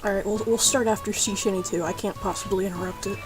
Alright, we'll start after C Shinny 2. I can't possibly interrupt it.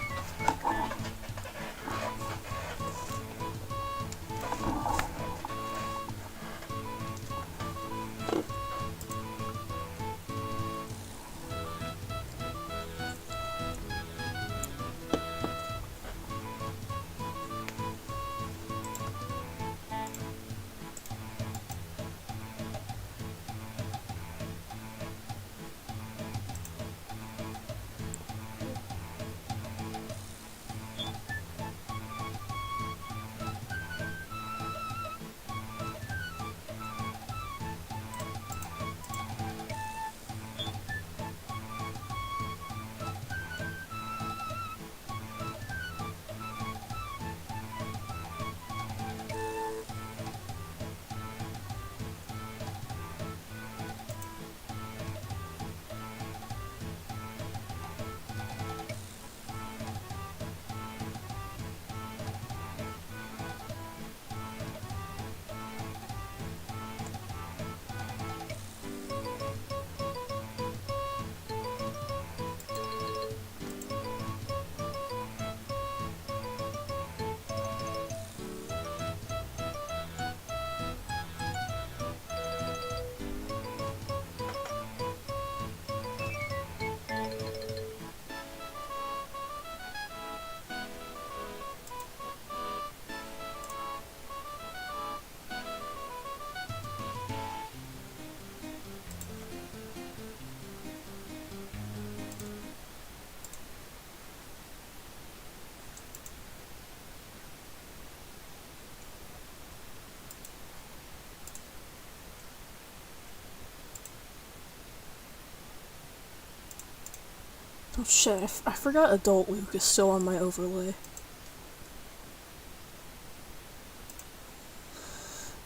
Oh shit, I forgot Adult Luke is still on my overlay.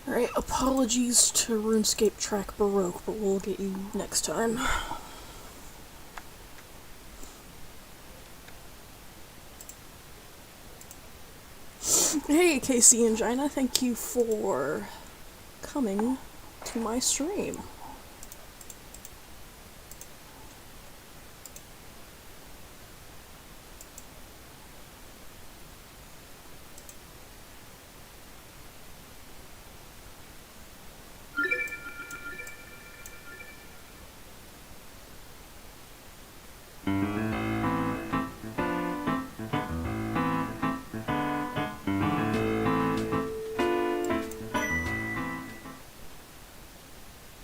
Alright, apologies to RuneScape Track Baroque, but we'll get you next time. Hey, Casey and Gina, thank you for coming to my stream.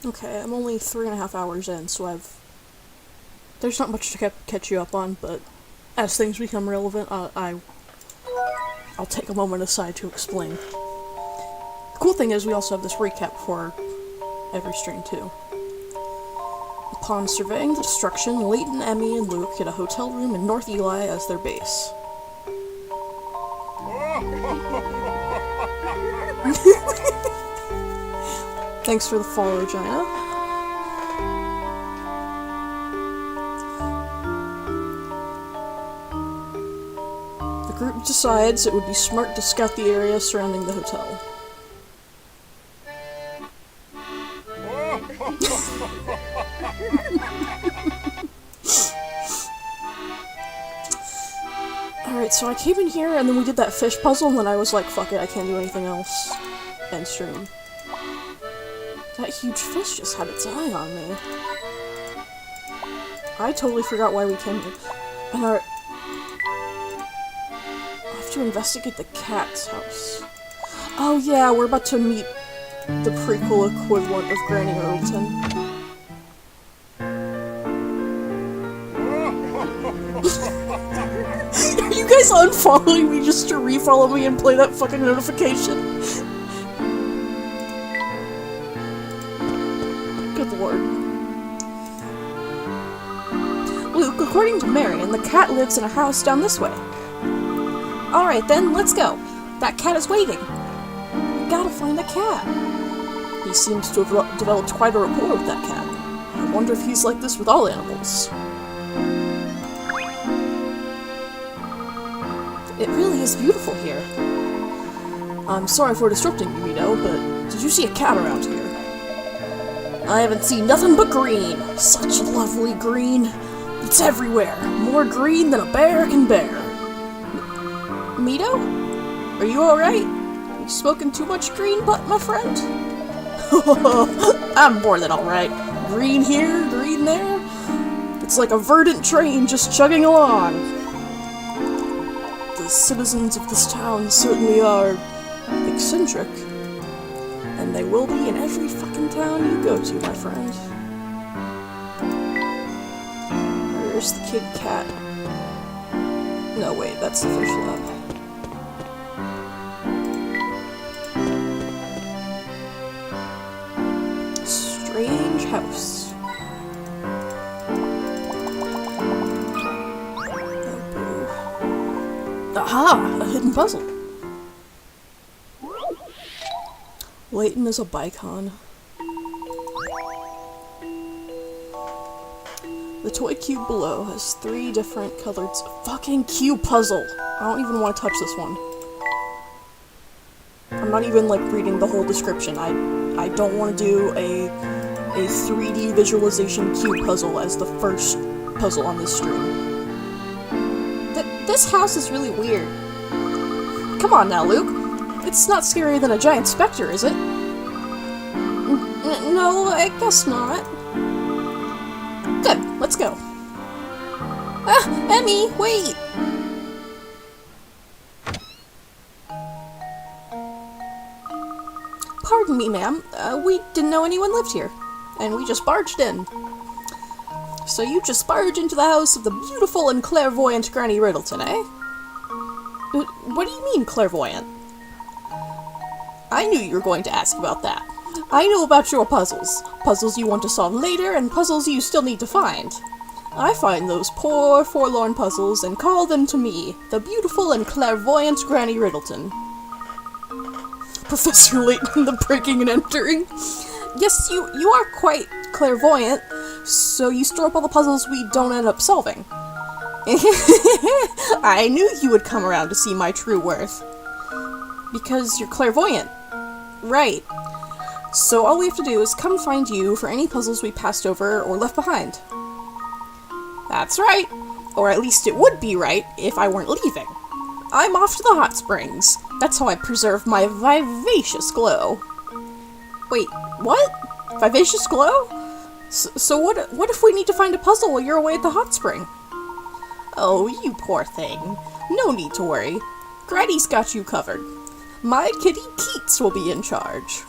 Okay, I'm only 3.5 hours in, so there's not much to catch you up on, but as things become relevant, I'll take a moment aside to explain. The cool thing is we also have this recap for every stream, too. Upon surveying the destruction, Layton, Emmy, and Luke get a hotel room in North Eli as their base. Thanks for the follow, Gina. The group decides it would be smart to scout the area surrounding the hotel. Alright, so I came in here and then we did that fish puzzle and then I was like, fuck it, I can't do anything else. End stream. That huge fish just had its eye on me. I totally forgot why we came here. And I have to investigate the cat's house. Oh yeah, we're about to meet the prequel equivalent of Granny Earlton. Are you guys unfollowing me just to refollow me and play that fucking notification? Good lord. Luke, according to Marion, the cat lives in a house down this way. Alright then, let's go. That cat is waiting. We gotta find the cat. He seems to have developed quite a rapport with that cat. I wonder if he's like this with all animals. It really is beautiful here. I'm sorry for disrupting you, Mito, but did you see a cat around here? I haven't seen nothing but green. Such lovely green. It's everywhere. More green than a bear can bear. Mito? Are you alright? You smoking too much green butt, my friend? I'm more than alright. Green here, green there. It's like a verdant train just chugging along. The citizens of this town certainly are eccentric. And they will be in every fucking town you go to, my friend. Where's the kid cat? No, wait, that's the fish lab. Strange house. Aha! A hidden puzzle. Layton is a bicon. The toy cube below has 3 different colored fucking cube puzzle. I don't even want to touch this one. I'm not even like reading the whole description. I don't want to do a 3D visualization cube puzzle as the first puzzle on this stream. This house is really weird. Come on now, Luke. It's not scarier than a giant specter, is it? No, I guess not. Good, let's go. Ah, Emmy, wait! Pardon me, ma'am. We didn't know anyone lived here, and we just barged in. So you just barge into the house of the beautiful and clairvoyant Granny Riddleton, eh? What do you mean, clairvoyant? I knew you were going to ask about that. I know about your puzzles. Puzzles you want to solve later, and puzzles you still need to find. I find those poor, forlorn puzzles and call them to me, the beautiful and clairvoyant Granny Riddleton. Professor Layton, the breaking and entering. Yes, you are quite clairvoyant, so you store up all the puzzles we don't end up solving. I knew you would come around to see my true worth. Because you're clairvoyant. Right. So all we have to do is come find you for any puzzles we passed over or left behind. That's right. Or at least it would be right if I weren't leaving. I'm off to the hot springs. That's how I preserve my vivacious glow. Wait, what? Vivacious glow? So what if we need to find a puzzle while you're away at the hot spring? Oh, you poor thing. No need to worry. Granny's got you covered. My kitty Keats will be in charge.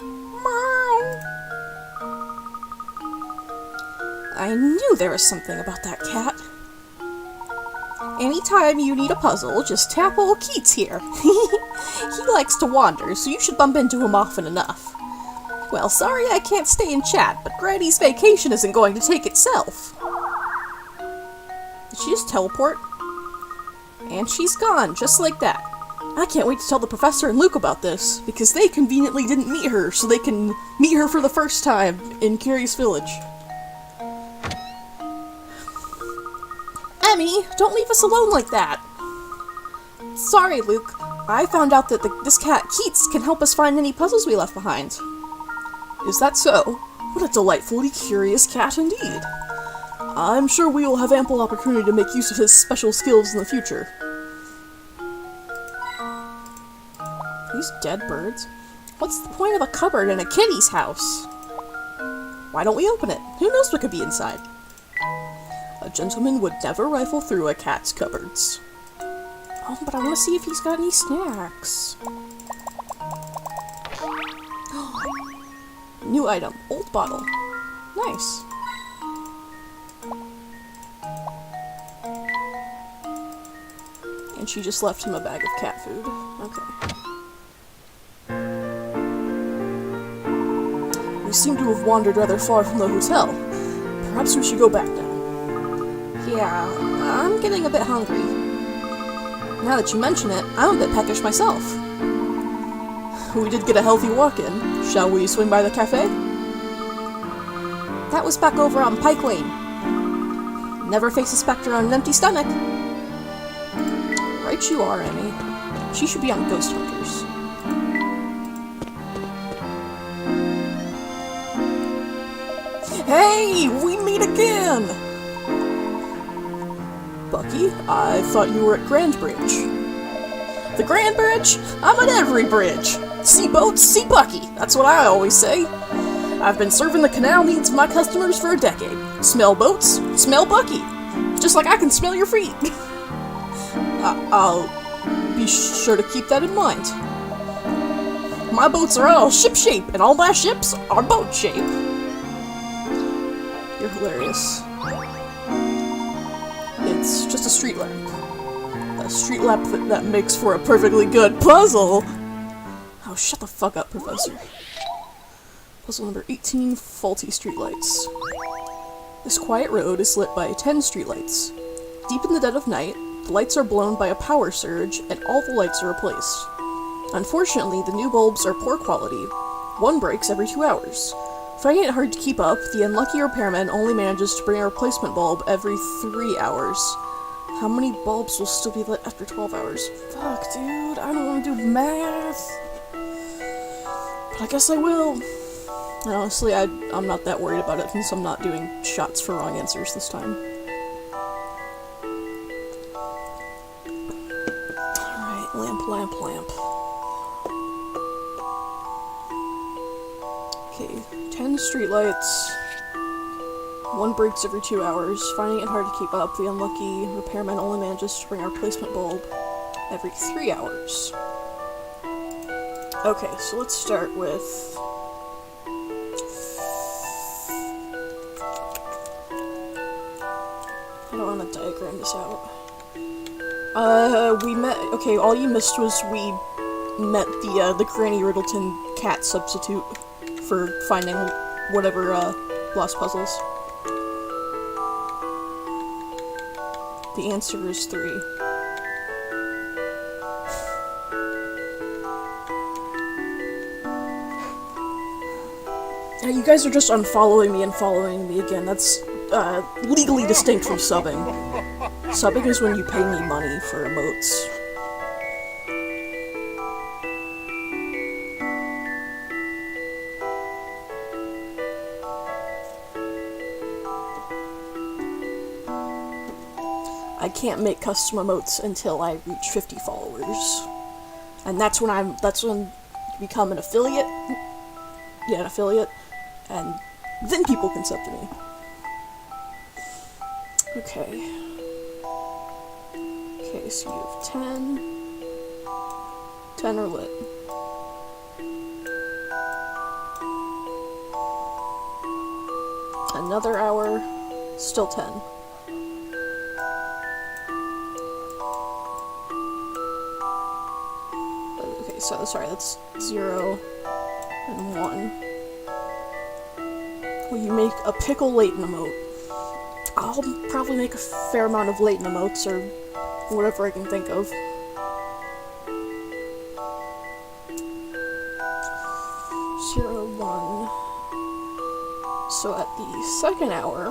Meow. I knew there was something about that cat. Anytime you need a puzzle, just tap old Keats here. He likes to wander, so you should bump into him often enough. Well, sorry I can't stay and chat, but Granny's vacation isn't going to take itself. Did she just teleport? And she's gone, just like that. I can't wait to tell the professor and Luke about this, because they conveniently didn't meet her, so they can meet her for the first time in Curious Village. Emmy, don't leave us alone like that! Sorry, Luke. I found out that this cat, Keats, can help us find any puzzles we left behind. Is that so? What a delightfully curious cat indeed. I'm sure we will have ample opportunity to make use of his special skills in the future. These dead birds? What's the point of a cupboard in a kitty's house? Why don't we open it? Who knows what could be inside? A gentleman would never rifle through a cat's cupboards. Oh, but I want to see if he's got any snacks. New item. Old bottle. Nice. And she just left him a bag of cat food. Okay. We seem to have wandered rather far from the hotel. Perhaps we should go back now. Yeah, I'm getting a bit hungry. Now that you mention it, I'm a bit peckish myself. We did get a healthy walk in. Shall we swing by the cafe? That was back over on Pike Lane. Never face a specter on an empty stomach. Right you are, Emmy. She should be on Ghost Hunters. Hey! We meet again! Bucky, I thought you were at Grand Bridge. The Grand Bridge? I'm at every bridge! See boats, see Bucky! That's what I always say. I've been serving the canal needs of my customers for a decade. Smell boats, smell Bucky. Just like I can smell your feet. I'll be sure to keep that in mind. My boats are all ship-shape, and all my ships are boat-shape. You're hilarious. It's just a street lamp. A street lamp that makes for a perfectly good puzzle! Oh, shut the fuck up, Professor. Puzzle number 18, faulty streetlights. This quiet road is lit by 10 streetlights. Deep in the dead of night, the lights are blown by a power surge, and all the lights are replaced. Unfortunately, the new bulbs are poor quality. One breaks every 2 hours. Finding it hard to keep up, the unlucky repairman only manages to bring a replacement bulb every 3 hours. How many bulbs will still be lit after 12 hours? Fuck, dude, I don't want to do math. But I guess I will. And honestly, I'm not that worried about it since I'm not doing shots for wrong answers this time. Alright, lamp, lamp, lamp. Okay, 10 streetlights. One breaks every 2 hours. Finding it hard to keep up, the unlucky repairman only manages to bring a replacement bulb every 3 hours. Okay, so let's start with... I don't want to diagram this out. We met... Okay, all you missed was we met the Granny Riddleton cat substitute for finding whatever, lost puzzles. The answer is 3. Now, you guys are just unfollowing me and following me again. That's, legally distinct from subbing. Subbing is when you pay me money for emotes. I can't make custom emotes until I reach 50 followers. And that's when you become an affiliate. Yeah, an affiliate. And then people can sub to me. Okay. Okay, so you have 10. 10 are lit. Another hour, still 10. Okay, so sorry, that's 0 and 1. Will you make a pickle Layton emote? I'll probably make a fair amount of Layton emotes, or whatever I can think of. Zero, 1. So at the second hour,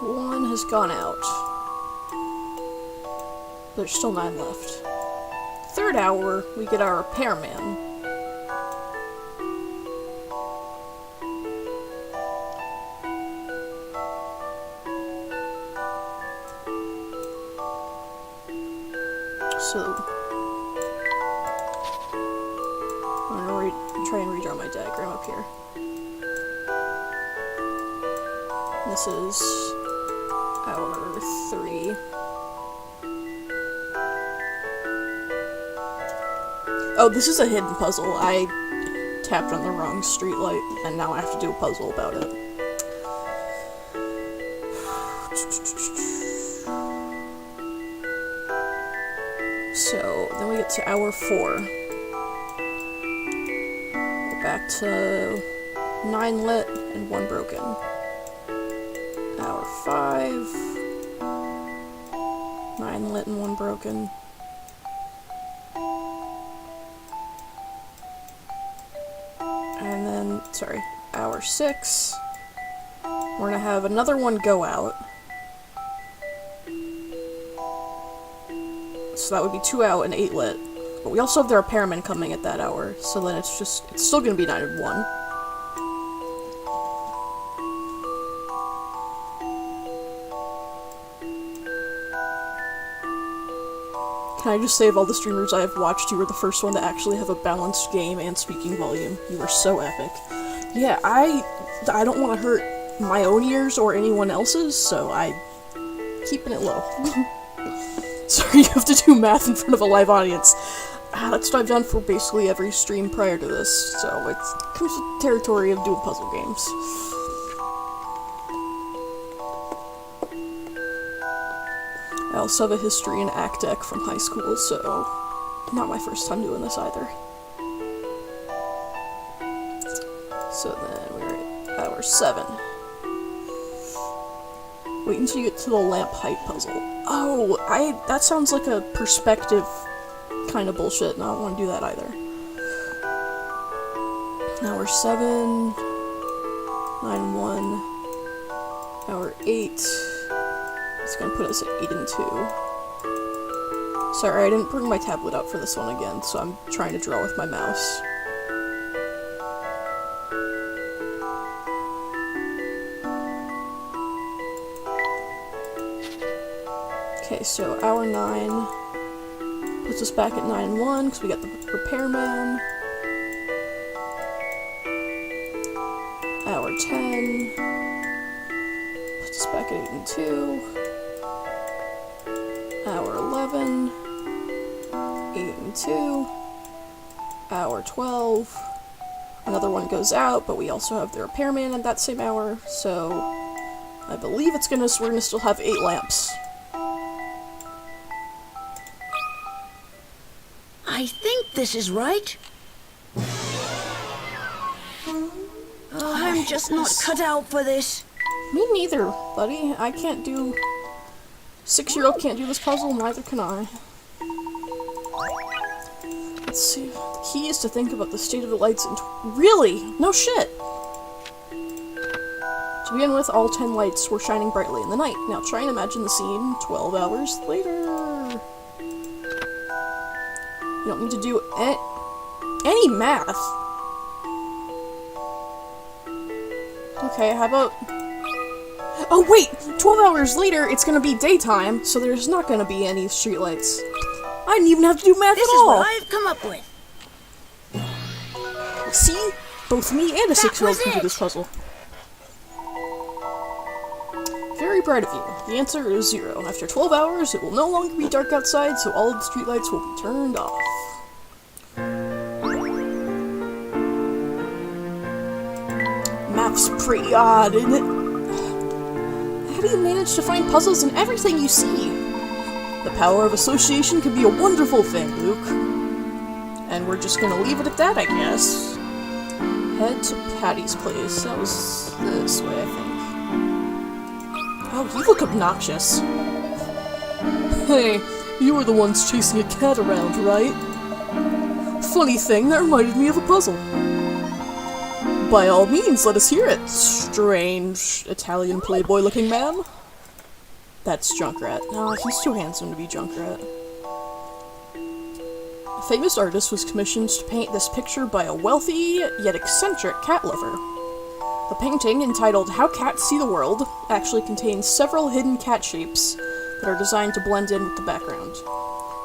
1 has gone out. There's still 9 left. Third hour, we get our repairman. So I'm gonna try and redraw my diagram up here. This is hour 3. Oh, this is a hidden puzzle. I tapped on the wrong streetlight, and now I have to do a puzzle about it. So, then we get to hour 4. We're back to 9 lit and 1 broken. Hour 5. 9 lit and 1 broken. And then, sorry, hour 6. We're gonna have another one go out. So that would be 2 out and 8 lit. But we also have the repairman coming at that hour, so then it's still gonna be 9 and 1. Can I just say, of all the streamers I have watched, you were the first one to actually have a balanced game and speaking volume. You are so epic. Yeah, I don't want to hurt my own ears or anyone else's, so I'm keeping it low. Sorry, you have to do math in front of a live audience. That's what I've done for basically every stream prior to this, so it comes with the territory of doing puzzle games. I also have a history in Act Deck from high school, so not my first time doing this either. So then we're at hour 7. Wait until you get to the lamp height puzzle. Oh, that sounds like a perspective kind of bullshit, and I don't want to do that either. Hour 7, 9 and 1, hour 8. It's gonna put us at 8 and 2. Sorry, I didn't bring my tablet out for this one again, so I'm trying to draw with my mouse. Okay, so hour 9 puts us back at 9 and 1 because we got the repairman. Hour 10 puts us back at 8 and 2. Hour 11, 8 and 2. Hour 12, another one goes out, but we also have the repairman at that same hour, so I believe we're gonna still have 8 lamps. I think this is right. Oh, I'm just not cut out for this. Me neither, buddy. I can't do... 6-year-old can't do this puzzle, neither can I. Let's see. The key is to think about the state of the lights and... Really? No shit! To begin with, all 10 lights were shining brightly in the night. Now try and imagine the scene 12 hours later. You don't need to do any math. Okay, how about... Oh wait! 12 hours later, it's gonna be daytime, so there's not gonna be any streetlights. I didn't even have to do math This at is all! what I've come up with. See? Both me and a 6-year-old was can do it. this puzzle. Very bright of you. The answer is 0. After 12 hours, it will no longer be dark outside, so all of the streetlights will be turned off. Math's pretty odd, isn't it? How do you manage to find puzzles in everything you see? The power of association can be a wonderful thing, Luke. And we're just gonna leave it at that, I guess. Head to Patty's place. That was this way, I think. Oh, you look obnoxious. Hey, you were the ones chasing a cat around, right? Funny thing, that reminded me of a puzzle. By all means, let us hear it, strange Italian playboy-looking man. That's Junkrat. No, he's too handsome to be Junkrat. A famous artist was commissioned to paint this picture by a wealthy, yet eccentric cat lover. The painting, entitled How Cats See the World, actually contains several hidden cat shapes that are designed to blend in with the background.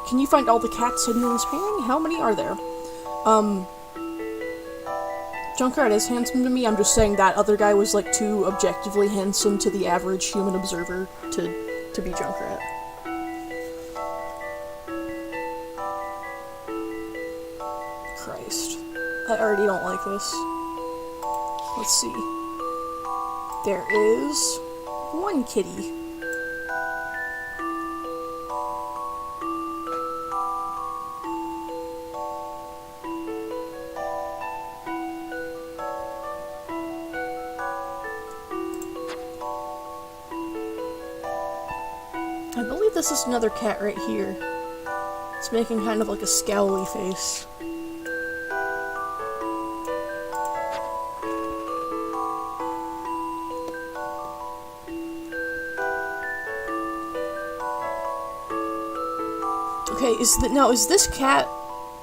Can you find all the cats hidden in this painting? How many are there? Junkrat is handsome to me, I'm just saying that other guy was, like, too objectively handsome to the average human observer to be Junkrat. Christ. I already don't like this. Let's see. There is one kitty. I believe this is another cat right here. It's making kind of like a scowly face. Okay, is this cat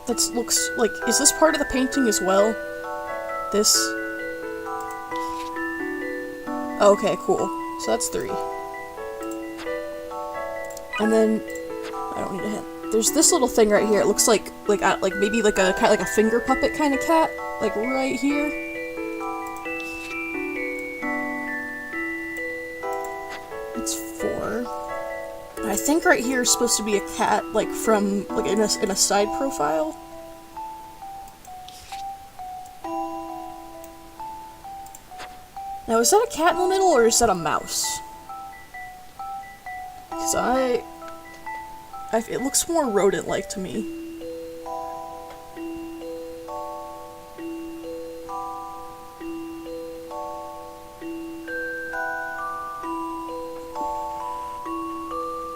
that looks like, is this part of the painting as well? This? Okay, cool. So that's 3. And then, I don't need a hint. There's this little thing right here. It looks like maybe like a kind of like a finger puppet kind of cat, like right here. It's 4. I think right here is supposed to be a cat, like from like in a side profile. Now, is that a cat in the middle or is that a mouse? Because it looks more rodent-like to me.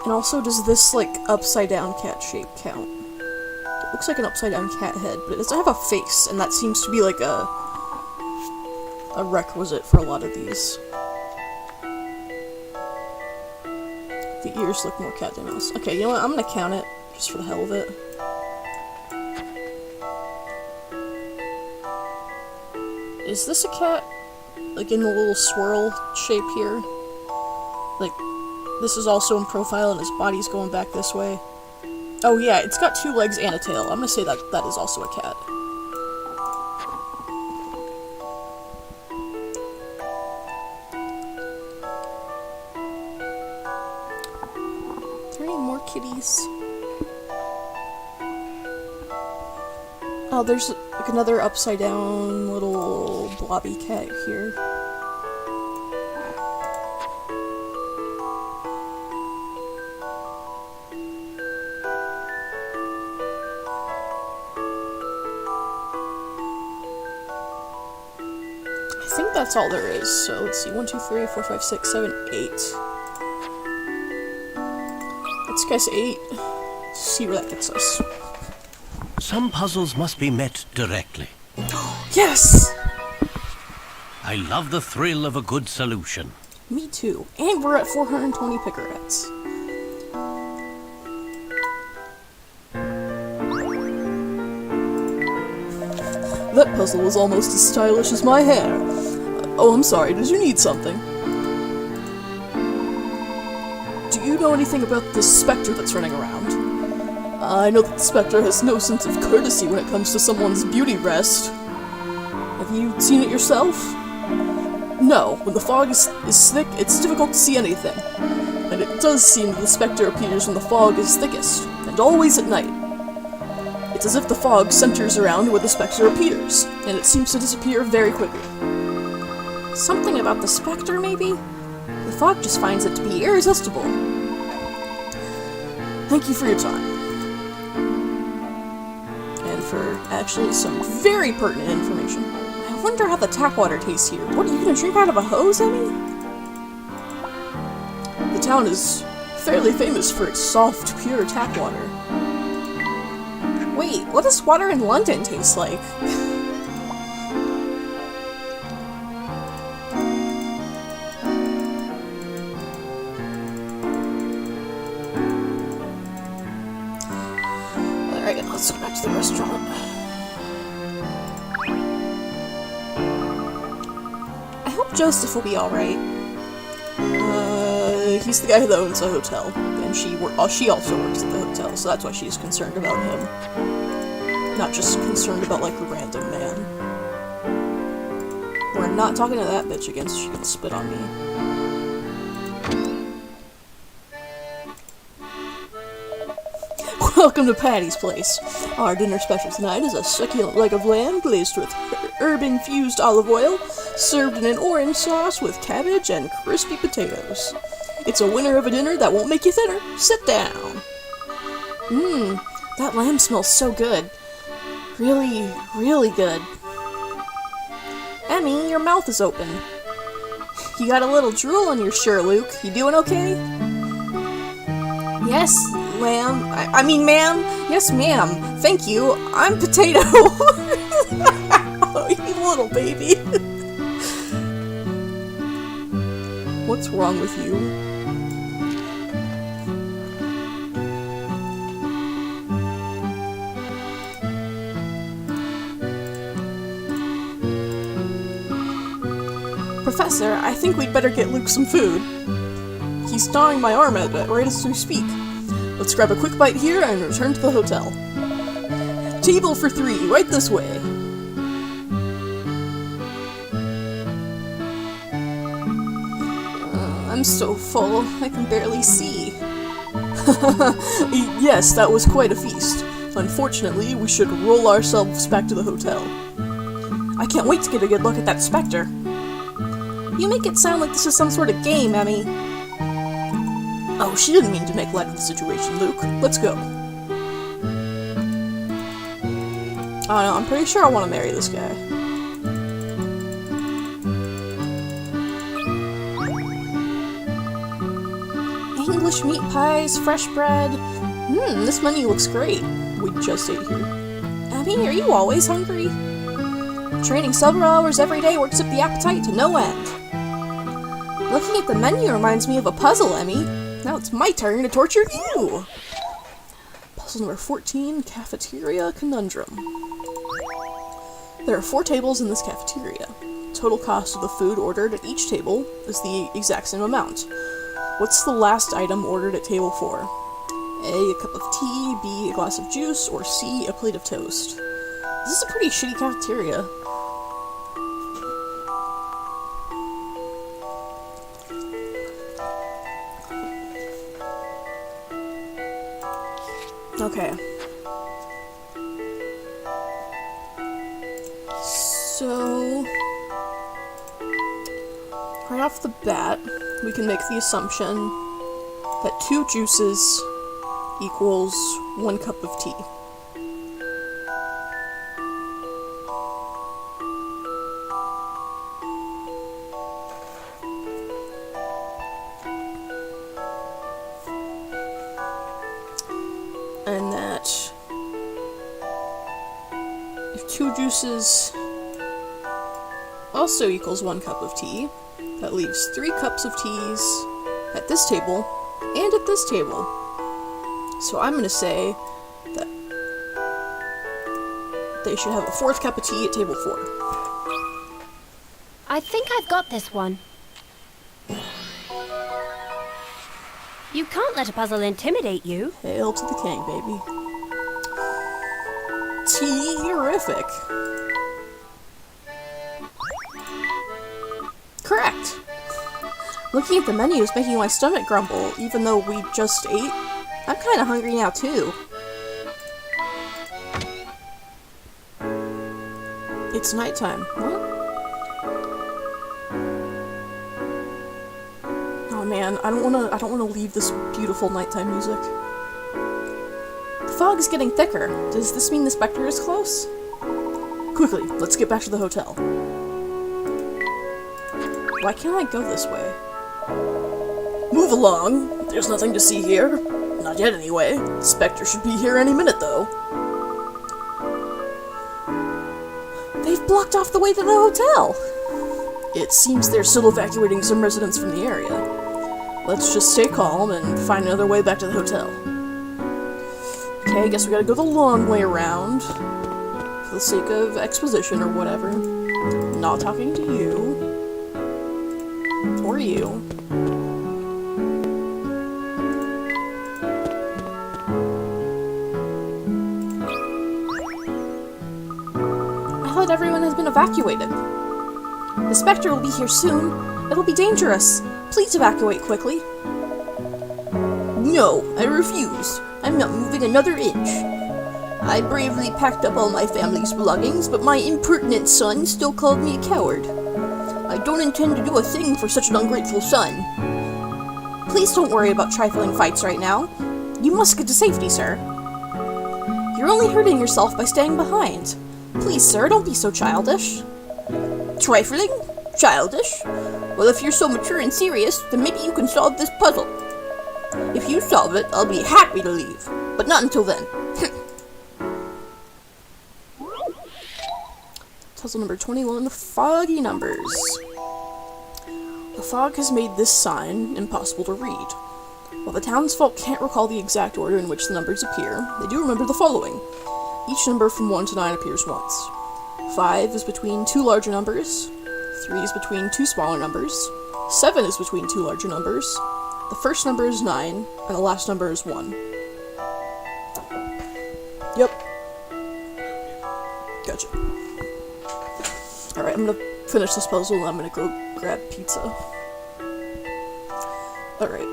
And also, does this, like, upside-down cat shape count? It looks like an upside-down cat head, but it doesn't have a face, and that seems to be, like, a requisite for a lot of these. The ears look more cat than mouse. Okay, you know what? I'm gonna count it, just for the hell of it. Is this a cat? Like, in the little swirl shape here? Like, this is also in profile and his body's going back this way. Oh yeah, it's got 2 legs and a tail. I'm gonna say that that is also a cat. Are there any more kitties? Oh, there's like another upside down little blobby cat here. I think that's all there is. So let's see, 1, 2, 3, 4, 5, 6, 7, 8. Let's guess 8. See where that gets us. Some puzzles must be met directly. Yes! I love the thrill of a good solution. Me too. And we're at 420 picarets. That puzzle was almost as stylish as my hair. Oh, I'm sorry, did you need something? do you know anything about this specter that's running around? I know that the specter has no sense of courtesy when it comes to someone's beauty rest. Have you seen it yourself? No, when the fog is thick, it's difficult to see anything. And it does seem that the specter appears when the fog is thickest, and always at night. It's as if the fog centers around where the specter appears, and it seems to disappear very quickly. Something about the specter, maybe? The fog just finds it to be irresistible. Thank you for your time. And for actually some very pertinent information. I wonder how the tap water tastes here. What, are you gonna drink out of a hose, Emmy? The town is fairly famous for its soft, pure tap water. Wait, what does water in London taste like? Alright, let's go back to the restaurant. I hope Joseph will be alright. He's the guy that owns the hotel, and she also works at the hotel, so that's why she's concerned about him. Not just concerned about, like, a random man. We're not talking to that bitch again, so she can spit on me. Welcome to Patty's Place. Our dinner special tonight is a succulent leg of lamb glazed with herb-infused olive oil, served in an orange sauce with cabbage and crispy potatoes. It's a winner of a dinner that won't make you thinner. Sit down. Mmm, that lamb smells so good. Really, really good. Emmy, your mouth is open. You got a little drool on your shirt, Luke. You doing okay? Yes, lamb. I mean, ma'am. Yes, ma'am. Thank you. I'm Potato. Oh, you little baby. What's wrong with you? Professor, I think we'd better get Luke some food. He's gnawing my arm at it right as we speak. Let's grab a quick bite here and return to the hotel. Table for 3, right this way. I'm so full, I can barely see. Yes, that was quite a feast. Unfortunately, we should roll ourselves back to the hotel. I can't wait to get a good look at that specter. You make it sound like this is some sort of game, Emmy. Oh, she didn't mean to make light of the situation, Luke. Let's go. Oh no, I'm pretty sure I want to marry this guy. English meat pies, fresh bread. This menu looks great. We just ate here. Emmy, are you always hungry? Training several hours every day works up the appetite to no end. Looking at the menu reminds me of a puzzle, Emmy. Now it's my turn to torture you! Puzzle number 14, Cafeteria Conundrum. There are 4 tables in this cafeteria. Total cost of the food ordered at each table is the exact same amount. What's the last item ordered at table 4? A cup of tea, B, a glass of juice, or C, a plate of toast. This is a pretty shitty cafeteria. Okay. So, right off the bat, we can make the assumption that 2 juices equals 1 cup of tea. And that if 2 juices also equals 1 cup of tea, that leaves 3 cups of teas at this table and at this table. So I'm going to say that they should have a 4th cup of tea at table 4. I think I've got this one. You can't let a puzzle intimidate you. Hail to the king, baby. Terrific. Correct. Looking at the menu is making my stomach grumble, even though we just ate. I'm kinda hungry now, too. It's nighttime. What? Oh man, I don't wanna leave this beautiful nighttime music. The fog is getting thicker. Does this mean the specter is close? Quickly, let's get back to the hotel. Why can't I go this way? Move along. There's nothing to see here. Not yet, anyway. The specter should be here any minute, though. They've blocked off the way to the hotel. It seems they're still evacuating some residents from the area. Let's just stay calm and find another way back to the hotel. Okay, I guess we gotta go the long way around. For the sake of exposition or whatever. Not talking to you. Or you. I thought everyone has been evacuated. The specter will be here soon. It'll be dangerous. Please evacuate quickly. No, I refuse. I'm not moving another inch. I bravely packed up all my family's belongings, but my impertinent son still called me a coward. I don't intend to do a thing for such an ungrateful son. Please don't worry about trifling fights right now. You must get to safety, sir. You're only hurting yourself by staying behind. Please, sir, don't be so childish. Trifling? Childish? Well, if you're so mature and serious, then maybe you can solve this puzzle. If you solve it, I'll be happy to leave. But not until then. Puzzle number 21, the foggy numbers. The fog has made this sign impossible to read. While the townsfolk can't recall the exact order in which the numbers appear, they do remember the following. Each number from 1 to 9 appears once. 5 is between two larger numbers. 3 is between two smaller numbers. 7 is between two larger numbers. The first number is 9, and the last number is 1. Yep. Gotcha. Alright, I'm gonna finish this puzzle and I'm gonna go grab pizza. Alright,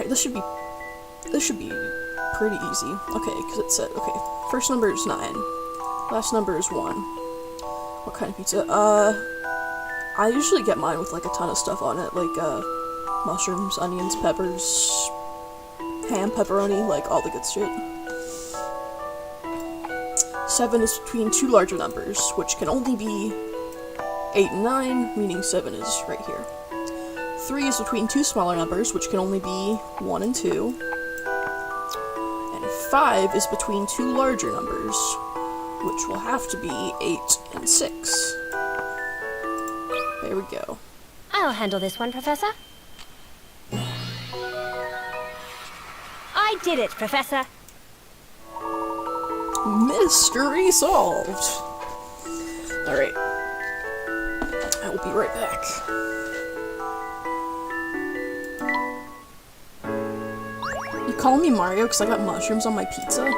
this should be pretty easy. Okay, because it said, okay, first number is 9, last number is 1. What kind of pizza? I usually get mine with like a ton of stuff on it, like mushrooms, onions, peppers, ham, pepperoni, like all the good shit. 7 is between two larger numbers, which can only be 8 and 9, meaning 7 is right here. 3 is between two smaller numbers, which can only be 1 and 2. And 5 is between two larger numbers, which will have to be 8 and 6. There we go. I'll handle this one, Professor. I did it, Professor. Mystery solved. Alright. I will be right back. You call me Mario because I got mushrooms on my pizza?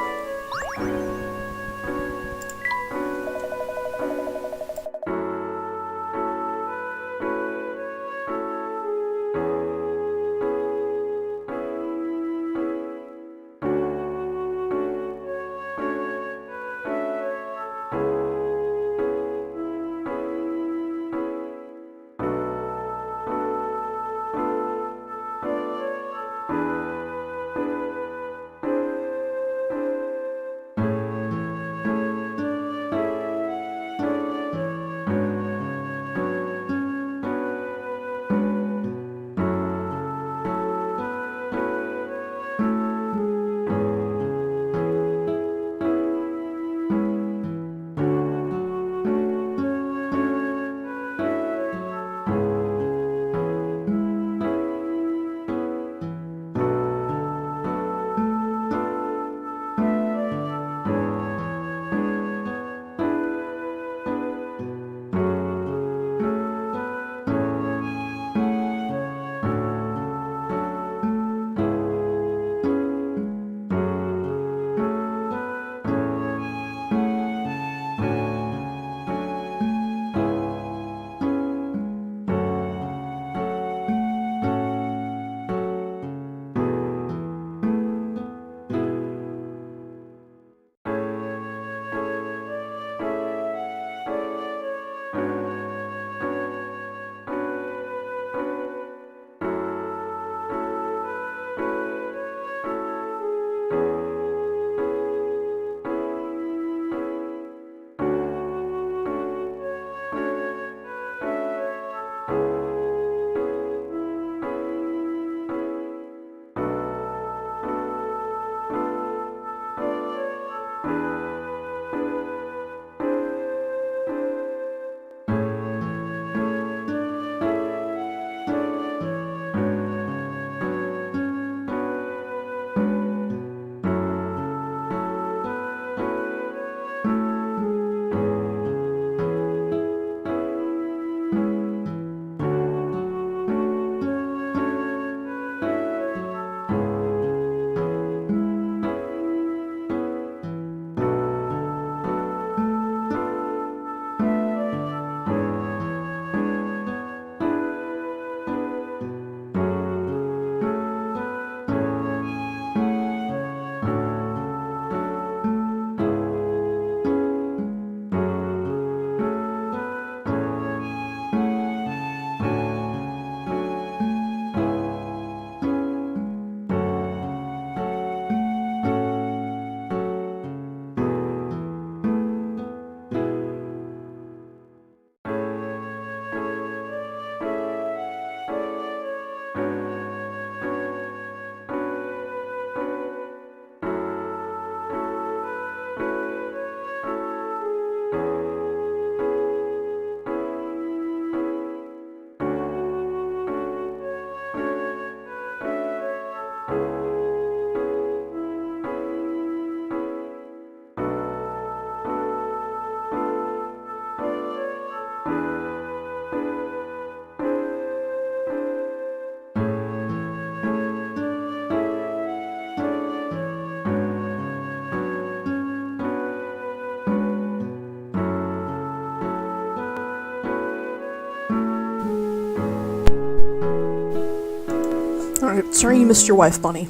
Sorry you missed your wife, Bunny.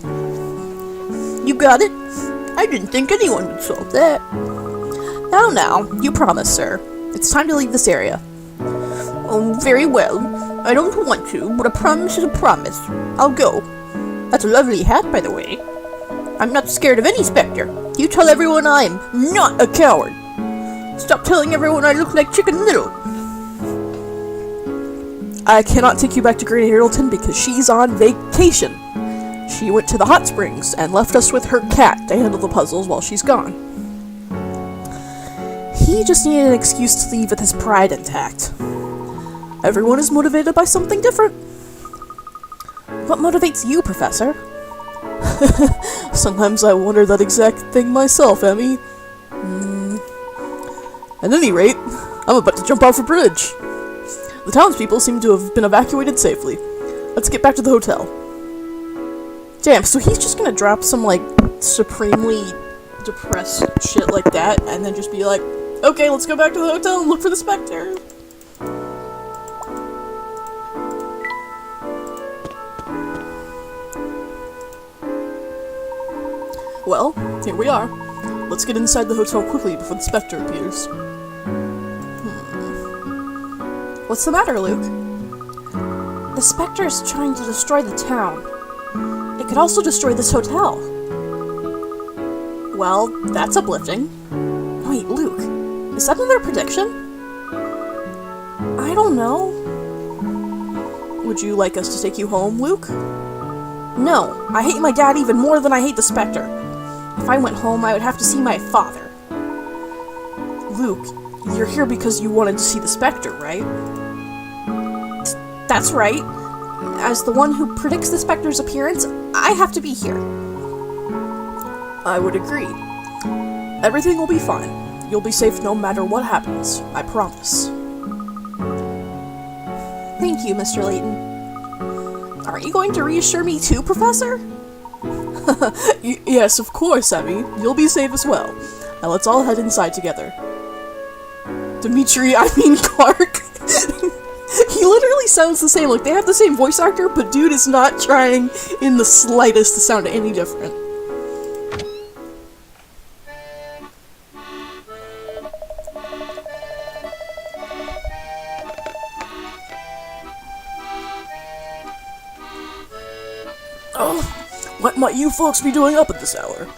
You got it? I didn't think anyone would solve that. Now, you promise, sir. It's time to leave this area. Oh, very well. I don't want to, but a promise is a promise. I'll go. That's a lovely hat, by the way. I'm not scared of any specter. You tell everyone I'm not a coward. Stop telling everyone I look like Chicken Little. I cannot take you back to Granny Riddleton because she's on vacation. She went to the hot springs and left us with her cat to handle the puzzles while she's gone. He just needed an excuse to leave with his pride intact. Everyone is motivated by something different. What motivates you, Professor? Sometimes I wonder that exact thing myself, Emmy. At any rate, I'm about to jump off a bridge. The townspeople seem to have been evacuated safely. Let's get back to the hotel. Damn, so he's just gonna drop some, like, supremely depressed shit like that, and then just be like, okay, let's go back to the hotel and look for the specter. Well, here we are. Let's get inside the hotel quickly before the specter appears. What's the matter, Luke? The specter is trying to destroy the town. It could also destroy this hotel. Well, that's uplifting. Wait, Luke, is that another prediction? I don't know. Would you like us to take you home, Luke? No, I hate my dad even more than I hate the specter. If I went home, I would have to see my father. Luke, you're here because you wanted to see the specter, right? That's right. As the one who predicts the specter's appearance, I have to be here. I would agree. Everything will be fine. You'll be safe no matter what happens. I promise. Thank you, Mr. Layton. Aren't you going to reassure me too, Professor? Yes, of course, Emmy. You'll be safe as well. Now let's all head inside together. Clark. He literally sounds the same. Like, they have the same voice actor, but dude is not trying in the slightest to sound any different. Oh, what might you folks be doing up at this hour?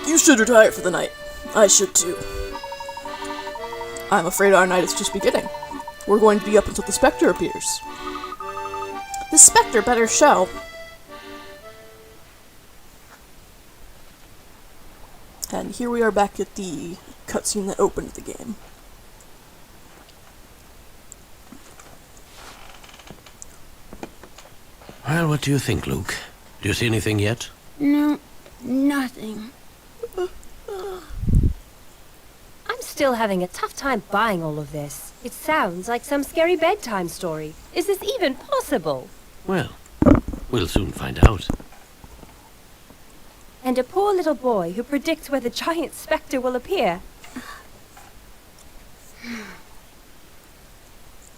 You should retire for the night. I should too. I'm afraid our night is just beginning. We're going to be up until the specter appears. The specter better show. And here we are back at the cutscene that opened the game. Well, what do you think, Luke? Do you see anything yet? No, nothing. I'm still having a tough time buying all of this. It sounds like some scary bedtime story. Is this even possible? Well, we'll soon find out. And a poor little boy who predicts where the giant specter will appear.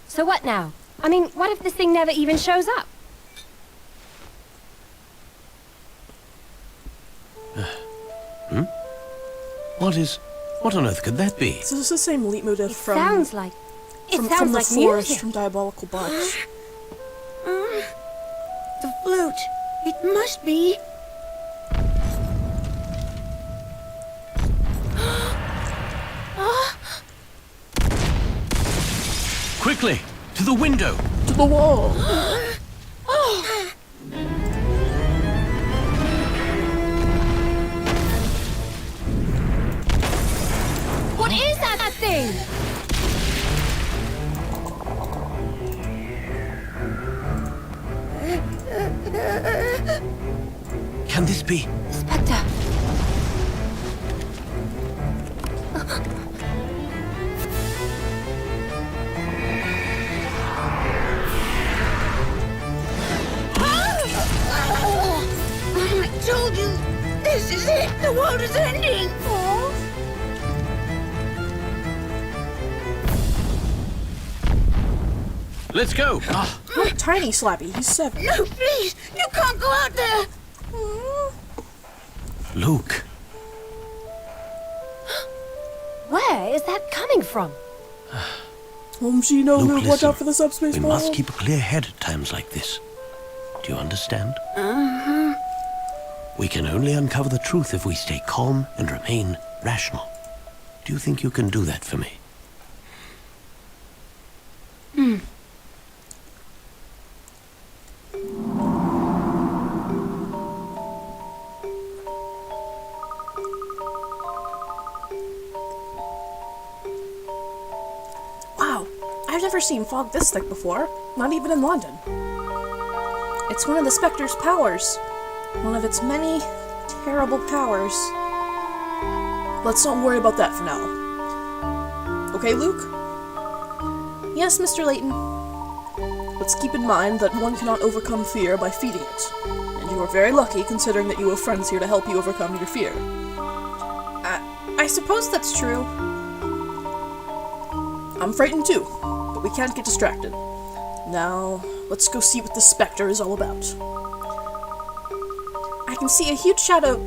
So what now? I mean, what if this thing never even shows up? What on earth could that be? So this is the same leitmotif from Sounds like the forest music. from Diabolical Bunch. The flute. It must be. Quickly, to the window! To the wall! What is that thing? Can this be? Spectre. I told you, this is it. The world is ending. Let's go. Not tiny Slappy, he's 7. No, please! You can't go out there! Luke. Where is that coming from? No, Luke, watch listen. out for the subspace We bomb. must keep a clear head at times like this. Do you understand? We can only uncover the truth if we stay calm and remain rational. Do you think you can do that for me? Wow, I've never seen fog this thick before, not even in London. It's one of the Spectre's powers. One of its many terrible powers. Let's not worry about that for now. Okay, Luke? Yes, Mr. Layton. Let's keep in mind that one cannot overcome fear by feeding it. And you are very lucky considering that you have friends here to help you overcome your fear. I suppose that's true. I'm frightened too, but we can't get distracted. Now, let's go see what the Spectre is all about. I can see a huge shadow...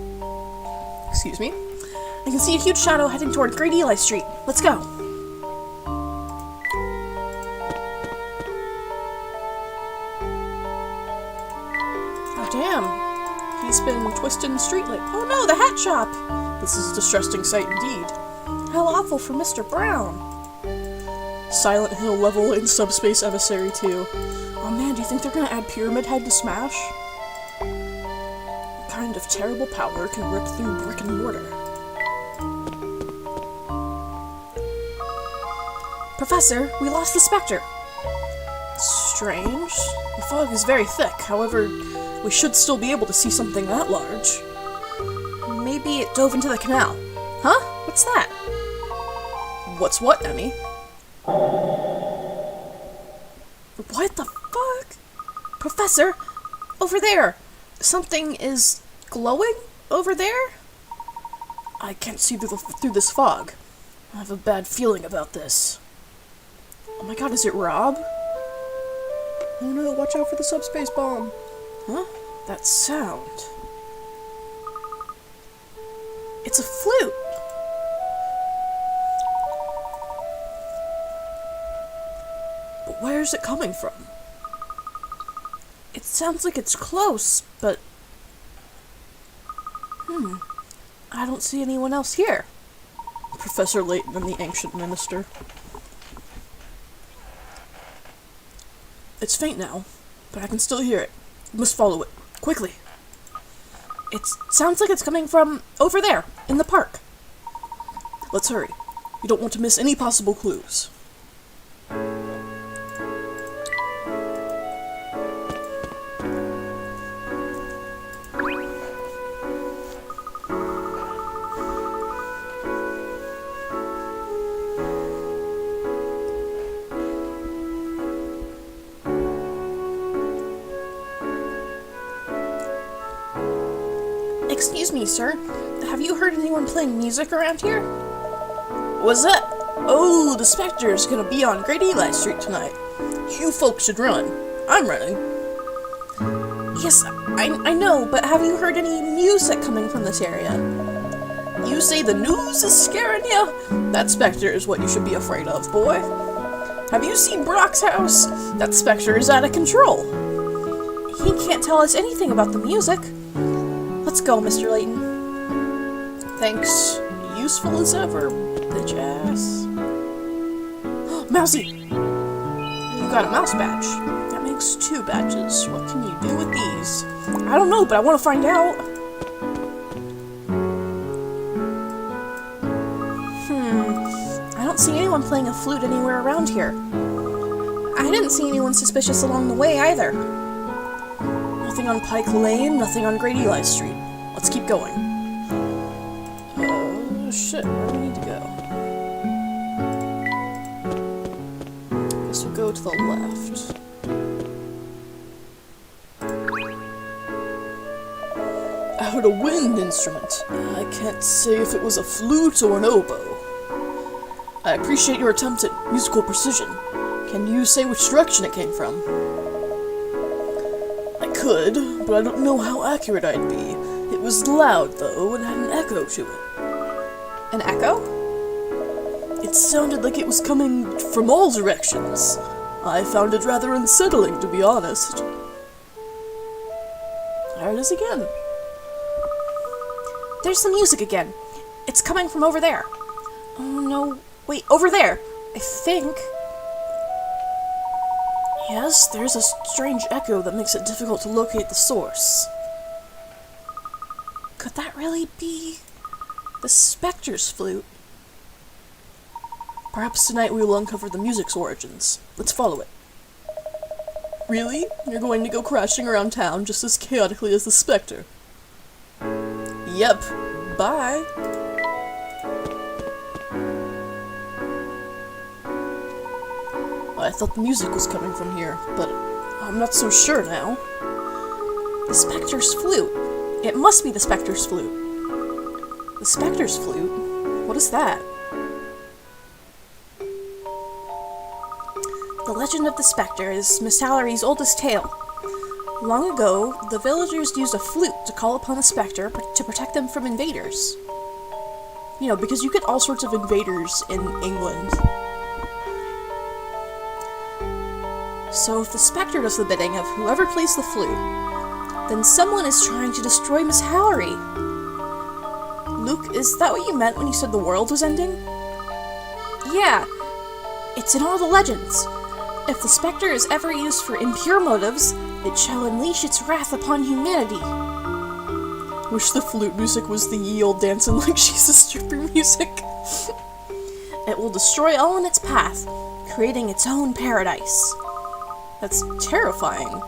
Excuse me. I can see a huge shadow heading toward Great Eli Street. Let's go. Oh, damn. He's been twisting the street light. Oh no, the hat shop! This is a distressing sight indeed. How awful for Mr. Brown. Silent Hill level in Subspace Emissary 2. Oh man, do you think they're gonna add Pyramid Head to Smash? What kind of terrible power can rip through brick and mortar? Professor, we lost the Spectre. Strange. The fog is very thick, however, we should still be able to see something that large. Maybe it dove into the canal. Huh? What's that? What's what, Emmy? What the fuck? Professor, over there! Something is glowing over there? I can't see through this fog. I have a bad feeling about this. Oh my god, is it Rob? Oh no, watch out for the subspace bomb. Huh? That sound. It's a flute! But where is it coming from? It sounds like it's close, but... I don't see anyone else here. Professor Layton and the Ancient Minister. It's faint now, but I can still hear it. We must follow it. Quickly. It sounds like it's coming from over there, in the park. Let's hurry. We don't want to miss any possible clues. Excuse me, sir. Have you heard anyone playing music around here? What's that? Oh, the Spectre's gonna be on Great Eli Street tonight. You folks should run. I'm running. Yes, I know, but have you heard any music coming from this area? You say the news is scaring you? That Spectre is what you should be afraid of, boy. Have you seen Brock's house? That Spectre is out of control. He can't tell us anything about the music. Let's go, Mr. Layton. Thanks. Useful as ever, bitch ass. Mousy! You got a mouse badge. That makes 2 badges. What can you do with these? I don't know, but I want to find out. I don't see anyone playing a flute anywhere around here. I didn't see anyone suspicious along the way either. Nothing on Pike Lane, nothing on Great Eli Street. Let's keep going. Oh, shit, where do we need to go? Guess we'll go to the left. I heard a wind instrument. I can't say if it was a flute or an oboe. I appreciate your attempt at musical precision. Can you say which direction it came from? I could, but I don't know how accurate I'd be. It was loud, though, and had an echo to it. An echo? It sounded like it was coming from all directions. I found it rather unsettling, to be honest. There it is again. There's the music again. It's coming from over there. Oh no, wait, over there, I think. Yes, there's a strange echo that makes it difficult to locate the source. Could that really be the Spectre's flute? Perhaps tonight we will uncover the music's origins. Let's follow it. Really? You're going to go crashing around town just as chaotically as the Spectre? Yep. Bye. I thought the music was coming from here, but I'm not so sure now. The Spectre's flute. It must be the Spectre's flute. The Spectre's flute? What is that? The legend of the Spectre is Miss Tallery's oldest tale. Long ago, the villagers used a flute to call upon the Spectre to protect them from invaders. You know, because you get all sorts of invaders in England. So if the Spectre does the bidding of whoever plays the flute, then someone is trying to destroy Miss Tallery. Luke, is that what you meant when you said the world was ending? Yeah, it's in all the legends. If the Spectre is ever used for impure motives, it shall unleash its wrath upon humanity. Wish the flute music was the ye old dancing like Jesus stripper music. It will destroy all in its path, creating its own paradise. That's terrifying.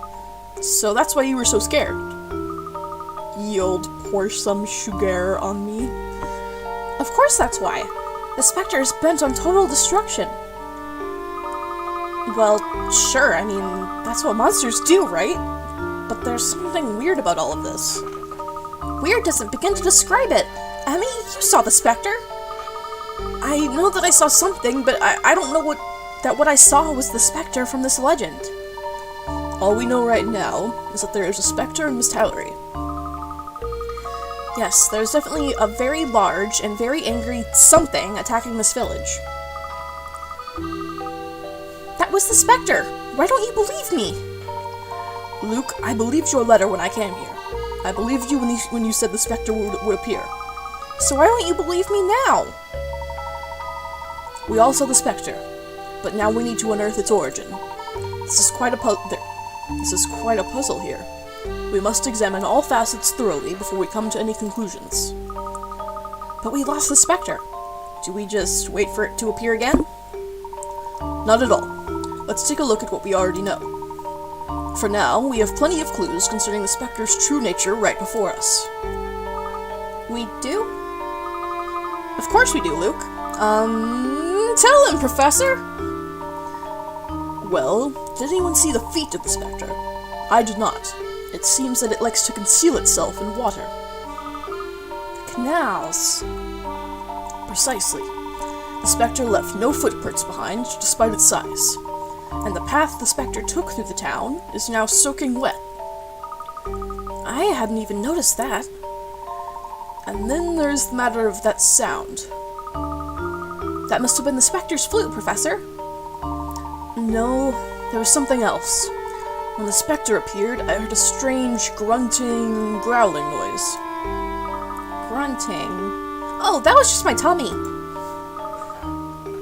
So that's why you were so scared. Ye old pour some sugar on me. Of course that's why. The Spectre is bent on total destruction. Well, sure, I mean, that's what monsters do, right? But there's something weird about all of this. Weird doesn't begin to describe it. Emmy, you saw the Spectre. I know that I saw something, but I don't know what I saw was the Spectre from this legend. All we know right now is that there is a Spectre in Miss Tallery. Yes, there's definitely a very large and very angry something attacking this village. That was the Spectre! Why don't you believe me? Luke, I believed your letter when I came here. I believed you when you said the Spectre would appear. So why don't you believe me now? We all saw the Spectre, but now we need to unearth its origin. This is quite a puzzle here. We must examine all facets thoroughly before we come to any conclusions. But we lost the Spectre. Do we just wait for it to appear again? Not at all. Let's take a look at what we already know. For now, we have plenty of clues concerning the Spectre's true nature right before us. We do? Of course we do, Luke. Tell him, Professor! Well, did anyone see the feet of the Spectre? I did not. It seems that it likes to conceal itself in water. Canals. Precisely. The Spectre left no footprints behind, despite its size. And the path the Spectre took through the town is now soaking wet. I hadn't even noticed that. And then there's the matter of that sound. That must have been the Spectre's flute, Professor. No, there was something else. When the Spectre appeared, I heard a strange grunting, growling noise. Grunting? Oh, that was just my tummy.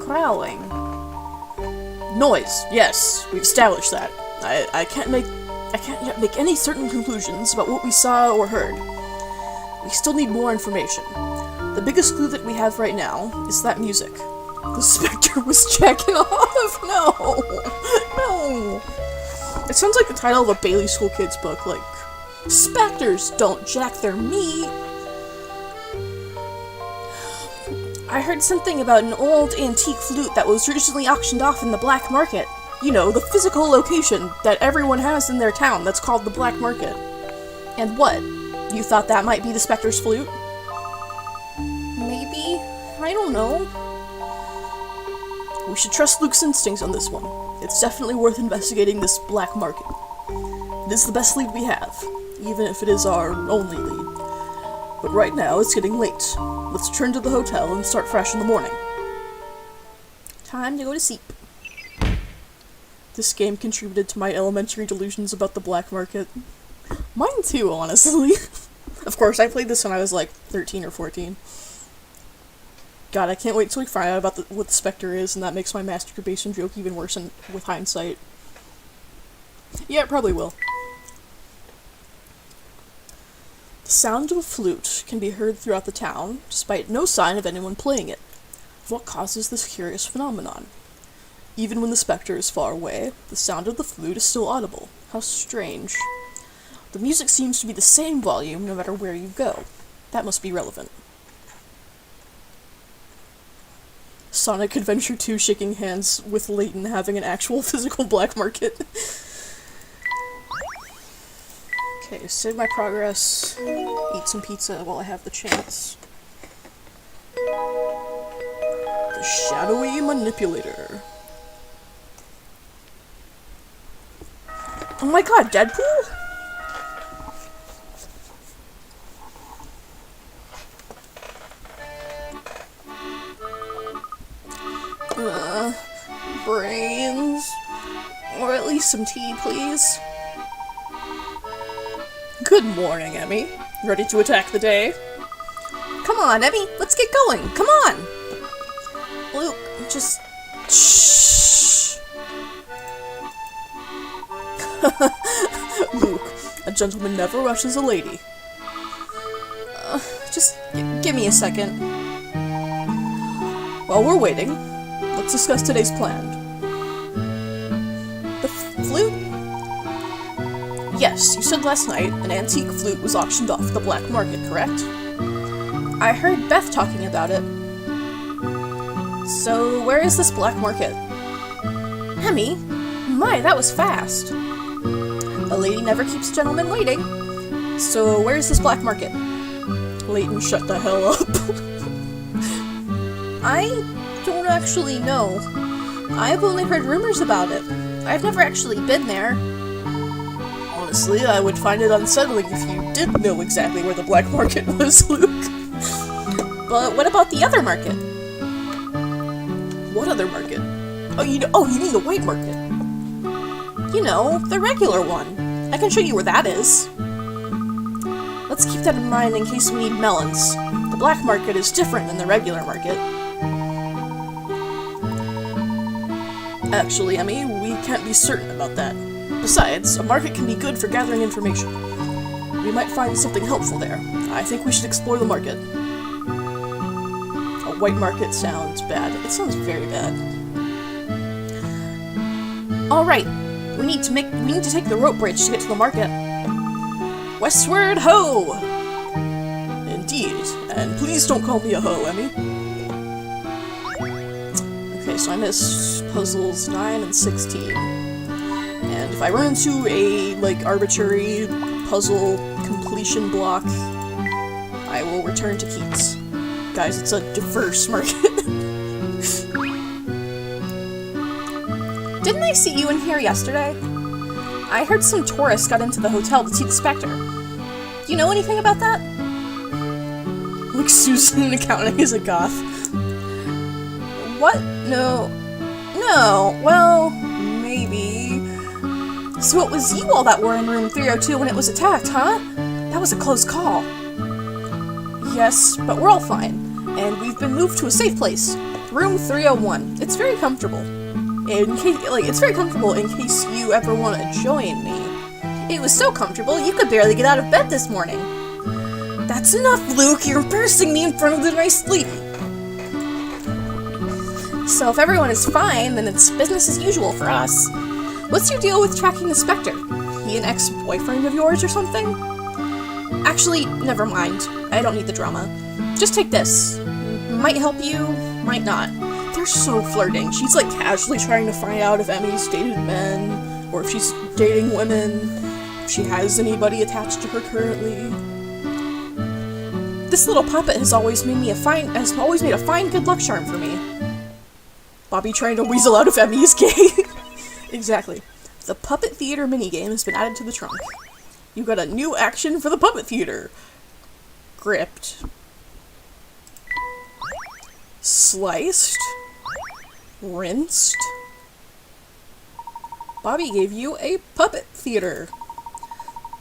Growling. Noise, yes, we've established that. I can't yet make any certain conclusions about what we saw or heard. We still need more information. The biggest clue that we have right now is that music. The Spectre was jacking off! No! No! It sounds like the title of a Bailey School Kids book, like, Spectres don't jack their meat! I heard something about an old antique flute that was recently auctioned off in the black market. You know, the physical location that everyone has in their town that's called the black market. And what? You thought that might be the Spectre's flute? Maybe? I don't know. We should trust Luke's instincts on this one. It's definitely worth investigating this black market. It is the best lead we have, even if it is our only lead. But right now, it's getting late. Let's return to the hotel and start fresh in the morning. Time to go to sleep. This game contributed to my elementary delusions about the black market. Mine too, honestly. Of course, I played this when I was like 13 or 14. God, I can't wait till we find out about what the Spectre is, and that makes my masturbation joke even worse with hindsight. Yeah, it probably will. The sound of a flute can be heard throughout the town, despite no sign of anyone playing it. What causes this curious phenomenon? Even when the Spectre is far away, the sound of the flute is still audible. How strange. The music seems to be the same volume no matter where you go. That must be relevant. Sonic Adventure 2 shaking hands with Layton having an actual physical black market. Okay, save my progress. Eat some pizza while I have the chance. The Shadowy Manipulator. Oh my god, Deadpool? Brains. Or at least some tea, please. Good morning, Emmy. Ready to attack the day? Come on, Emmy, let's get going. Come on! Luke, just... shh. Luke, a gentleman never rushes a lady. Just give me a second. While we're waiting, let's discuss today's plan. The flute? Yes, you said last night an antique flute was auctioned off the black market, correct? I heard Beth talking about it. So, where is this black market? Emmy? My, that was fast. A lady never keeps a gentleman waiting. So, where is this black market? Layton, shut the hell up. I don't actually know. I've only heard rumors about it. I've never actually been there. Honestly, I would find it unsettling if you did know exactly where the black market was, Luke. But what about the other market? What other market? Oh, you mean the white market? You know, the regular one. I can show you where that is. Let's keep that in mind in case we need melons. The black market is different than the regular market. Actually, Emmy, we can't be certain about that. Besides, a market can be good for gathering information. We might find something helpful there. I think we should explore the market. A white market sounds bad. It sounds very bad. Alright, we need to take the rope bridge to get to the market. Westward ho! Indeed, and please don't call me a hoe, Emmy. Okay, so I missed puzzles 9 and 16. And if I run into a, arbitrary puzzle completion block, I will return to Keats. Guys, it's a diverse market. Didn't I see you in here yesterday? I heard some tourists got into the hotel to see the Spectre. Do you know anything about that? Like Susan in accounting is a goth. What? No, well, maybe. So it was you all that were in room 302 when it was attacked, huh? That was a close call. Yes, but we're all fine, and we've been moved to a safe place. Room 301. It's very comfortable. It's very comfortable in case you ever want to join me. It was so comfortable, you could barely get out of bed this morning. That's enough, Luke. You're embarrassing me in front of the nice lady. So if everyone is fine, then it's business as usual for us. What's your deal with tracking the Spectre? He an ex-boyfriend of yours or something? Actually, never mind. I don't need the drama. Just take this. Might help you, might not. They're so flirting. She's casually trying to find out if Emmy's dated men, or if she's dating women, if she has anybody attached to her currently. This little puppet has always made a fine good luck charm for me. Bobby trying to weasel out if Emmy is gay. Exactly. The Puppet Theater minigame has been added to the trunk. You got a new action for the Puppet Theater. Gripped. Sliced. Rinsed. Bobby gave you a Puppet Theater.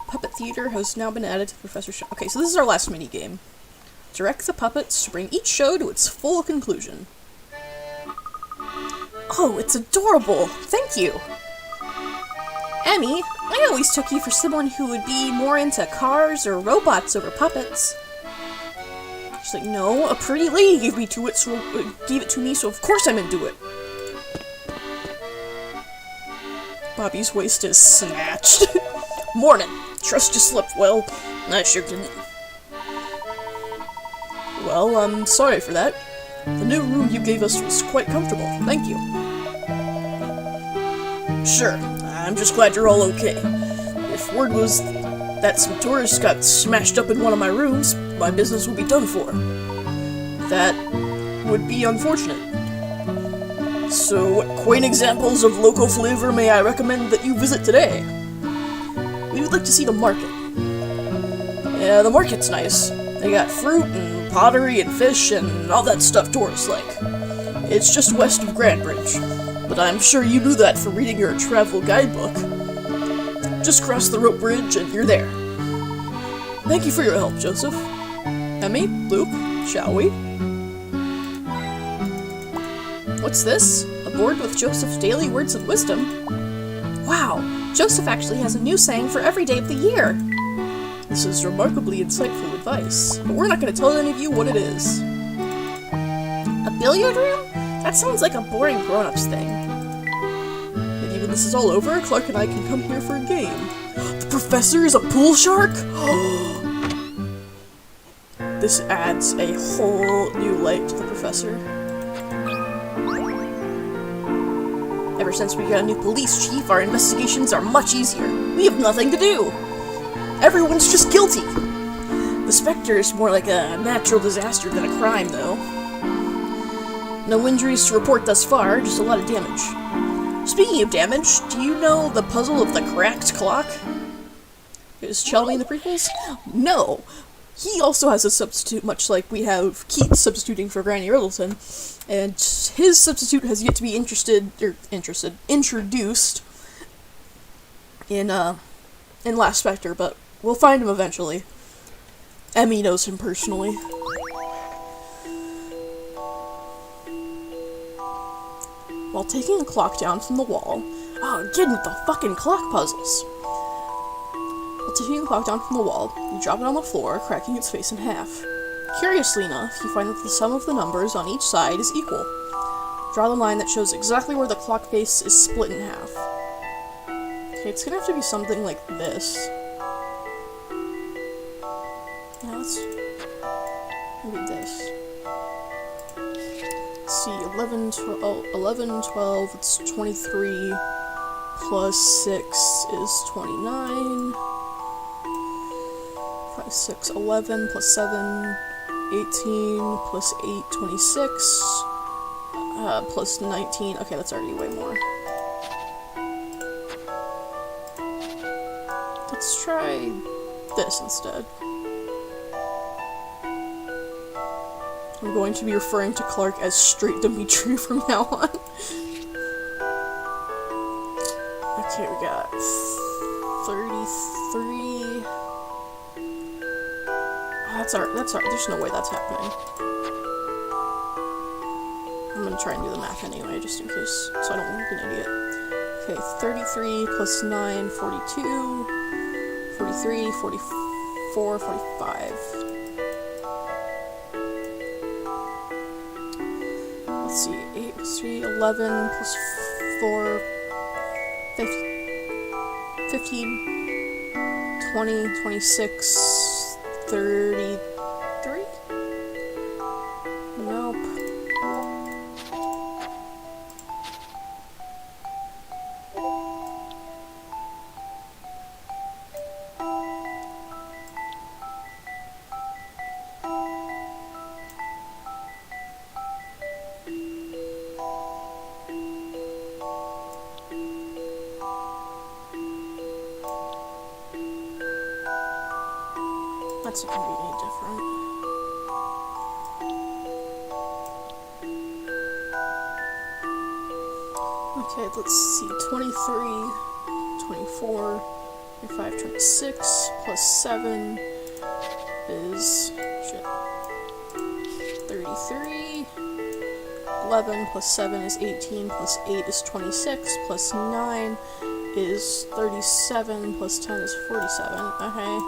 Puppet Theater has now been added to the Professor's show. Okay, so this is our last minigame. Direct the puppets to bring each show to its full conclusion. Oh, it's adorable! Thank you! Emmy, I always took you for someone who would be more into cars or robots over puppets. She's like, no, a pretty lady gave it to me, so of course I'm into it. Bobby's waist is snatched. Morning. Trust you slept well. I sure didn't. Well, I'm sorry for that. The new room you gave us was quite comfortable. Thank you. Sure. I'm just glad you're all okay. If word was that some tourists got smashed up in one of my rooms, my business would be done for. That would be unfortunate. So, what quaint examples of local flavor may I recommend that you visit today? We would like to see the market. Yeah, the market's nice. They got fruit and pottery and fish and all that stuff tourists like. It's just west of Grand Bridge, but I'm sure you knew that from reading your travel guidebook. Just cross the rope bridge and you're there. Thank you for your help, Joseph. Emmy, Luke, shall we? What's this? A board with Joseph's daily words of wisdom? Wow, Joseph actually has a new saying for every day of the year. This is remarkably insightful advice, but we're not going to tell any of you what it is. A billiard room? That sounds like a boring grown-ups thing. Maybe when this is all over, Clark and I can come here for a game. The professor is a pool shark? This adds a whole new light to the professor. Ever since we got a new police chief, our investigations are much easier. We have nothing to do. Everyone's just guilty. The Spectre is more like a natural disaster than a crime, though. No injuries to report thus far, just a lot of damage. Speaking of damage, do you know the puzzle of the cracked clock? Is Chelmy in the prequels? No. He also has a substitute, much like we have Keith substituting for Granny Riddleton, and his substitute has yet to be introduced in Last Spectre, but we'll find him eventually. Emmy knows him personally. While taking a clock down from the wall... Oh, getting with the fucking clock puzzles! While taking the clock down from the wall, you drop it on the floor, cracking its face in half. Curiously enough, you find that the sum of the numbers on each side is equal. Draw the line that shows exactly where the clock face is split in half. Okay, it's gonna have to be something like this. Yeah, let's... maybe this. Let's see, 11, 12, it's 23, plus 6 is 29, 5, 6, 11, plus 7, 18, plus 8, 26, plus 19, okay, that's already way more. Let's try this instead. I'm going to be referring to Clark as Straight Dimitri from now on. Okay, we got 33. That's our, there's no way that's happening. I'm gonna try and do the math anyway, just in case, so I don't look like an idiot. Okay, 33 plus 9, 42, 43, 44, 45. Let's see, 8 plus 3, 11 plus 4, 15, 20, 26, 33? Nope. That's not gonna be any different. Okay, let's see. 23, 24, 25, 26, plus 7 is... shit. 33. 11 plus 7 is 18, plus 8 is 26, plus 9 is 37, plus 10 is 47. Okay.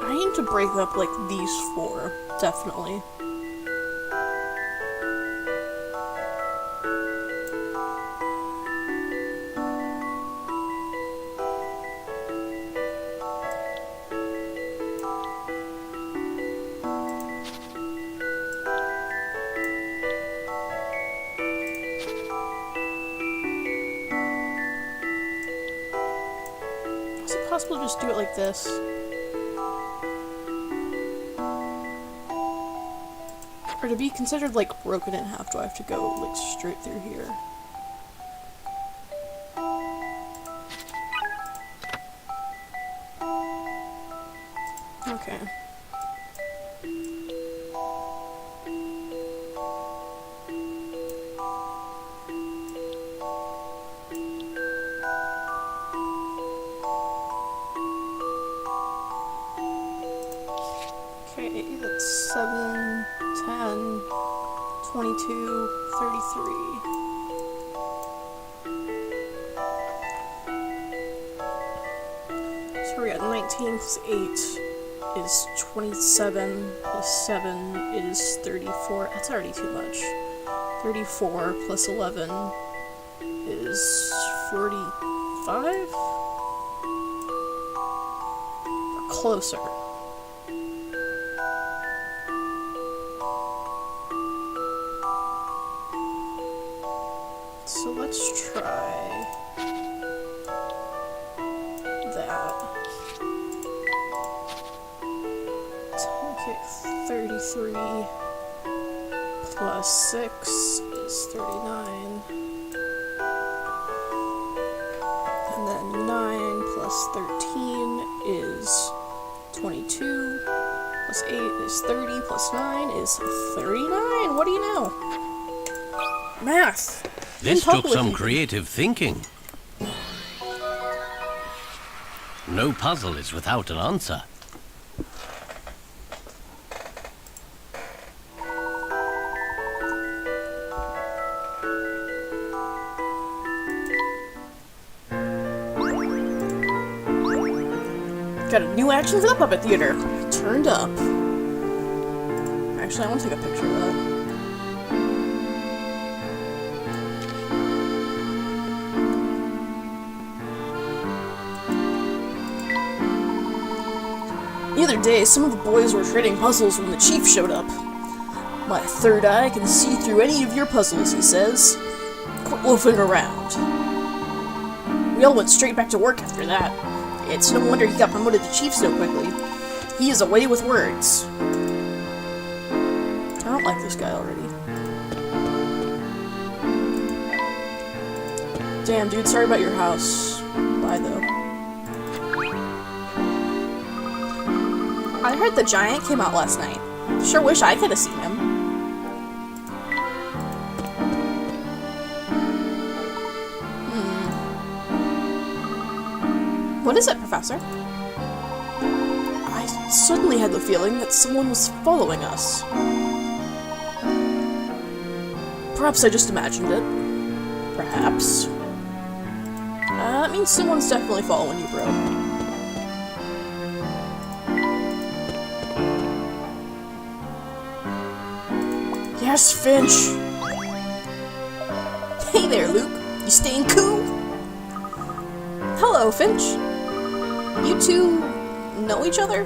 I need to break up, like, these 4, definitely. Is it possible to just do it like this? Or to be considered, like, broken in half, do I have to go, like, straight through here? Okay. Okay, that's 7, 10, 22, 33. So we got 19 plus 8 is 27, plus 7 is 34. That's already too much. 34 plus 11 is 45? Or closer. So let's try that. Okay, 33 plus 6 is 39. And then 9 plus 13 is 22. Plus 8 is 30. Plus 9 is 39. What do you know? Math! This took some creative thinking. No puzzle is without an answer. Got a new action for the Puppet Theater. Turned up. Actually, I want to take a picture of that. The other day, some of the boys were trading puzzles when the chief showed up. My third eye can see through any of your puzzles, he says. Quit loafing around. We all went straight back to work after that. It's no wonder he got promoted to chief so quickly. He is away with words. I don't like this guy already. Damn, dude, sorry about your house. Bye, though. I heard the giant came out last night. Sure wish I could have seen him. What is it, Professor? I suddenly had the feeling that someone was following us. Perhaps I just imagined it. Perhaps. That means someone's definitely following you, bro. Yes, Finch! Hey there, Luke. You staying cool? Hello, Finch. You two know each other?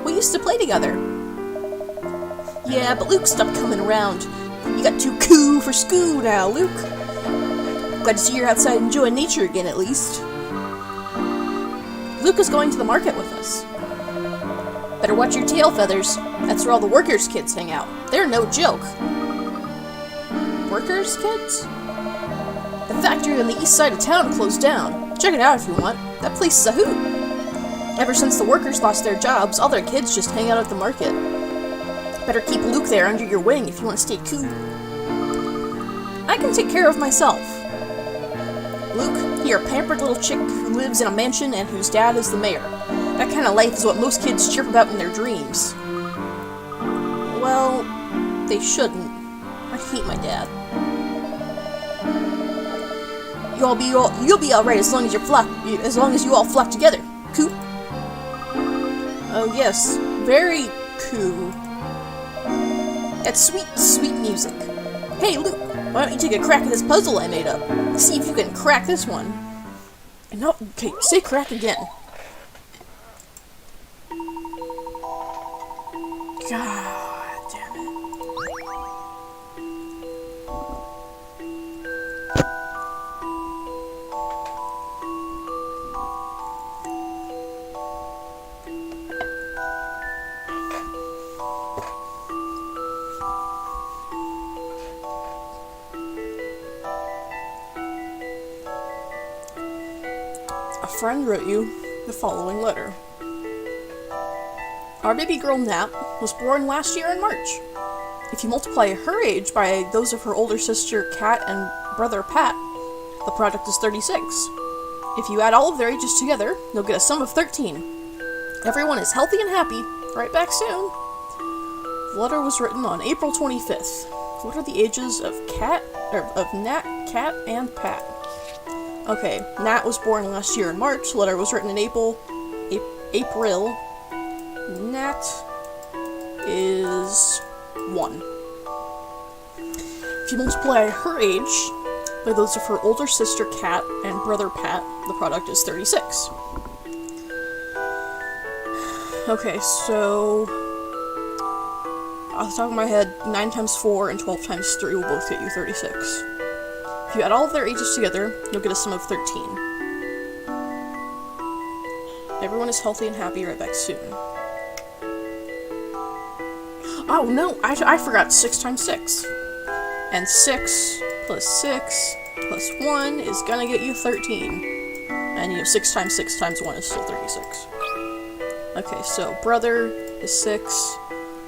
We used to play together. Yeah, but Luke stopped coming around. You got too cool for school now, Luke. Glad to see you're outside enjoying nature again, at least. Luke is going to the market with us. Better watch your tail feathers. That's where all the workers' kids hang out. They're no joke. Workers' kids? The factory on the east side of town closed down. Check it out if you want. That place is a hoot. Ever since the workers lost their jobs, all their kids just hang out at the market. Better keep Luke there under your wing if you want to stay cool. I can take care of myself. Luke, you're a pampered little chick who lives in a mansion and whose dad is the mayor. That kind of life is what most kids chirp about in their dreams. Well, they shouldn't. I hate my dad. You'll be all right as long as you all flock together. Cool. Oh yes, very cool. That's sweet, sweet music. Hey Luke, why don't you take a crack at this puzzle I made up? See if you can crack this one. And no, okay, say crack again. God damn it. A friend wrote you the following letter. Our baby girl Nat was born last year in March. If you multiply her age by those of her older sister Kat and brother Pat, the product is 36. If you add all of their ages together, you'll get a sum of 13. Everyone is healthy and happy. Right back soon. The letter was written on April 25th. What are the ages of Nat, Kat, and Pat? Okay, Nat was born last year in March. The letter was written in April. Nat is 1. If you multiply her age by those of her older sister Kat and brother Pat, the product is 36. Okay, so off the top of my head, 9 times 4 and 12 times 3 will both get you 36. If you add all of their ages together, you'll get a sum of 13. Everyone is healthy and happy. Right back soon. Oh no, I forgot 6 times 6. And 6 plus 6 plus 1 is gonna get you 13. And you know, 6 times 6 times 1 is still 36. Okay, so brother is 6.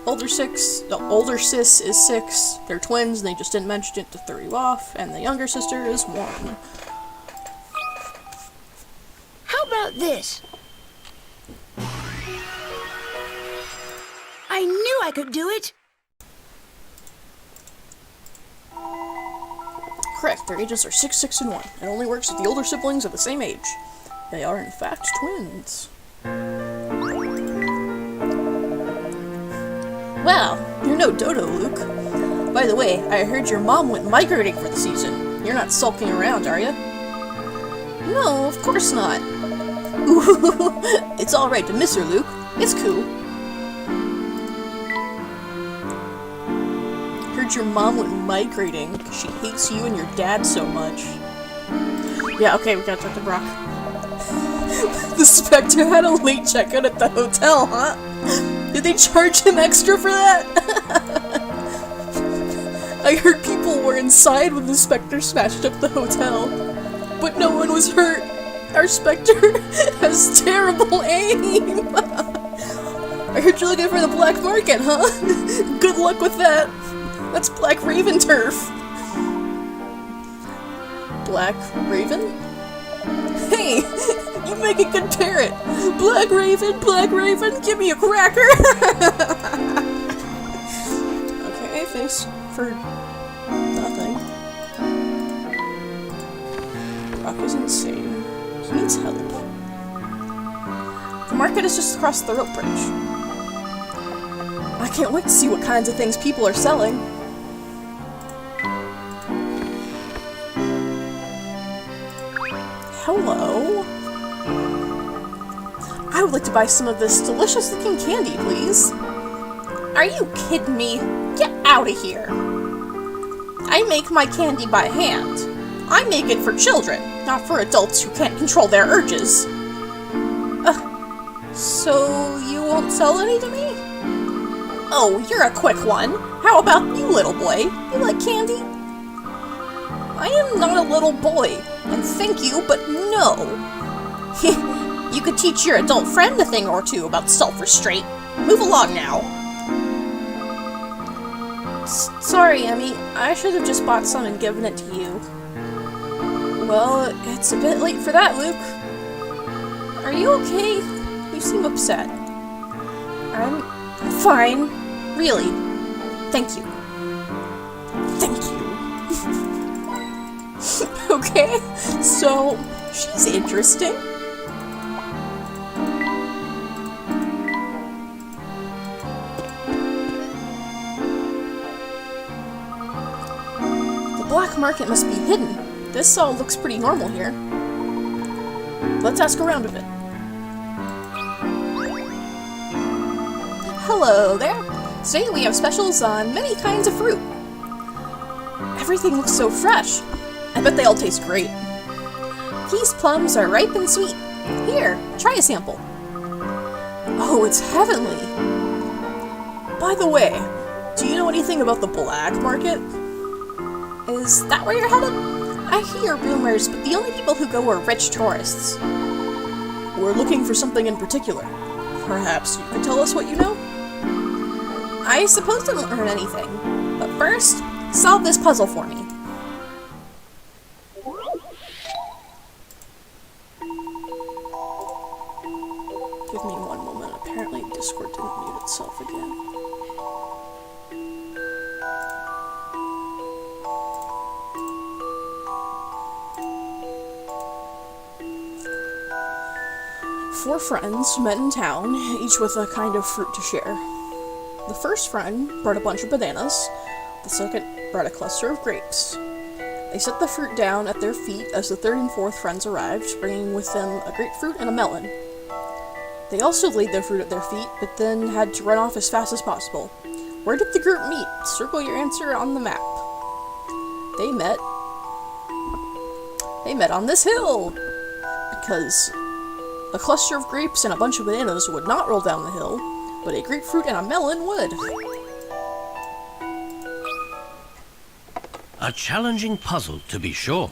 Older sis is 6. They're twins, and they just didn't mention it to throw you off. And the younger sister is 1. How about this? I knew I could do it! Correct, their ages are 6, 6, and 1. It only works if the older siblings are the same age. They are, in fact, twins. Wow, you're no dodo, Luke. By the way, I heard your mom went migrating for the season. You're not sulking around, are you? No, of course not. It's alright to miss her, Luke. It's cool. Heard your mom went migrating because she hates you and your dad so much. Yeah, okay, we gotta talk to Brock. The Spectre had a late checkout at the hotel, huh? Did they charge him extra for that? I heard people were inside when the Spectre smashed up the hotel. But no one was hurt. Our Spectre has terrible aim. I heard you're looking for the black market, huh? Good luck with that. That's Black Raven turf. Black Raven? Hey, you make a good parrot. Black Raven, give me a cracker. Okay, thanks for nothing. Brock is insane. He needs help. The market is just across the rope bridge. I can't wait to see what kinds of things people are selling. hello. I would like to buy some of this delicious-looking candy, please. Are you kidding me? Get out of here. I make my candy by hand. I make it for children, not for adults who can't control their urges. So you won't sell any to me? Oh, you're a quick one. How about you, little boy? You like candy? I am not a little boy, and thank you, but no. You could teach your adult friend a thing or two about self-restraint. Move along now. Sorry, Emmy. I should have just bought some and given it to you. Well, it's a bit late for that, Luke. Are you okay? You seem upset. I'm fine. Really. Thank you. Thank you. Okay, so she's interesting. The black market must be hidden. This all looks pretty normal here. Let's ask around a bit. Hello there. Today we have specials on many kinds of fruit. Everything looks so fresh. I bet they all taste great. These plums are ripe and sweet. Here, try a sample. Oh, it's heavenly. By the way, do you know anything about the black market? Is that where you're headed? I hear rumors, but the only people who go are rich tourists. We're looking for something in particular. Perhaps you could tell us what you know? I suppose I won't learn anything, but first, solve this puzzle for me. Give me one moment. Apparently Discord didn't mute itself again. Four friends met in town, each with a kind of fruit to share. The first friend brought a bunch of bananas, the second brought a cluster of grapes. They set the fruit down at their feet as the third and fourth friends arrived, bringing with them a grapefruit and a melon. They also laid their fruit at their feet, but then had to run off as fast as possible. Where did the group meet? Circle your answer on the map. They met on this hill! Because a cluster of grapes and a bunch of bananas would not roll down the hill, but a grapefruit and a melon would. A challenging puzzle, to be sure.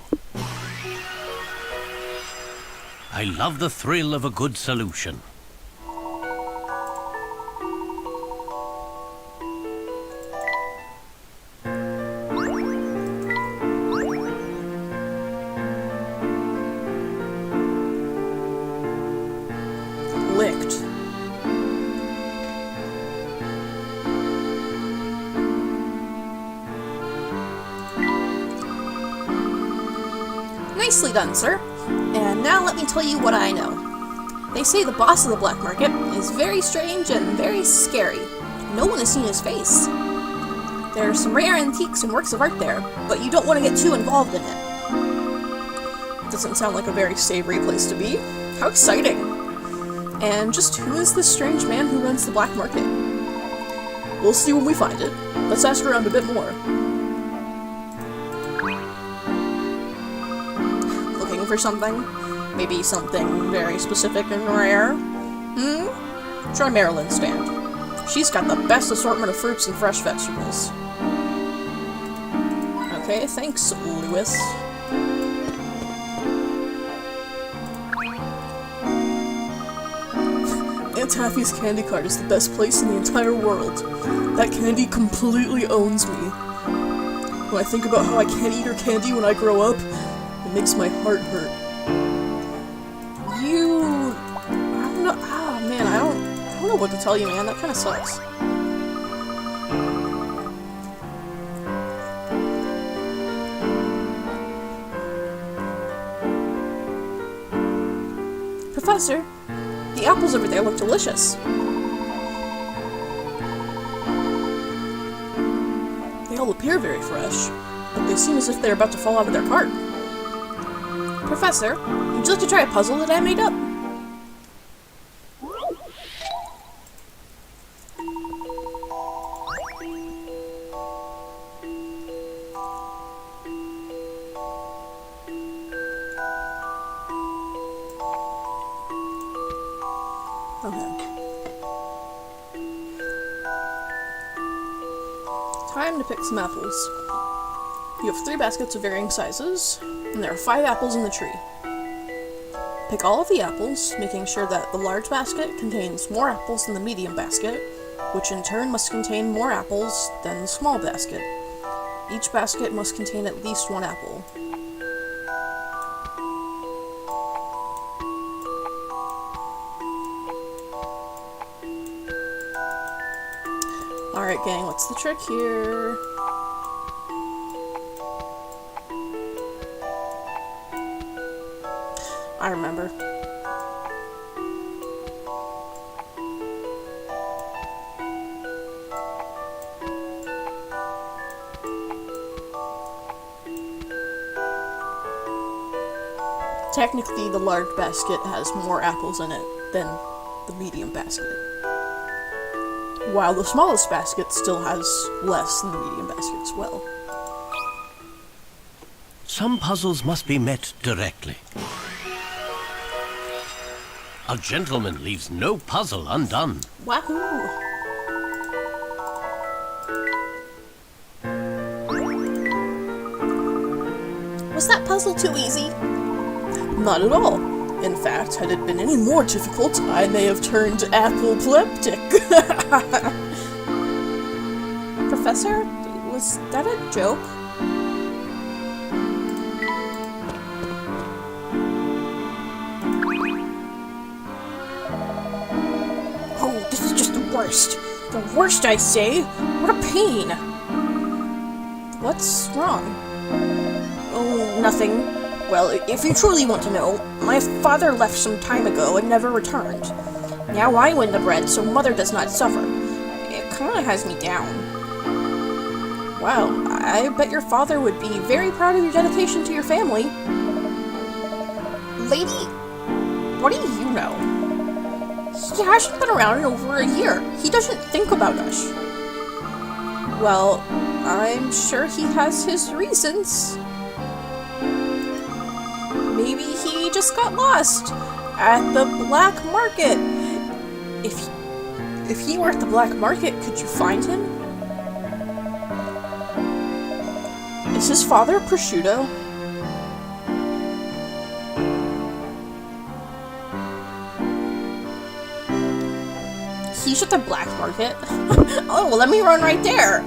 I love the thrill of a good solution. Licked. Nicely done, sir. And now let me tell you what I know. They say the boss of the black market is very strange and very scary. No one has seen his face. There are some rare antiques and works of art there, but you don't want to get too involved in it. Doesn't sound like a very savory place to be. How exciting! And just who is this strange man who runs the black market? We'll see when we find it. Let's ask around a bit more. Looking for something? Maybe something very specific and rare? Try Marilyn's stand. She's got the best assortment of fruits and fresh vegetables. Okay, thanks, Lewis. Aunt Taffy's candy cart is the best place in the entire world. That candy completely owns me. When I think about how I can't eat her candy when I grow up, it makes my heart hurt. I don't know what to tell you, man. That kind of sucks. Professor, the apples over there look delicious. They all appear very fresh, but they seem as if they're about to fall out of their cart. Professor, would you like to try a puzzle that I made up? Okay. Time to pick some apples. You have 3 baskets of varying sizes, and there are 5 apples in the tree. Pick all of the apples, making sure that the large basket contains more apples than the medium basket, which in turn must contain more apples than the small basket. Each basket must contain at least 1 apple. Alright gang, what's the trick here? I remember. Technically, the large basket has more apples in it than the medium basket, while the smallest basket still has less than the medium basket as well. Some puzzles must be met directly. A gentleman leaves no puzzle undone. Wahoo! Was that puzzle too easy? Not at all. In fact, had it been any more difficult, I may have turned apoplectic. Professor, was that a joke? Oh, this is just the worst. The worst, I say. What a pain. What's wrong? Oh, nothing. Well, if you truly want to know, my father left some time ago and never returned. Now I win the bread, so Mother does not suffer. It kinda has me down. Wow, I bet your father would be very proud of your dedication to your family. Lady, what do you know? He hasn't been around in over a year. He doesn't think about us. Well, I'm sure he has his reasons. Maybe he just got lost at the black market. If he were at the black market, could you find him? Is his father prosciutto? He's at the black market? Oh, well, let me run right there.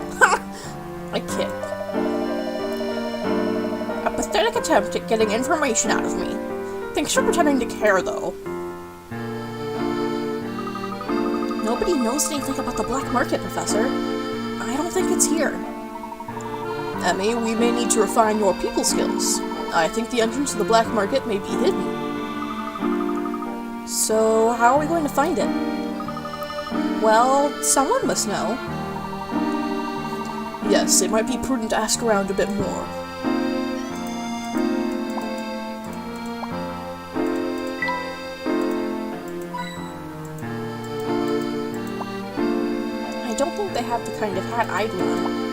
I kid. A pathetic attempt at getting information out of me. Thanks for pretending to care, though. Nobody knows anything about the black market, Professor. I don't think it's here. Emmy, we may need to refine your people skills. I think the entrance to the black market may be hidden. So, how are we going to find it? Well, someone must know. Yes, it might be prudent to ask around a bit more. I don't think they have the kind of hat I'd wear.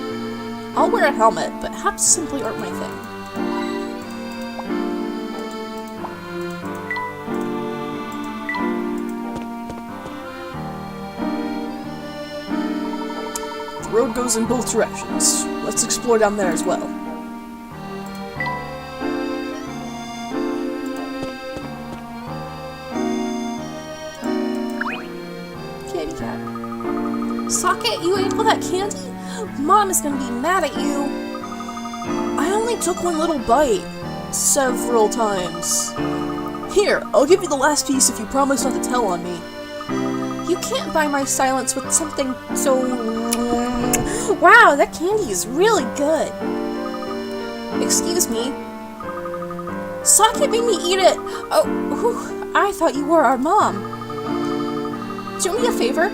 I'll wear a helmet, but hats simply aren't my thing. The road goes in both directions. Let's explore down there as well. Kitty cat. Socket, you ate all that candy? Mom is gonna be mad at you. I only took one little bite. Several times. Here, I'll give you the last piece if you promise not to tell on me. You can't buy my silence with something so... Wow, that candy is really good. Excuse me. Socket made me eat it. Oh, whew, I thought you were our mom. Do me a favor.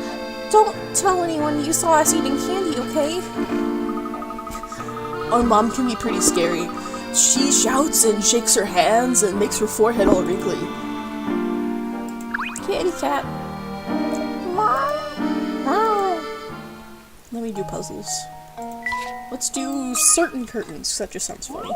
Don't tell anyone you saw us eating candy, okay? Our mom can be pretty scary. She shouts and shakes her hands and makes her forehead all wrinkly. Kitty cat. Let me do puzzles. Let's do certain curtains. That just sounds funny.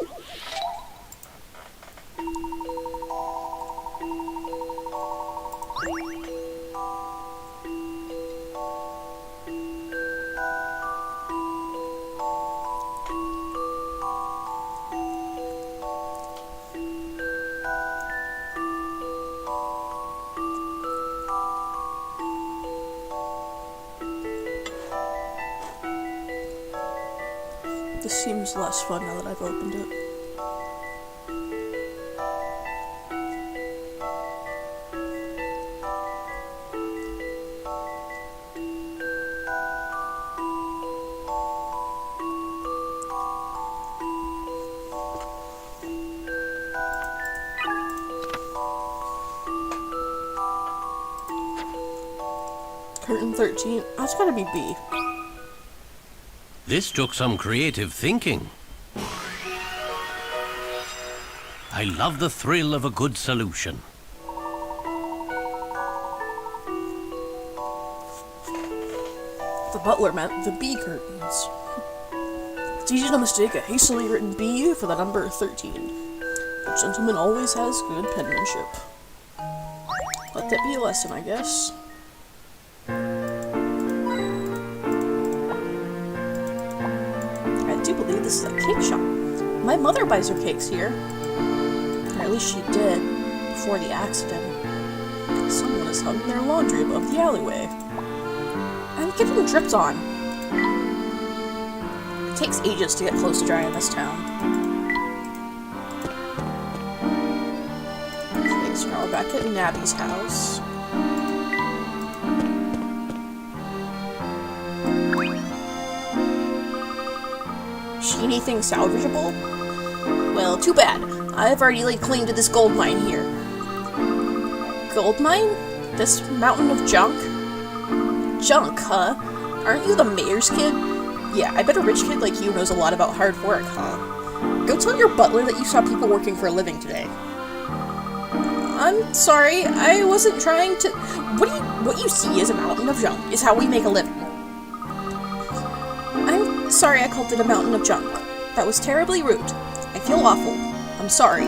This seems less fun now that I've opened it. Curtain 13. That's gotta be B. This took some creative thinking. I love the thrill of a good solution. The butler meant the B curtains. It's easy to mistake a hastily written B for the number 13. The gentleman always has good penmanship. Let that be a lesson, I guess. I do believe this is a cake shop. My mother buys her cakes here. Or at least she did, before the accident. Someone has hung their laundry above the alleyway. I'm getting dripped on. It takes ages to get close to dry in this town. Okay, so now we're back at Nabby's house. See anything salvageable? Well, too bad. I've already laid claim to this gold mine here. Gold mine? This mountain of junk? Junk, huh? Aren't you the mayor's kid? Yeah, I bet a rich kid like you knows a lot about hard work, huh? Go tell your butler that you saw people working for a living today. I'm sorry, I wasn't trying to... What you see is a mountain of junk is how we make a living. I'm sorry I called it a mountain of junk. That was terribly rude. I feel awful. I'm sorry.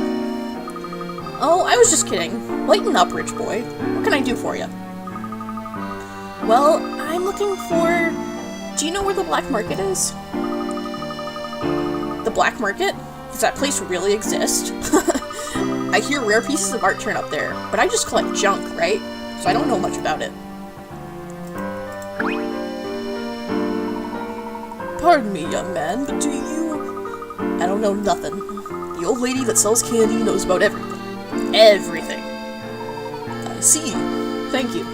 Oh, I was just kidding. Lighten up, rich boy. What can I do for you? Well, I'm looking for... Do you know where the black market is? The black market? Does that place really exist? I hear rare pieces of art turn up there, but I just collect junk, right? So I don't know much about it. Pardon me, young man, but do you... I don't know nothing. The old lady that sells candy knows about everything. Everything. I see. Thank you.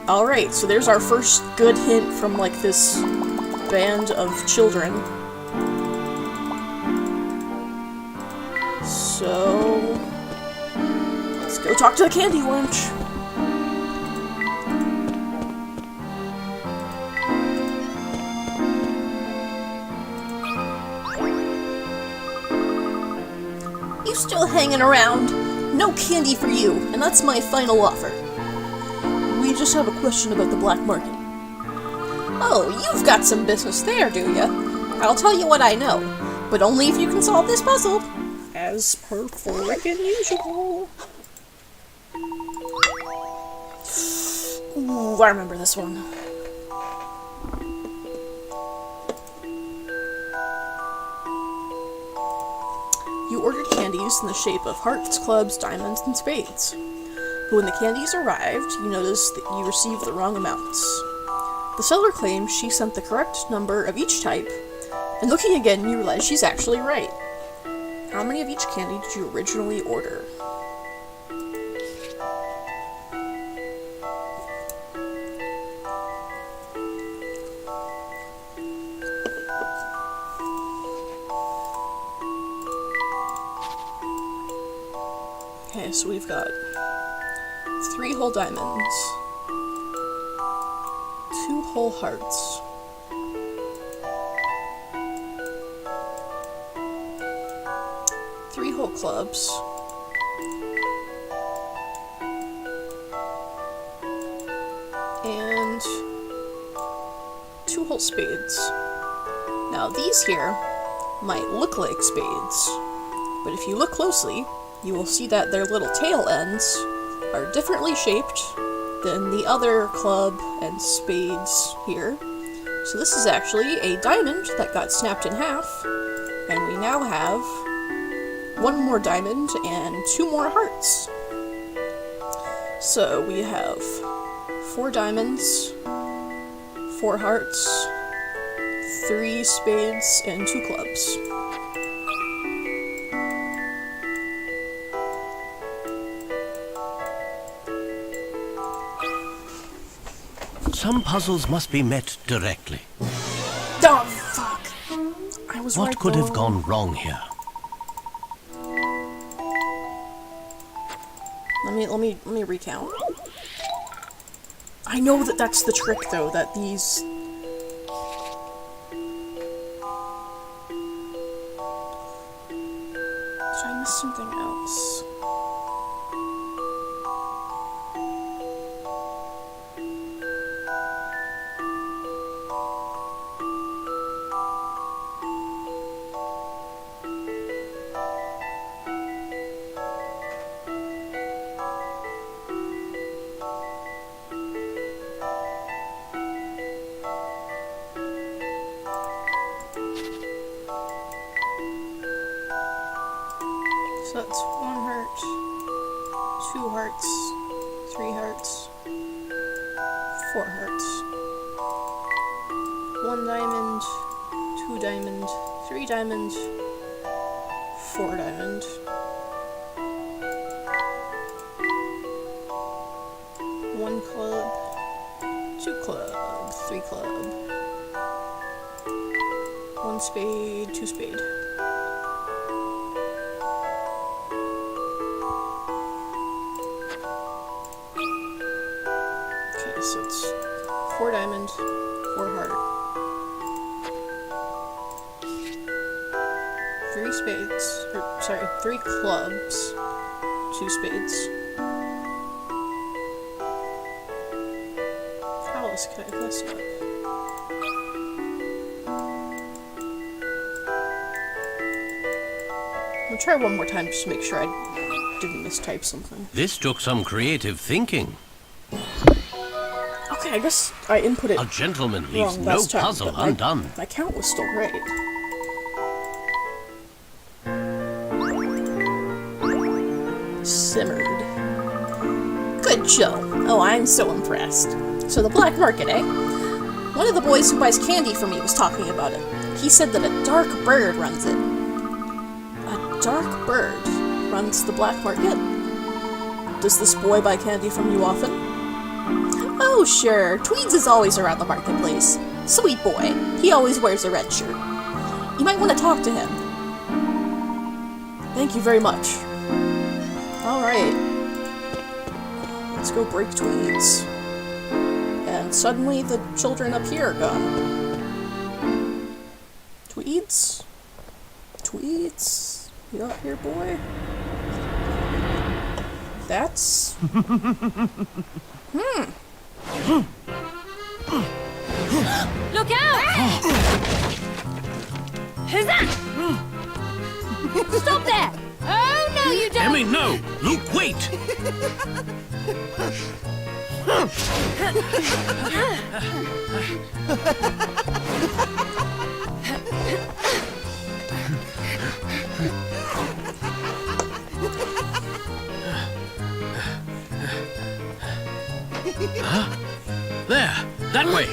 Alright, so there's our first good hint from, like, this band of children. So... let's go talk to the candy wench. You still hanging around? No candy for you, and that's my final offer. We just have a question about the black market. Oh, you've got some business there, do ya? I'll tell you what I know, but only if you can solve this puzzle. As per frickin' usual. Ooh, I remember this one. You ordered candies in the shape of hearts, clubs, diamonds, and spades. But when the candies arrived, you noticed that you received the wrong amounts. The seller claims she sent the correct number of each type, and looking again, you realize she's actually right. How many of each candy did you originally order? Okay, so we've got 3 whole diamonds, 2 whole hearts, 3 whole clubs. And 2 whole spades. Now these here might look like spades, but if you look closely, you will see that their little tail ends are differently shaped than the other club and spades here. So this is actually a diamond that got snapped in half, and we now have 1 more diamond and 2 more hearts. So we have 4 diamonds, 4 hearts, 3 spades, and 2 clubs. Some puzzles must be met directly. Oh, fuck! I was right. What could have gone wrong here? Let me recount. I know that that's the trick, though, that these... Did I miss something else? So that's 1 heart, 2 hearts, 3 hearts, 4 hearts. 1 diamond, 2 diamond, 3 diamond, 4 diamond. 1 club, 2 club, 3 club. 1 spade, 2 spade. So it's 4 diamond, 4 heart, 3 spades, or sorry, 3 clubs, 2 spades. How else could I mess up? I'm gonna try one more time just to make sure I didn't mistype something. This took some creative thinking. Okay, I guess I inputted A gentleman leaves wrong no last time, puzzle but undone. my count was still right. Simmered. Good show. Oh, I'm so impressed. So the black market, eh? One of the boys who buys candy from me was talking about it. He said that a dark bird runs it. A dark bird runs the black market? Does this boy buy candy from you often? Oh, sure. Tweeds is always around the marketplace. Sweet boy. He always wears a red shirt. You might want to talk to him. Thank you very much. Alright. Let's go break Tweeds. And suddenly the children up here are gone. Tweeds? Tweeds? You up here, boy? That's... Look out! Who's that? Stop there! Oh, no, you don't! Emmy, no! Luke, wait! Huh? There! That way!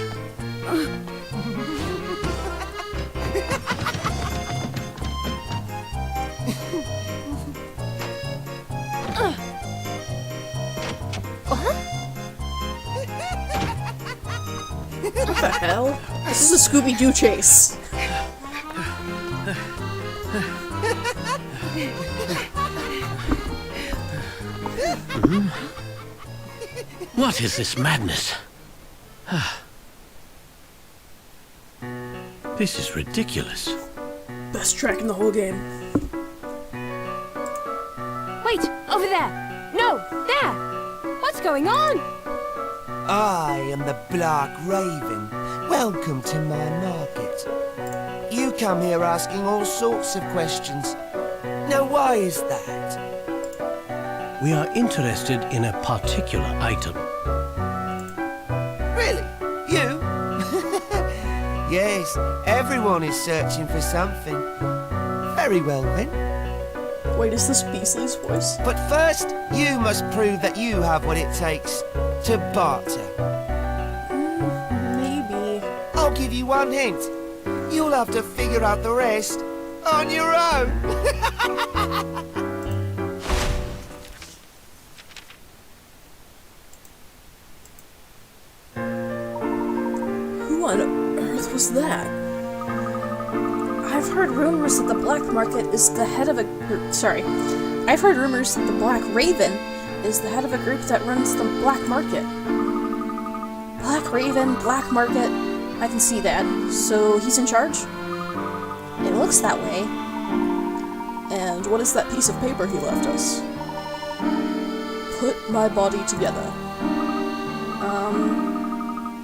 What the hell? This is a Scooby-Doo chase. What is this madness? This is ridiculous. Best track in the whole game. Wait, over there! No, there! What's going on? I am the Black Raven. Welcome to my market. You come here asking all sorts of questions. Now, why is that? We are interested in a particular item. Really? You? Yes, everyone is searching for something. Very well then. Wait, is this Beasley's voice? But first, you must prove that you have what it takes to barter. Maybe. I'll give you one hint. You'll have to figure out the rest on your own. Who on earth was that? I've heard rumors that the Black Market is the head of a... I've heard rumors that the Black Raven is the head of a group that runs the Black Market. Black Raven, Black Market... I can see that. So he's in charge? It looks that way. And what is that piece of paper he left us? Put my body together.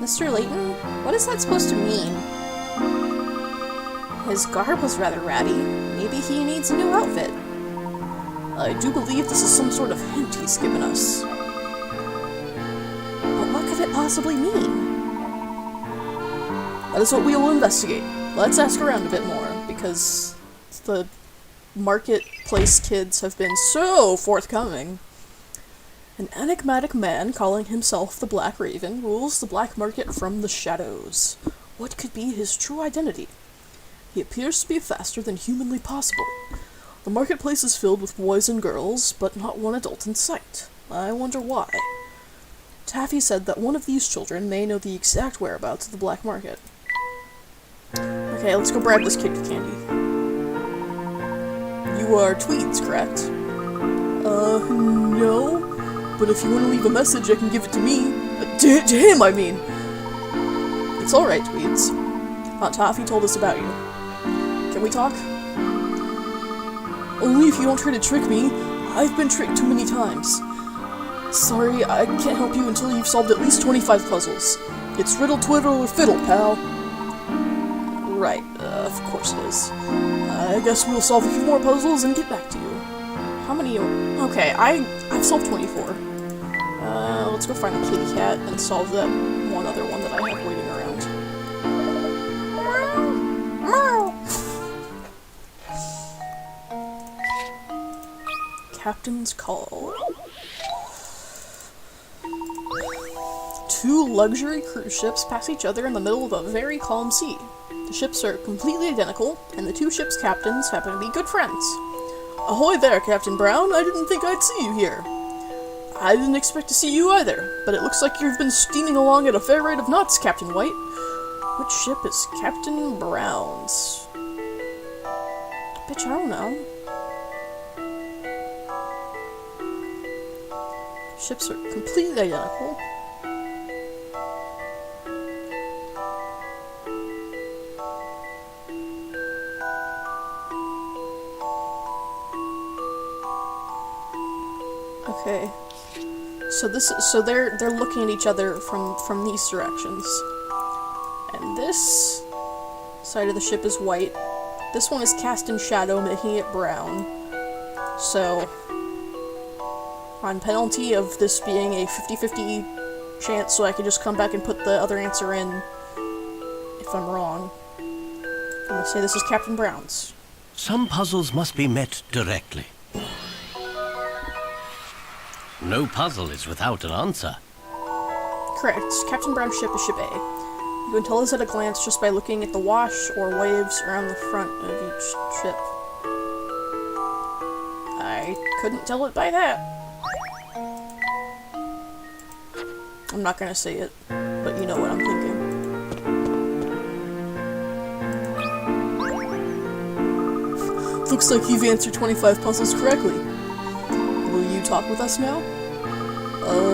Mr. Layton? What is that supposed to mean? His garb was rather ratty. Maybe he needs a new outfit. I do believe this is some sort of hint he's given us. But what could it possibly mean? That is what we will investigate. Let's ask around a bit more, because the marketplace kids have been so forthcoming. An enigmatic man calling himself the Black Raven rules the black market from the shadows. What could be his true identity? He appears to be faster than humanly possible. The marketplace is filled with boys and girls, but not one adult in sight. I wonder why. Taffy said that one of these children may know the exact whereabouts of the black market. Okay, let's go bribe this kid with candy. You are Tweeds, correct? No. But if you want to leave a message, I can give it to me. To him, I mean. It's alright, Tweeds. Aunt Taffy told us about you. Can we talk? Only if you don't try to trick me. I've been tricked too many times. Sorry, I can't help you until you've solved at least 25 puzzles. It's riddle, twiddle, or fiddle, pal. Right, of course it is. I guess we'll solve a few more puzzles and get back to you. How many? Okay, I've solved 24. Let's go find the kitty cat and solve that one other one that I have waiting around. Captain's Call. 2 luxury cruise ships pass each other in the middle of a very calm sea. The ships are completely identical, and the 2 ships' captains happen to be good friends. Ahoy there, Captain Brown! I didn't think I'd see you here. I didn't expect to see you either, but it looks like you've been steaming along at a fair rate of knots, Captain White. Which ship is Captain Brown's? Bitch, I don't know. Ships are completely identical. Okay. So they're looking at each other from these directions. And this side of the ship is white. This one is cast in shadow, making it brown. So on penalty of this being a 50-50 chance, so I can just come back and put the other answer in if I'm wrong. I'm gonna say this is Captain Brown's. Some puzzles must be met directly. No puzzle is without an answer. Correct. Captain Brown's ship is ship A. You can tell this at a glance just by looking at the wash or waves around the front of each ship. I couldn't tell it by that. I'm not gonna say it, but you know what I'm thinking. Looks like you've answered 25 puzzles correctly. Will you talk with us now?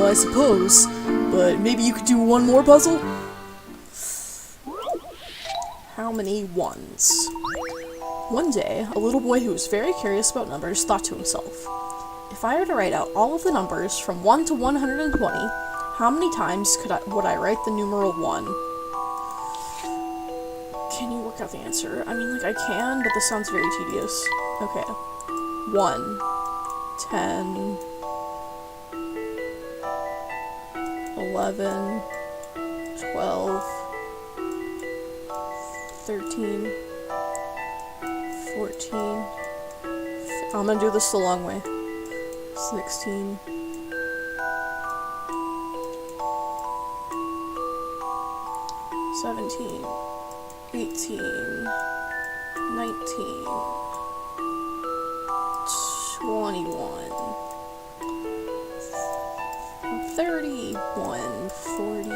I suppose, but maybe you could do one more puzzle? How many ones? One day, a little boy who was very curious about numbers thought to himself, If I were to write out all of the numbers from 1 to 120, how many times would I write the numeral 1? Can you work out the answer? I mean, like, I can, but this sounds very tedious. Okay. 1, 10, 11, 12, 13, 14, I'm gonna do this the long way. 16, 17, 18, 19, 21, 31, 40.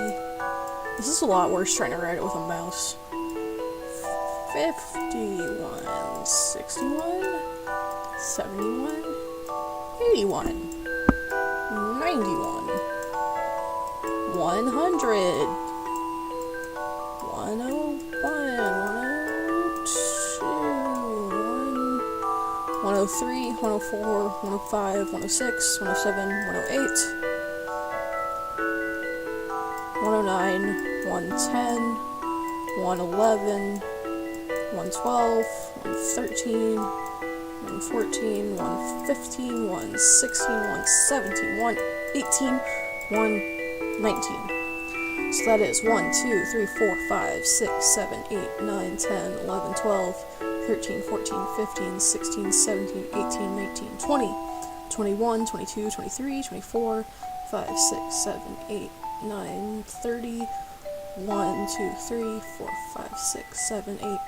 This is a lot worse trying to write it with a mouse. 51, 61, 71, 81, 91, 100, 101, 102, 103, 104, 105, 106, 107, 108, 109, 110, 111, 112, 113, 114, 115, 116, 117, 118, 119. So that is 1, 2, 3, 4, 5, 6, 7, 8, 9, 10, 11, 12, 13, 14, 15, 16, 17, 18, 19, 20, 21, 22, 23, 24, 5, 6, 7, 8, 9, 30, 1, 2, 3, 4, 5, 6, 7, 8,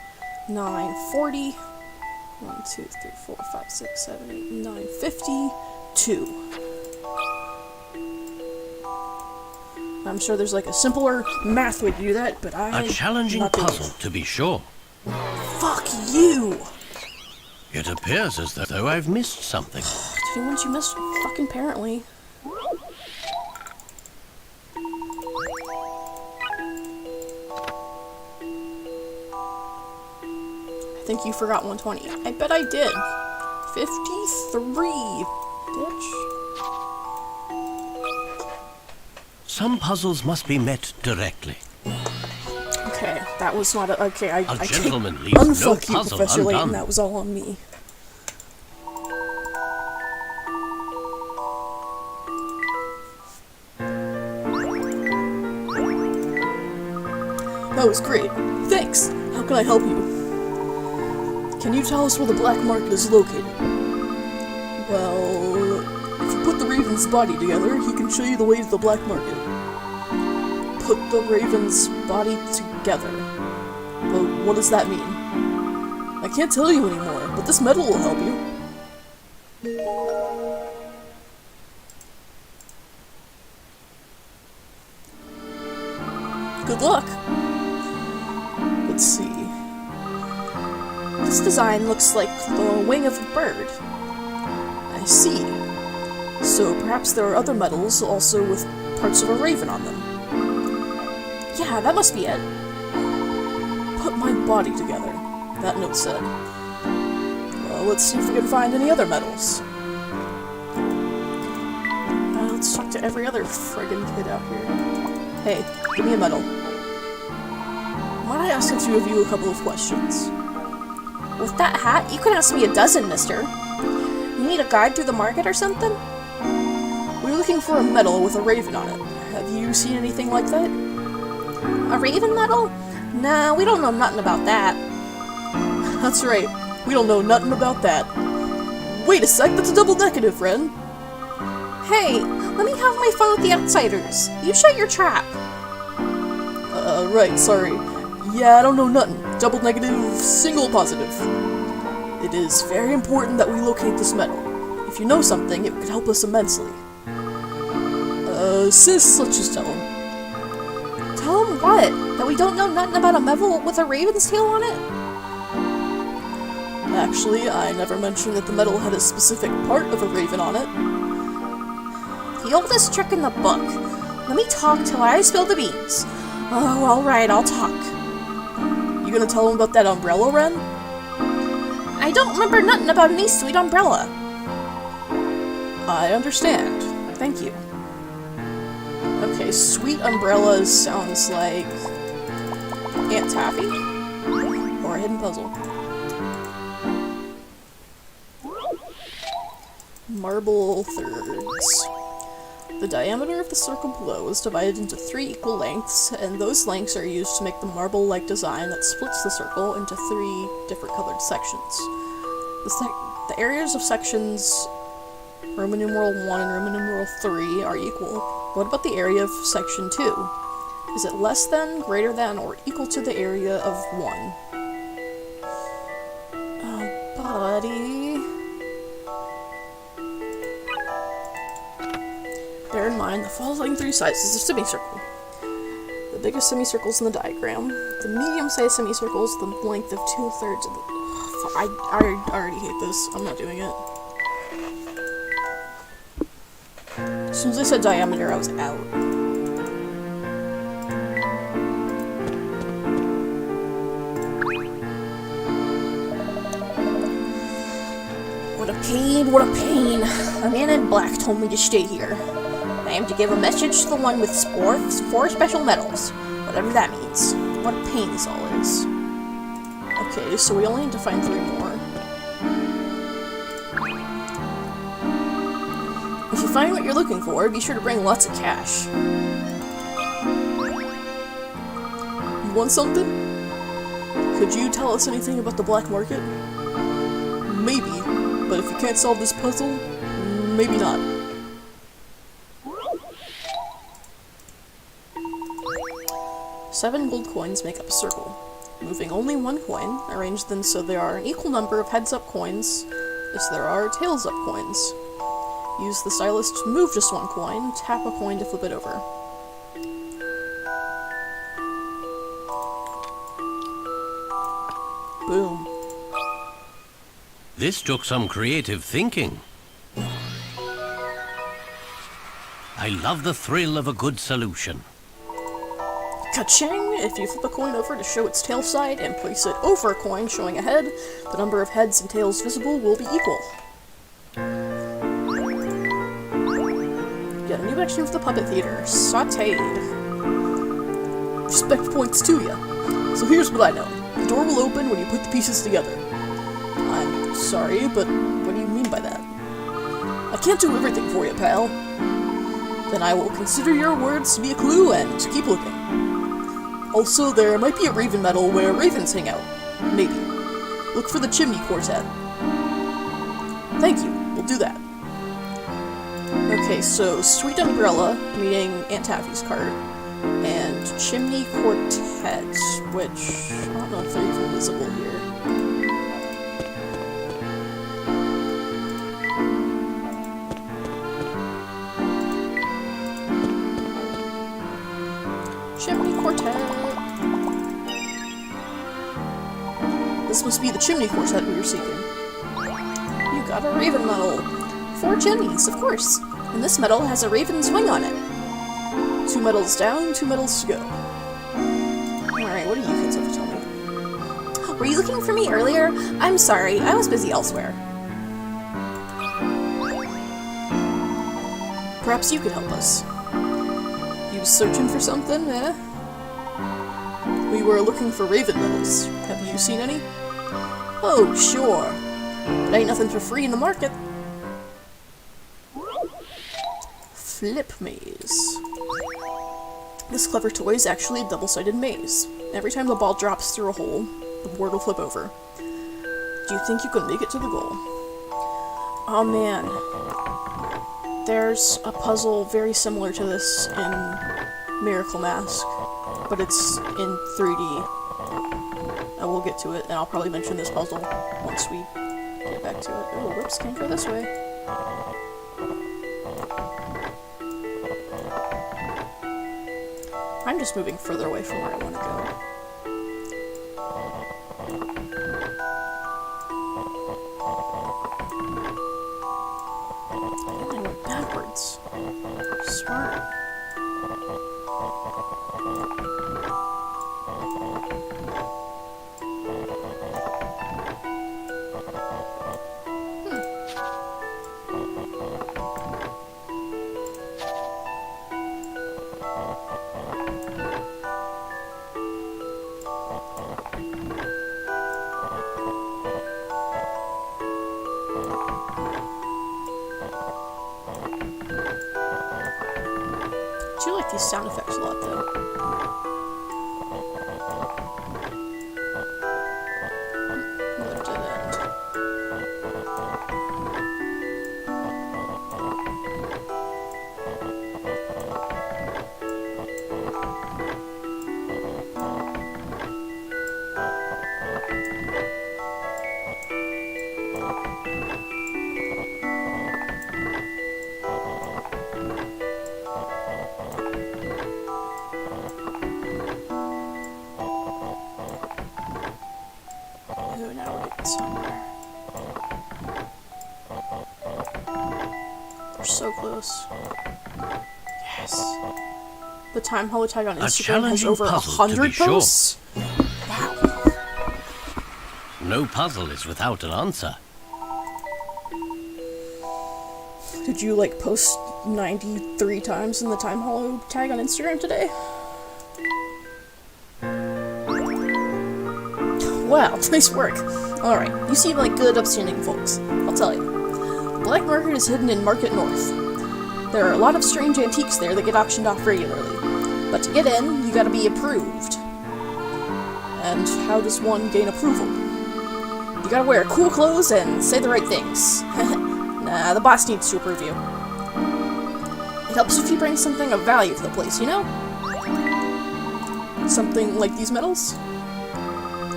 9, 40, 1, 2, 3, 4, 5, 6, 7, 8, 9, 52. I'm sure there's like a simpler math way to do that, but A challenging puzzle, to be sure. Fuck you! It appears as though I've missed something. Did you miss? Fucking apparently. I think you forgot 120. I bet I did. 53, bitch. Some puzzles must be met directly. Okay, that was not a... Okay, I gentleman can't leaves no unfuck you, puzzle Professor Layton. undone. That was all on me. That was great. Thanks. How can I help you? Can you tell us where the black market is located? Well, if you put the raven's body together, he can show you the way to the black market. Put the raven's body together. Well, what does that mean? I can't tell you anymore, but this medal will help you. Good luck. Let's see. This design looks like the wing of a bird. I see. So perhaps there are other medals also with parts of a raven on them. Yeah, that must be it. Put my body together, that note said. Well, let's see if we can find any other medals. Let's talk to every other friggin' kid out here. Hey, give me a medal. Might I ask a few of you a couple of questions? With that hat, you can ask me a dozen, mister. You need a guide through the market or something? We're looking for a medal with a raven on it. Have you seen anything like that? A raven medal? Nah, we don't know nothing about that. That's right, we don't know nothing about that. Wait a sec, that's a double negative, friend. Hey, let me have my fun with the outsiders. You shut your trap. Right, sorry. Yeah, I don't know nothing. Double negative, single positive. It is very important that we locate this medal. If you know something, it could help us immensely. Sis, let's just tell him. Tell him what? That we don't know nothing about a medal with a raven's tail on it? Actually, I never mentioned that the medal had a specific part of a raven on it. The oldest trick in the book. Let me talk till I spill the beans. Oh, alright, I'll talk. You gonna tell him about that umbrella, Ren? I don't remember nothing about any sweet umbrella. I understand. Thank you. Okay, Sweet Umbrellas sounds like Aunt Taffy? Or a hidden puzzle. Marble thirds. The diameter of the circle below is divided into 3 equal lengths, and those lengths are used to make the marble-like design that splits the circle into 3 different colored sections. The areas of sections Roman numeral 1 and Roman numeral 3 are equal. What about the area of section 2? Is it less than, greater than, or equal to the area of 1? Oh, buddy. Bear in mind, the following 3 sizes of semicircle. The biggest semicircles in the diagram, the medium-sized semicircles, the length of 2/3 of the... I already hate this. I'm not doing it. As soon as I said diameter, I was out. What a pain, what a pain. A man in black told me to stay here. I am to give a message to the one with 4 special medals. Whatever that means. What a pain this all is. Okay, so we only need to find 3 more. If you find what you're looking for, be sure to bring lots of cash. You want something? Could you tell us anything about the black market? Maybe, but if you can't solve this puzzle, maybe not. Seven gold coins make up a circle. Moving only 1 coin, arrange them so there are an equal number of heads-up coins as there are tails-up coins. Use the stylus to move just 1 coin, tap a coin to flip it over. Boom. This took some creative thinking. I love the thrill of a good solution. Ka-ching! If you flip a coin over to show its tail side and place it over a coin showing a head, the number of heads and tails visible will be equal. Get a new action for the puppet theater. Sautéed. Respect points to ya. So here's what I know. The door will open when you put the pieces together. I'm sorry, but what do you mean by that? I can't do everything for you, pal. Then I will consider your words to be a clue and keep looking. Also, there might be a raven metal where ravens hang out. Maybe. Look for the chimney quartet. Thank you. We'll do that. Okay, so Sweet Umbrella, meaning Aunt Taffy's cart, and Chimney Quartet, which I don't know if they're even visible here. Chimney Quartet. This must be the Chimney Quartet we were seeking. You got a raven medal. 4 chimneys, of course. And this medal has a raven's wing on it. 2 medals down, 2 medals to go. Alright, what do you kids have to tell me? Were you looking for me earlier? I'm sorry, I was busy elsewhere. Perhaps you could help us. You searching for something, eh? We were looking for raven medals. Have you seen any? Oh, sure. But ain't nothing for free in the market. Flip maze. This clever toy is actually a double-sided maze. Every time the ball drops through a hole, the board will flip over. Do you think you can make it to the goal? Oh man. There's a puzzle very similar to this in Miracle Mask, but it's in 3D. I will get to it, and I'll probably mention this puzzle once we get back to it. Oh, whoops, can't go this way. I'm just moving further away from where I want to go. And I went backwards. Smart. these sound effects a lot, though. Another dead end. Oh, now we're getting somewhere. We're so close. Yes. The time holotag on Instagram has challenging over puzzle, to be 100 sure. posts. Wow. No puzzle is without an answer. Did you, like, post 93 times in the time holotag on Instagram today? Wow, nice work. Alright, you seem like good, upstanding folks. I'll tell you. The Black Market is hidden in Market North. There are a lot of strange antiques there that get auctioned off regularly. But to get in, you gotta be approved. And how does one gain approval? You gotta wear cool clothes and say the right things. Nah, the boss needs to approve you. It helps if you bring something of value to the place, you know? Something like these medals?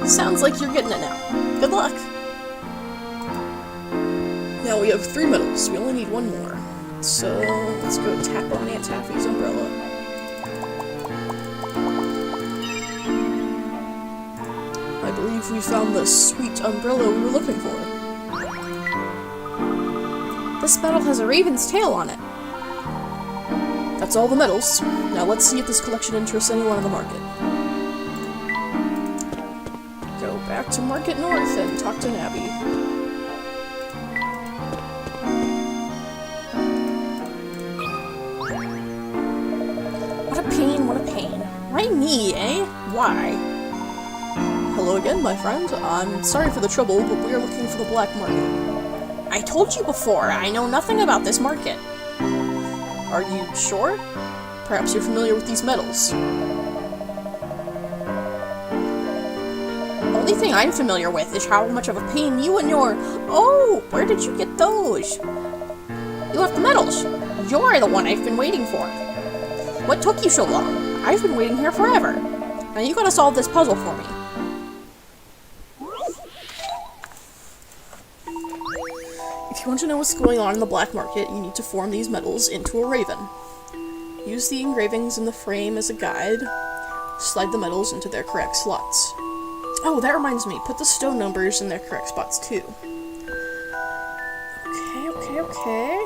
Sounds like you're getting it now. Good luck! Now we have 3 medals. We only need 1 more. So, let's go tap on Aunt Taffy's umbrella. I believe we found the sweet umbrella we were looking for. This medal has a raven's tail on it. That's all the medals. Now let's see if this collection interests anyone in the market. Go back to Market North and talk to Nabby. What a pain, what a pain. Why me, eh? Why? Hello again, my friend. I'm sorry for the trouble, but we are looking for the black market. I told you before, I know nothing about this market. Are you sure? Perhaps you're familiar with these medals. The only thing I'm familiar with is how much of a pain you and your... Oh, where did you get those? You left the medals. You're the one I've been waiting for. What took you so long? I've been waiting here forever. Now you gotta solve this puzzle for me. If you want to know what's going on in the black market, you need to form these medals into a raven. Use the engravings in the frame as a guide. Slide the medals into their correct slots. Oh, that reminds me, put the stone numbers in their correct spots too. Okay.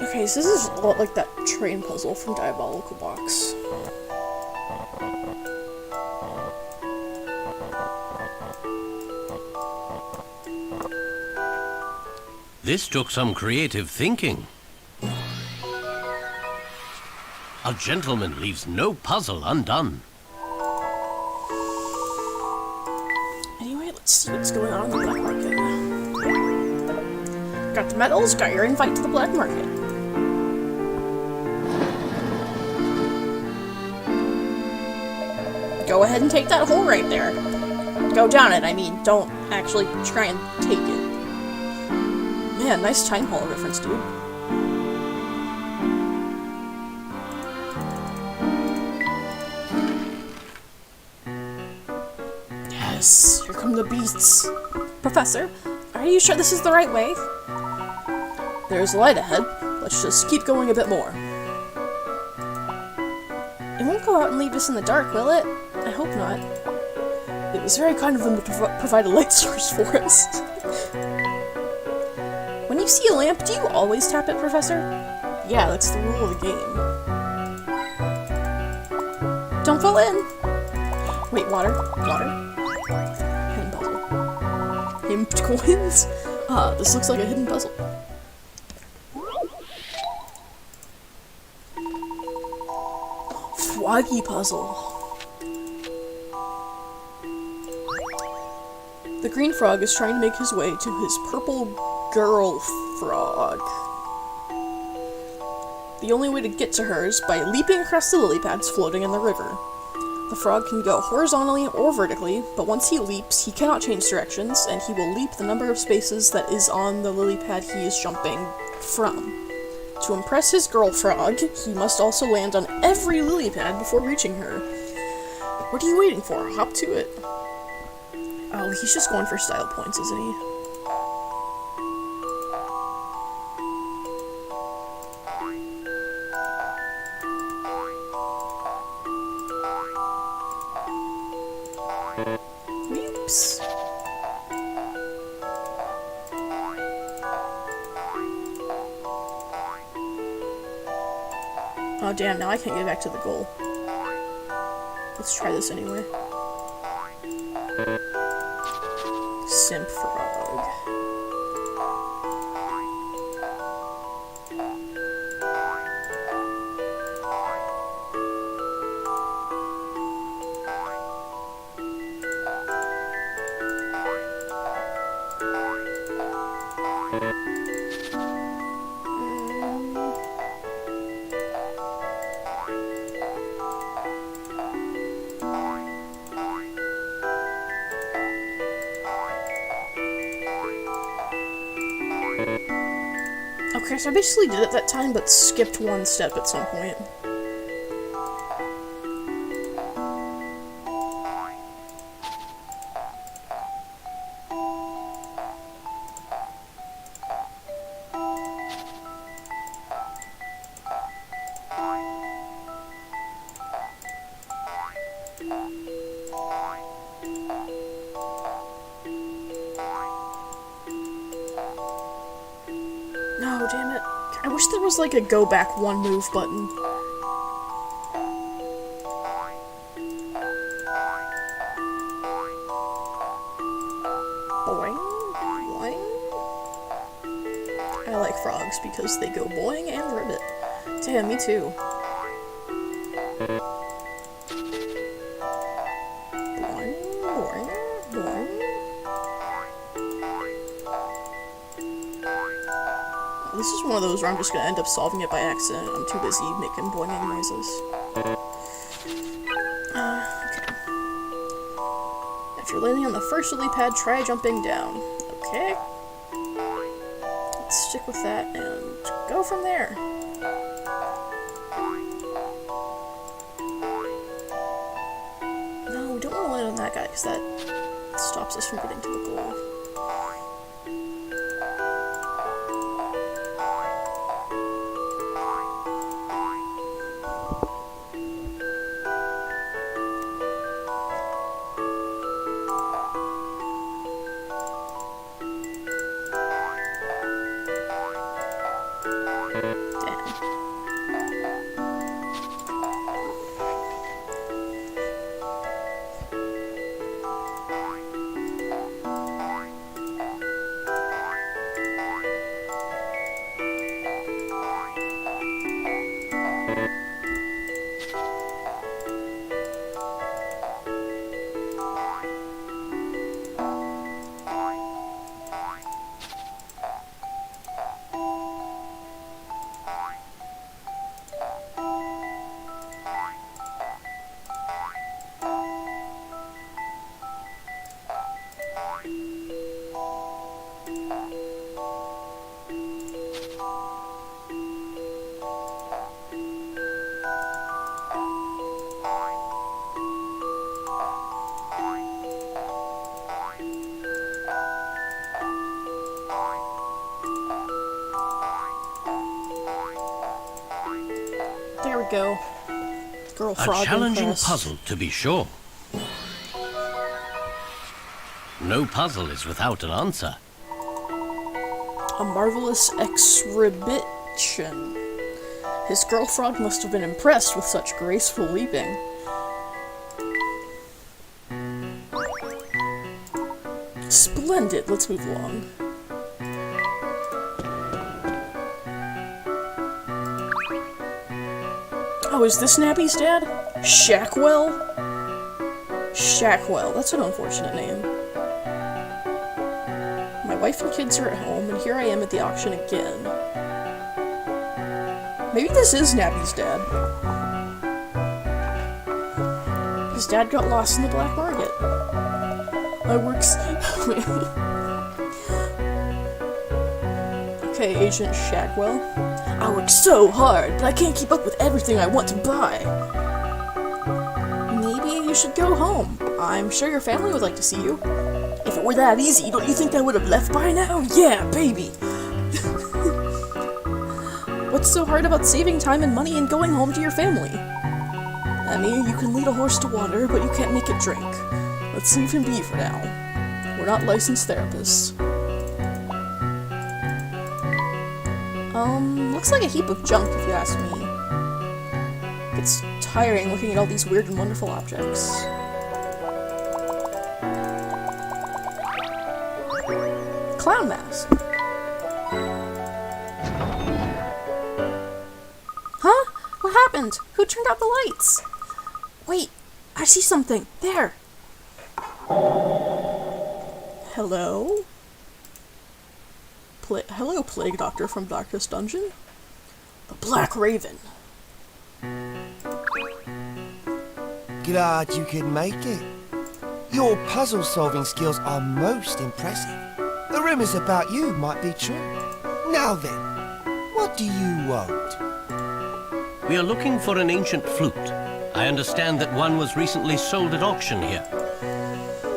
Okay, so this is a lot like that train puzzle from Diabolical Box. This took some creative thinking. A gentleman leaves no puzzle undone. Anyway, let's see what's going on in the black market. Got the medals, got your invite to the black market. Go ahead and take that hole right there. Go down it, I mean. Don't actually try and take it. Man, nice time hole reference, dude. Yes, here come the beasts. Professor, are you sure this is the right way? There's light ahead. Let's just keep going a bit more. It won't go out and leave us in the dark, will it? I hope not. It was very kind of them to provide a light source for us. When you see a lamp, do you always tap it, Professor? Yeah, that's the rule of the game. Don't fall in! Wait, water? Water? Hidden puzzle. Hidden coins? Ah, this looks like a hidden puzzle. Froggy puzzle. The green frog is trying to make his way to his purple girl frog. The only way to get to her is by leaping across the lily pads floating in the river. The frog can go horizontally or vertically, but once he leaps, he cannot change directions, and he will leap the number of spaces that is on the lily pad he is jumping from. To impress his girl frog, he must also land on every lily pad before reaching her. What are you waiting for? Hop to it. Oh, he's just going for style points, isn't he? Weeps. Oh damn, now I can't get back to the goal. Let's try this anyway. Simp frog. Okay, so I basically did it that time, but skipped one step at some point. No, damn it. I wish there was like a go back one move button. Boing, boing. I like frogs because they go boing and ribbit. Damn, me too. Boing, boing, boing. This is one of those where I'm just gonna end up solving it by accident. I'm too busy making boinging noises. Okay. If you're landing on the first lily pad, try jumping down. Okay. Let's stick with that and go from there. No, we don't want to land on that guy because that stops us from getting to the goal. There we go. Girl frog. A challenging impressed. puzzle, to be sure. No puzzle is without an answer. A marvelous exhibition. His girlfriend must have been impressed with such graceful leaping. Splendid, let's move along. Oh, is this Nappy's dad? Shackwell? Shackwell, that's an unfortunate name. My wife and kids are at home, and here I am at the auction again. Maybe this is Nappy's dad. His dad got lost in the black market. I works. Okay, Agent Shackwell. I work so hard, but I can't keep up with everything I want to buy. Maybe you should go home. I'm sure your family would like to see you. If it were that easy, don't you think I would have left by now? Yeah, baby! What's so hard about saving time and money and going home to your family? I mean, you can lead a horse to water, but you can't make it drink. Let's leave him be for now. We're not licensed therapists. Looks like a heap of junk if you ask me. It's tiring looking at all these weird and wonderful objects. Clown mask. Huh? What happened? Who turned out the lights? Wait, I see something. There. Hello? Hello, Plague Doctor from Darkest Dungeon. The Black Raven. Glad you could make it. Your puzzle-solving skills are most impressive. The rumors about you might be true. Now then, what do you want? We are looking for an ancient flute. I understand that one was recently sold at auction here.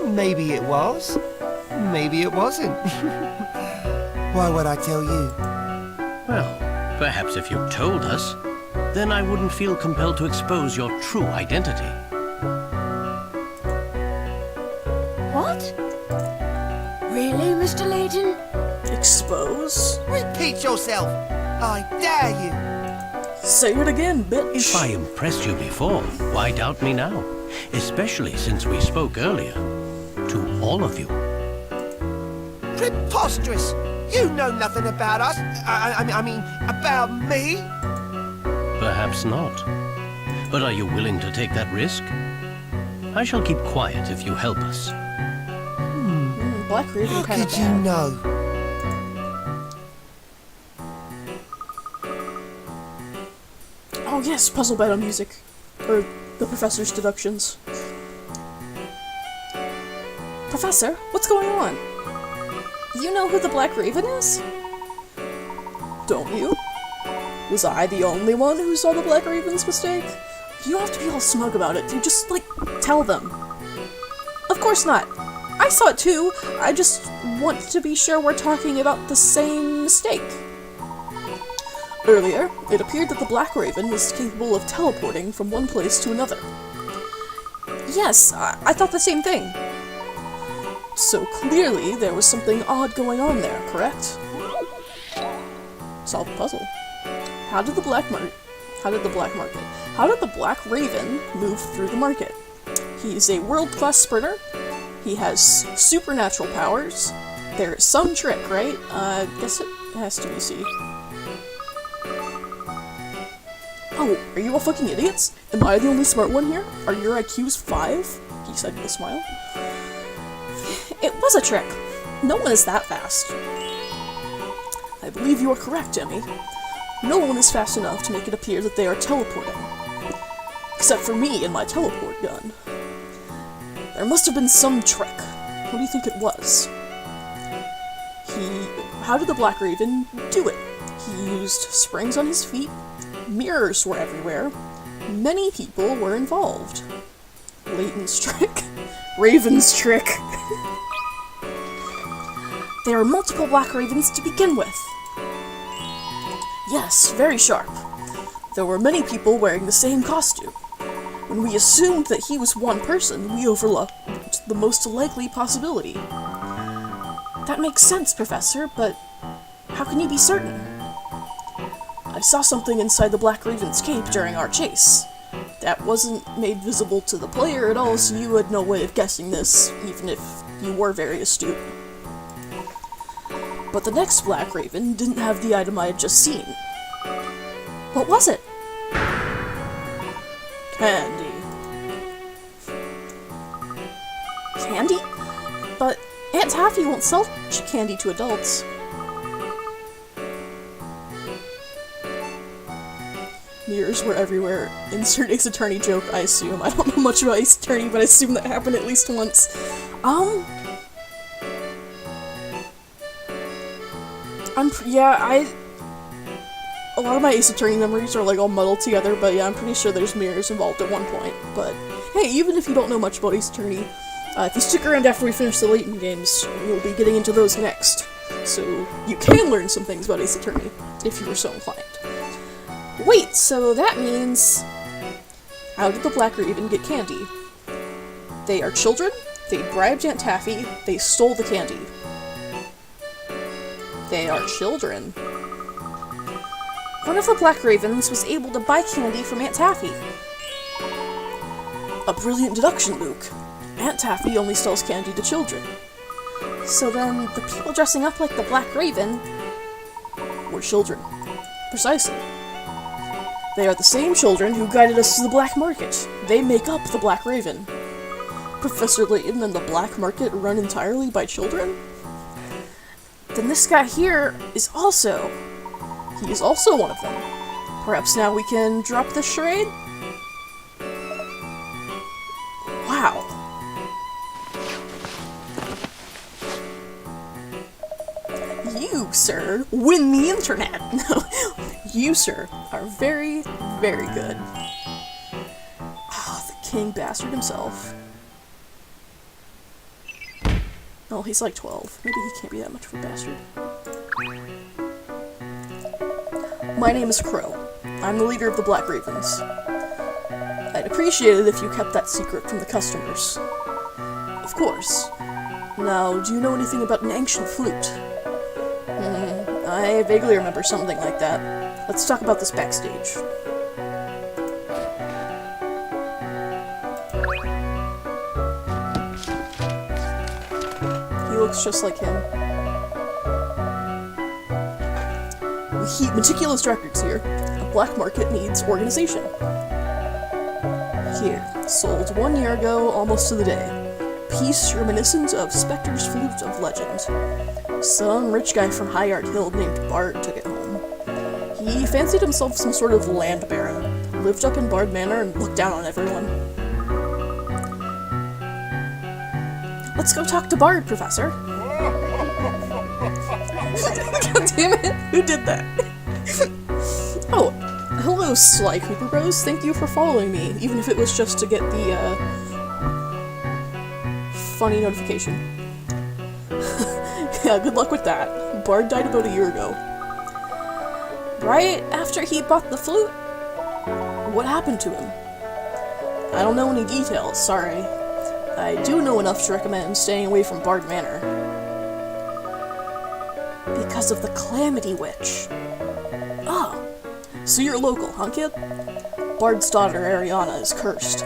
Maybe it was. Maybe it wasn't. Why would I tell you? Well, perhaps if you told us, then I wouldn't feel compelled to expose your true identity. What? Really, Mr. Layton? Expose? Repeat yourself! I dare you! Say it again, bitch. If I impressed you before, why doubt me now? Especially since we spoke earlier. To all of you. Preposterous! You know nothing about us. I mean, about me. Perhaps not. But are you willing to take that risk? I shall keep quiet if you help us. Black Raven How kind of could you bad. know? Oh yes, puzzle battle music. Or the professor's deductions. Professor, what's going on? You know who the Black Raven is? Don't you? Was I the only one who saw the Black Raven's mistake? You don't have to be all smug about it. You just, like, tell them. Of course not. I saw it too. I just want to be sure we're talking about the same mistake. Earlier, it appeared that the Black Raven was capable of teleporting from one place to another. Yes, I thought the same thing. So clearly, there was something odd going on there, correct? Solve the puzzle. How did the Black Raven move through the market? He's a world-class sprinter. He has supernatural powers. There's some trick, right? Guess it has to be C. Oh, are you all fucking idiots? Am I the only smart one here? Are your IQs 5? He said with a smile. It was a trick. No one is that fast. I believe you are correct, Emmy. No one is fast enough to make it appear that they are teleporting. Except for me and my teleport gun. There must have been some trick. What do you think it was? How did the Black Raven do it? He used springs on his feet, mirrors were everywhere, many people were involved. Layton's trick? Raven's trick. There are multiple Black Ravens to begin with. Yes, very sharp. There were many people wearing the same costume. When we assumed that he was one person, we overlooked the most likely possibility. That makes sense, Professor, but how can you be certain? I saw something inside the Black Raven's cape during our chase. That wasn't made visible to the player at all, so you had no way of guessing this, even if you were very astute. But the next Black Raven didn't have the item I had just seen. What was it? Candy. Candy? But Aunt Taffy won't sell candy to adults. Mirrors were everywhere. Insert Ace Attorney joke, I assume. I don't know much about Ace Attorney, but I assume that happened at least once. A lot of my Ace Attorney memories are like all muddled together, but yeah, I'm pretty sure there's mirrors involved at one point. But hey, even if you don't know much about Ace Attorney, if you stick around after we finish the Layton games, we'll be getting into those next. So you can learn some things about Ace Attorney, if you were so inclined. Wait, so that means... How did the Black Raven get candy? They are children, they bribed Aunt Taffy, they stole the candy. They are children. One of the Black Ravens was able to buy candy from Aunt Taffy. A brilliant deduction, Luke. Aunt Taffy only sells candy to children. So then, the people dressing up like the Black Raven were children. Precisely. They are the same children who guided us to the Black Market. They make up the Black Raven. Professor Layton and the Black Market run entirely by children? Then this guy here is also... He is also one of them. Perhaps now we can drop this charade? Wow. You, sir, win the internet! You, sir, are very, very good. Ah, the king bastard himself. Oh, he's like 12. Maybe he can't be that much of a bastard. My name is Crow. I'm the leader of the Black Ravens. I'd appreciate it if you kept that secret from the customers. Of course. Now, do you know anything about an ancient flute? I vaguely remember something like that. Let's talk about this backstage. He looks just like him. We keep meticulous records here. A black market needs organization. Here, sold 1 year ago, almost to the day. Piece reminiscent of Specter's Flute of Legend. Some rich guy from Highard Hill named Bard took it home. He fancied himself some sort of land baron, lived up in Bard Manor and looked down on everyone. Let's go talk to Bard, Professor. God damn it, who did that? Oh, hello, Sly Cooper Bros. Thank you for following me, even if it was just to get the, funny notification. Yeah, good luck with that. Bard died about a year ago. Right after he bought the flute? What happened to him? I don't know any details, sorry. I do know enough to recommend staying away from Bard Manor. Because of the Calamity Witch. Oh, so you're local, huh, kid? Bard's daughter, Ariana, is cursed.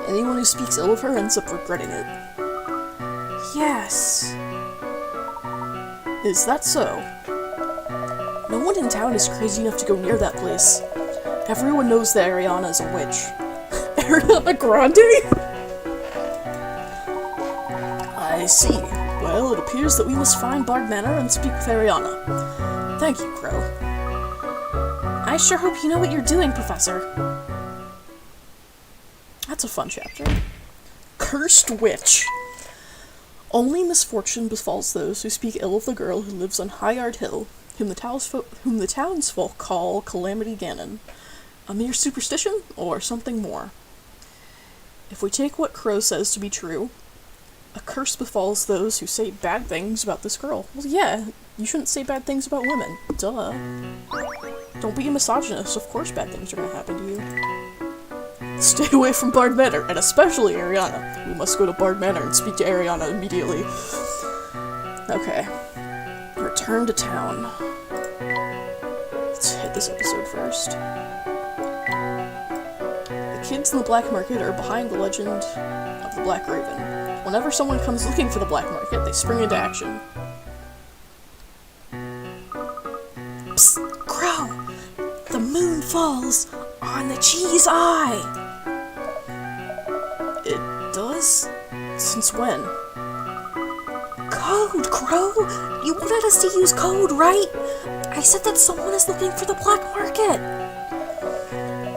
Anyone who speaks ill of her ends up regretting it. Yes. Is that so? No one in town is crazy enough to go near that place. Everyone knows that Ariana is a witch. Ariana Grande? I see. Well, it appears that we must find Bard Manor and speak with Ariana. Thank you, Crow. I sure hope you know what you're doing, Professor. That's a fun chapter. Cursed Witch. Only misfortune befalls those who speak ill of the girl who lives on Highard Hill, whom the townsfolk call Calamity Ganon. A mere superstition, or something more? If we take what Crow says to be true, a curse befalls those who say bad things about this girl. Well, yeah, you shouldn't say bad things about women. Duh. Don't be a misogynist, of course bad things are gonna happen to you. Stay away from Bard Manor, and especially Ariana. We must go to Bard Manor and speak to Ariana immediately. Okay. Return to town. about this episode first. The kids in the black market are behind the legend of the Black Raven. Whenever someone comes looking for the black market, they spring into action. Psst! Crow! The moon falls on the cheese eye! It does? Since when? Code, Crow! You wanted us to use code, right? I said that someone is looking for the black market!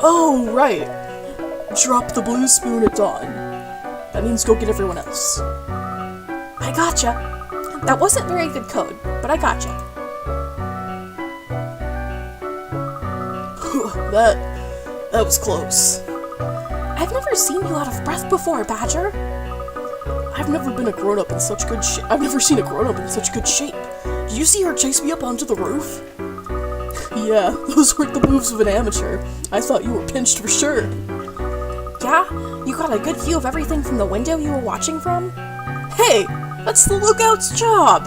Oh, right. Drop the blue spoon at dawn. That means go get everyone else. I gotcha. That wasn't very good code, but I gotcha. That was close. I've never seen you out of breath before, Badger. I've never been a grown-up in such good shape. I've never seen a grown-up in such good shape. Did you see her chase me up onto the roof? Yeah, those weren't the moves of an amateur. I thought you were pinched for sure. Yeah? You got a good view of everything from the window you were watching from? Hey! That's the lookout's job!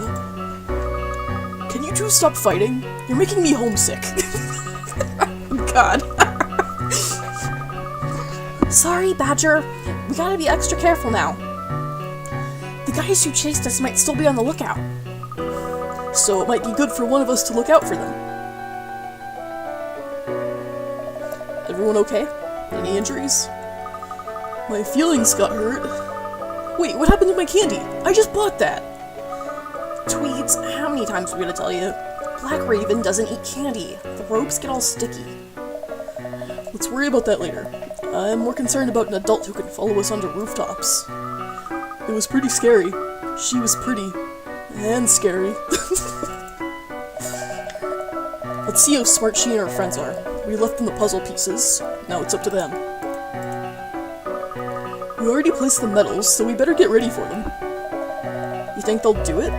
Can you two stop fighting? You're making me homesick. God. Sorry, Badger. We gotta be extra careful now. The guys who chased us might still be on the lookout. So it might be good for one of us to look out for them. Everyone okay? Any injuries? My feelings got hurt. Wait, what happened to my candy? I just bought that! Tweeds, how many times are we gonna tell you? Black Raven doesn't eat candy. The ropes get all sticky. Let's worry about that later. I'm more concerned about an adult who can follow us onto rooftops. It was pretty scary. She was pretty. And scary. Let's see how smart she and her friends are. We left them the puzzle pieces. Now it's up to them. We already placed the medals, so we better get ready for them. You think they'll do it?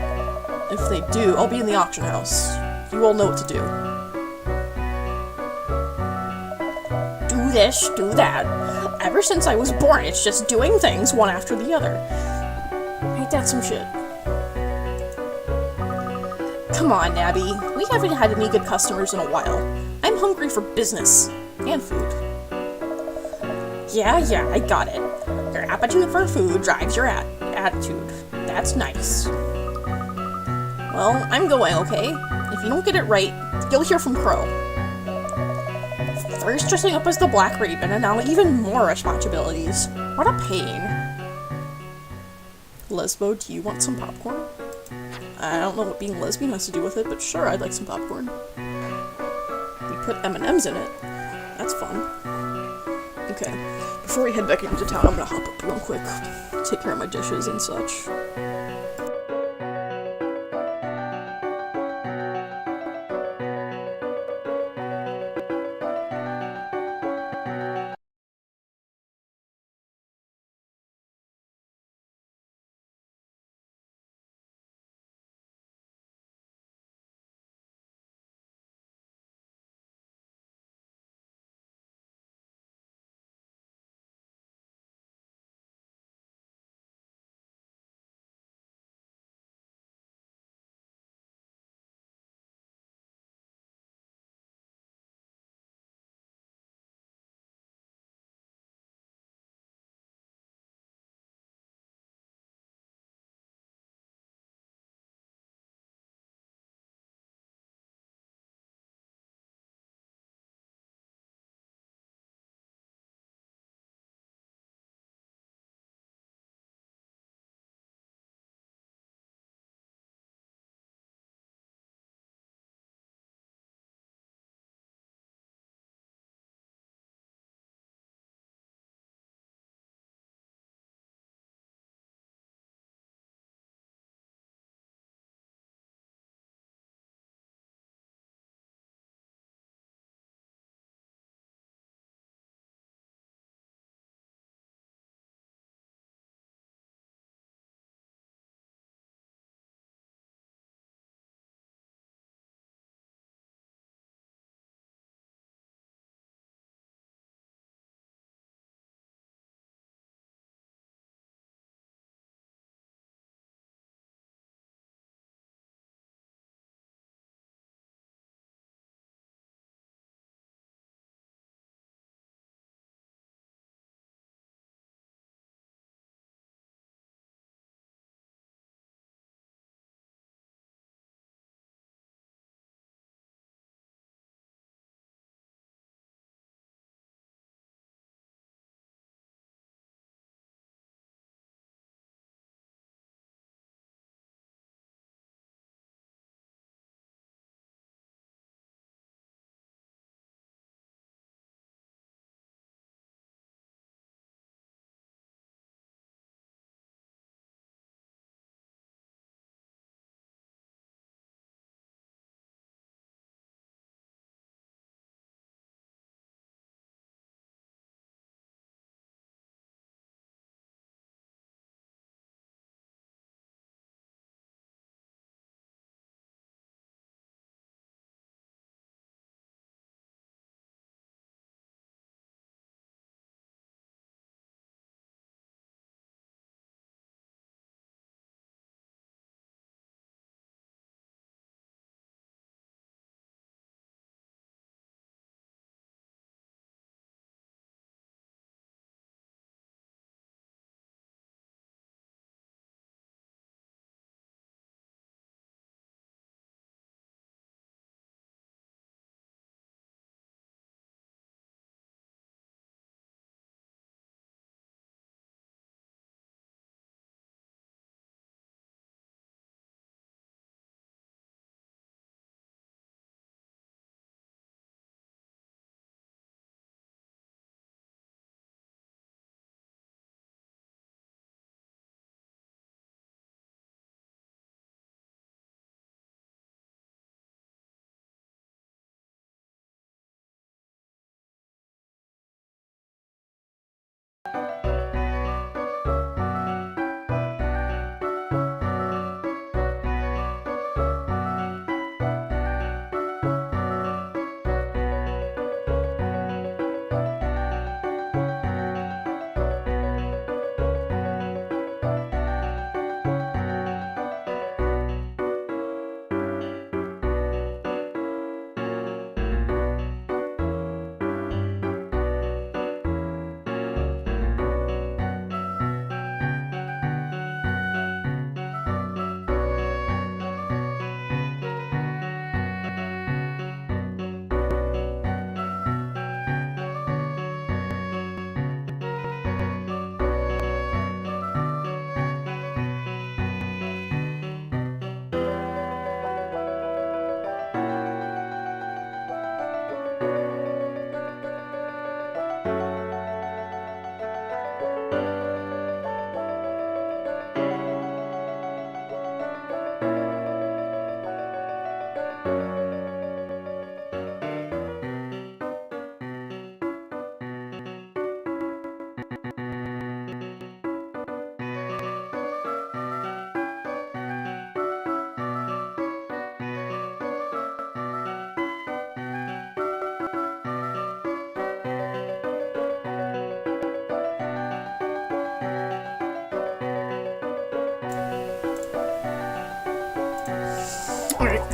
If they do, I'll be in the auction house. You all know what to do. Do this, do that. Ever since I was born, it's just doing things one after the other. Ain't that some shit? Come on, Nabby. We haven't had any good customers in a while. I'm hungry for business. And food. Yeah, I got it. Your appetite for food drives your attitude. That's nice. Well, I'm going, okay? If you don't get it right, you'll hear from Crow. First dressing up as the Black Raven, and now even more responsibilities. What a pain. Lesbo, do you want some popcorn? I don't know what being lesbian has to do with it, but sure, I'd like some popcorn. We put M&Ms in it. That's fun. Okay, before we head back into town, I'm gonna hop up real quick, take care of my dishes and such.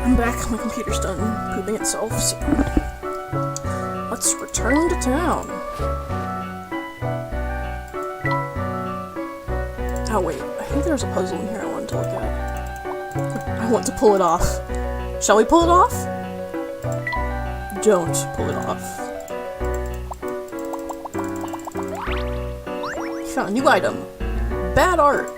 I'm back. My computer's done pooping itself, so let's return to town. Oh wait, I think there's a puzzle in here I wanted to look at. I want to pull it off. Shall we pull it off? Don't pull it off. Found a new item. Bad art.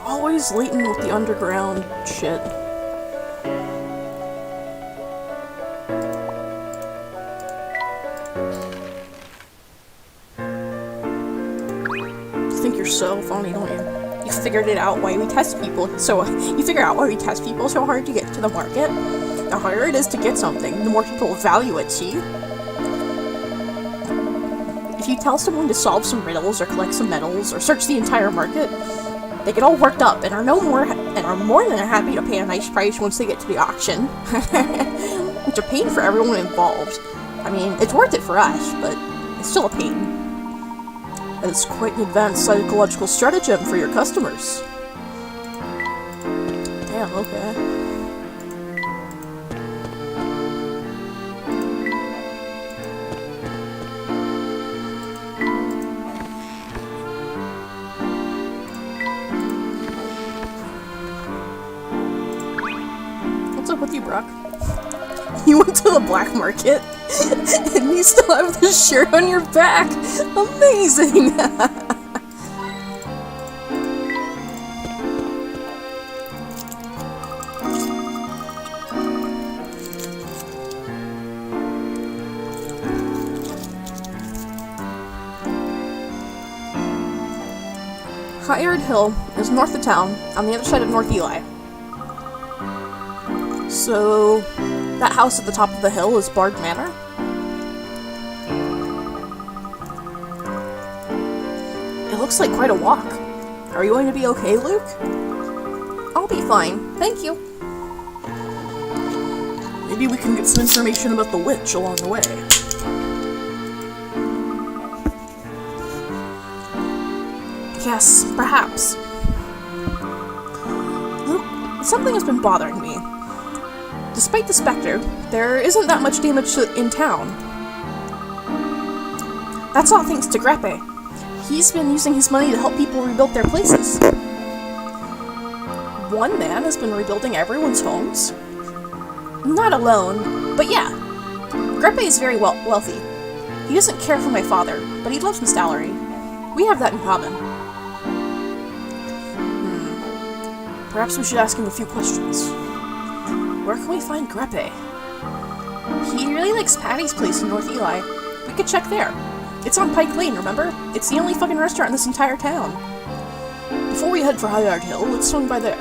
Always Layton with the underground shit. You think you're so funny, don't you? You figured it out why we test people. So you figure out why we test people so hard to get to the market. The harder it is to get something, the more people value it, see? If you tell someone to solve some riddles or collect some medals or search the entire market, they get all worked up and are more than happy to pay a nice price once they get to the auction. It's a pain for everyone involved. I mean, it's worth it for us, but it's still a pain. And it's quite an advanced psychological stratagem for your customers. Damn, okay. What's up with you, Brock? You went to the black market, and you still have this shirt on your back! Amazing! Hired Hill is north of town, on the other side of North Eli. So, that house at the top of the hill is Bard Manor? It looks like quite a walk. Are you going to be okay, Luke? I'll be fine, thank you. Maybe we can get some information about the witch along the way. Yes, perhaps. Luke, something has been bothering me. Despite the Spectre, there isn't that much damage in town. That's all thanks to Grepe. He's been using his money to help people rebuild their places. One man has been rebuilding everyone's homes. Not alone, but yeah. Grepe is very wealthy. He doesn't care for my father, but he loves Miss Dallery. We have that in common. Perhaps we should ask him a few questions. Where can we find Grepe? He really likes Patty's place in North Eli. We could check there. It's on Pike Lane, remember? It's the only fucking restaurant in this entire town. Before we head for Highard Hill, let's swing by there.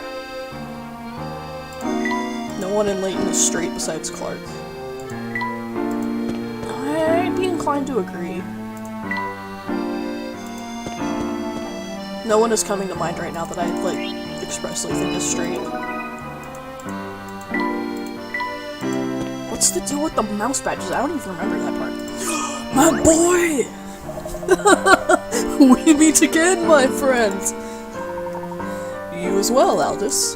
No one in Layton is straight besides Clark. I'd be inclined to agree. No one is coming to mind right now that I, expressly think is straight. What's the deal with the mouse badges? I don't even remember that part. My boy! We meet again, my friends! You as well, Aldous.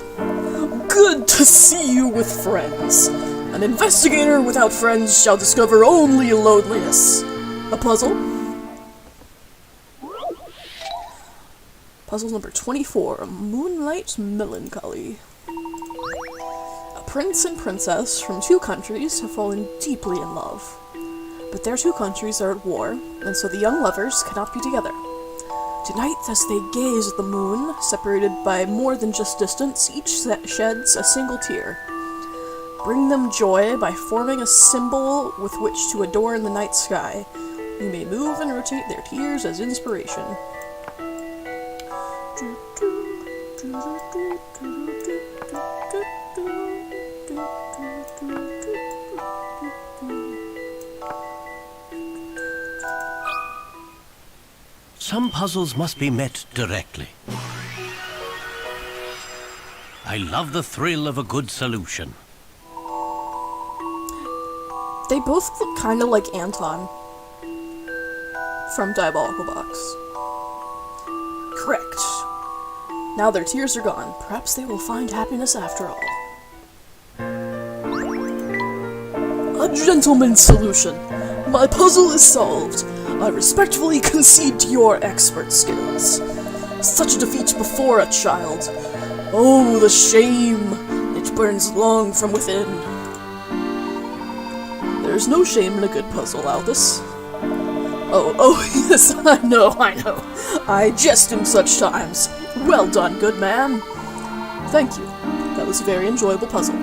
Good to see you with friends. An investigator without friends shall discover only loneliness. A puzzle? Puzzle number 24, Moonlight Melancholy. A prince and princess from two countries have fallen deeply in love. But their two countries are at war, and so the young lovers cannot be together. Tonight, as they gaze at the moon, separated by more than just distance, each sheds a single tear. Bring them joy by forming a symbol with which to adorn the night sky. You may move and rotate their tears as inspiration. Some puzzles must be met directly. I love the thrill of a good solution. They both look kind of like Anton from Diabolical Box. Correct. Now their tears are gone. Perhaps they will find happiness after all. A gentleman's solution. My puzzle is solved. I respectfully concede to your expert skills. Such a defeat before a child. Oh, the shame! It burns long from within. There's no shame in a good puzzle, Albus. Oh, yes, I know. I jest in such times. Well done, good man. Thank you. That was a very enjoyable puzzle.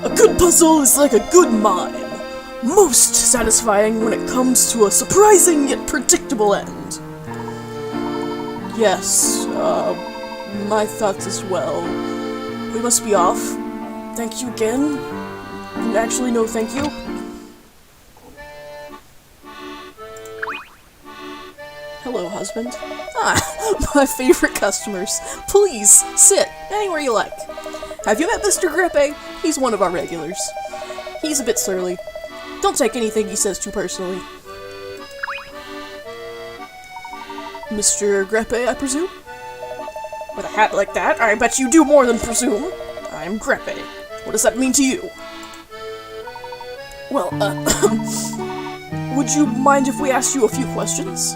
A good puzzle is like a good mime. Most satisfying when it comes to a surprising yet predictable end. Yes, my thoughts as well. We must be off. Thank you again. Actually, no thank you. Hello, husband. My favorite customers. Please, sit anywhere you like. Have you met Mr. Grepe? He's one of our regulars. He's a bit surly. Don't take anything he says too personally. Mr. Grepe, I presume? With a hat like that, I bet you do more than presume. I'm Grepe. What does that mean to you? Well, would you mind if we asked you a few questions?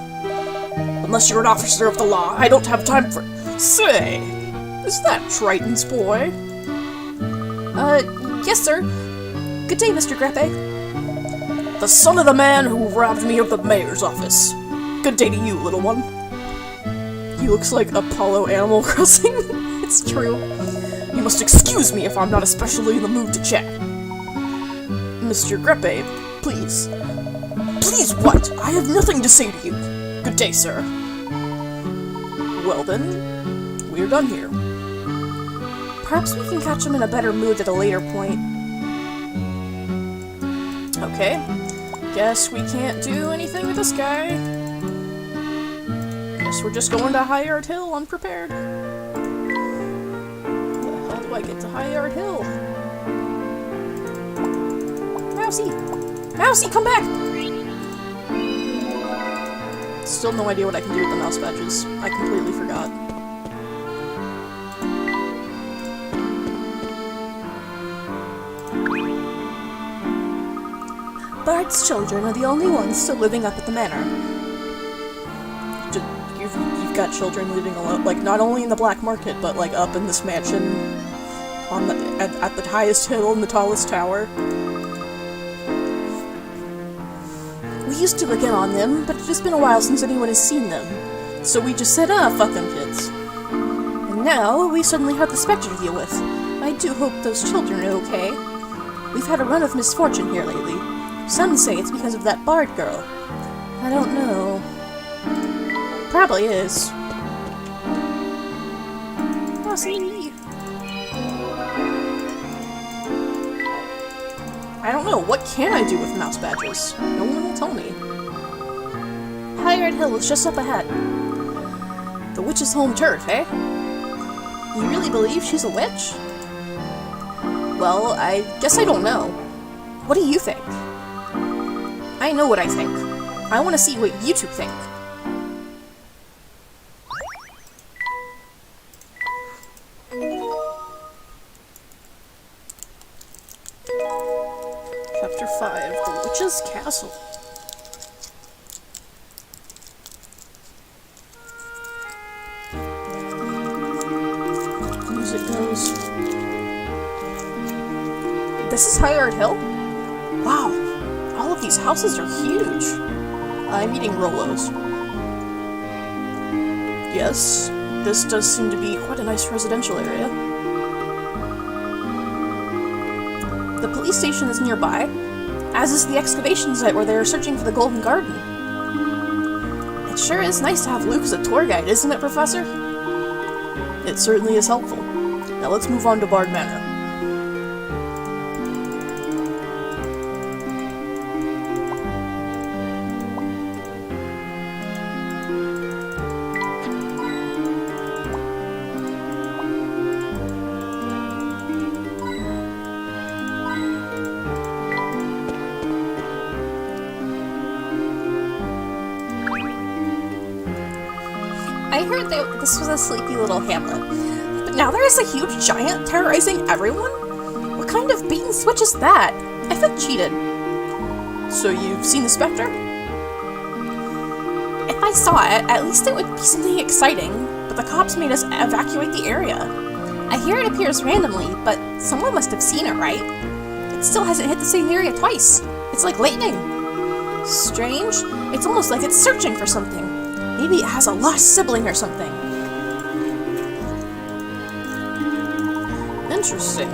Unless you're an officer of the law, I don't have time for— Say, is that Triton's boy? Yes, sir. Good day, Mr. Grepe. The son of the man who robbed me of the mayor's office. Good day to you, little one. He looks like Apollo Animal Crossing. It's true. You must excuse me if I'm not especially in the mood to chat. Mr. Grepe, please. Please what? I have nothing to say to you. Good day, sir. Well then, we're done here. Perhaps we can catch him in a better mood at a later point. Okay. Guess we can't do anything with this guy. Guess we're just going to High Yard Hill unprepared. How do I get to High Yard Hill? Mousy! Mousy, come back! Still no idea what I can do with the mouse badges. I completely forgot. Bard's children are the only ones still living up at the manor. You've got children living alone, like, not only in the black market, but, like, up in this mansion on the, at the highest hill in the tallest tower. We used to look in on them, but it's just been a while since anyone has seen them. So we just said, fuck them kids. And now, we suddenly have the Spectre to deal with. I do hope those children are okay. We've had a run of misfortune here lately. Some say it's because of that Bard girl. I don't know. Probably is. Oh, see. I don't know. What can I do with mouse badges? No one will tell me. High Yard Hill is just up ahead. The witch's home turf, eh? You really believe she's a witch? Well, I guess I don't know. What do you think? I know what I think. I want to see what you two think. Chapter 5, The Witch's Castle. Music goes. This is High Yard Hill? Wow, all of these houses are huge. I'm eating Rolos. Yes, this does seem to be quite a nice residential area. The police station is nearby, as is the excavation site where they are searching for the Golden Garden. It sure is nice to have Luke as a tour guide, isn't it, Professor? It certainly is helpful. Now let's move on to Bard Manor. I heard that this was a sleepy little hamlet. But now there is a huge giant terrorizing everyone? What kind of bait and switch is that? I feel cheated. So you've seen the Spectre? If I saw it, at least it would be something exciting, but the cops made us evacuate the area. I hear it appears randomly, but someone must have seen it, right? It still hasn't hit the same area twice. It's like lightning. Strange. It's almost like it's searching for something. Maybe it has a lost sibling or something. Interesting.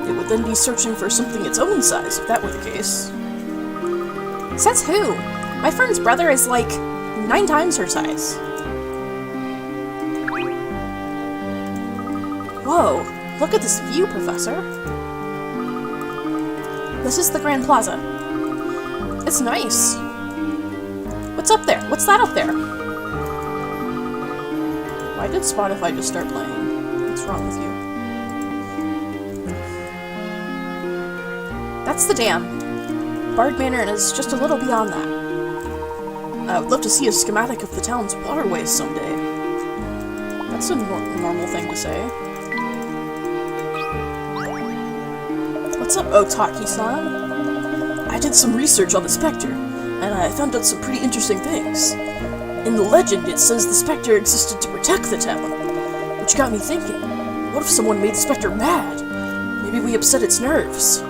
It would then be searching for something its own size, if that were the case. Says who? My friend's brother is like 9 times her size. Whoa, look at this view, Professor. This is the Grand Plaza. It's nice. What's up there? What's that up there? Why did Spotify just start playing? What's wrong with you? That's the dam. Bard Manor is just a little beyond that. I would love to see a schematic of the town's waterways someday. That's a normal thing to say. What's up, Otaki-san? I did some research on the Spectre, and I found out some pretty interesting things. In the legend, it says the Spectre existed to protect the town, which got me thinking, what if someone made the Spectre mad? Maybe we upset its nerves.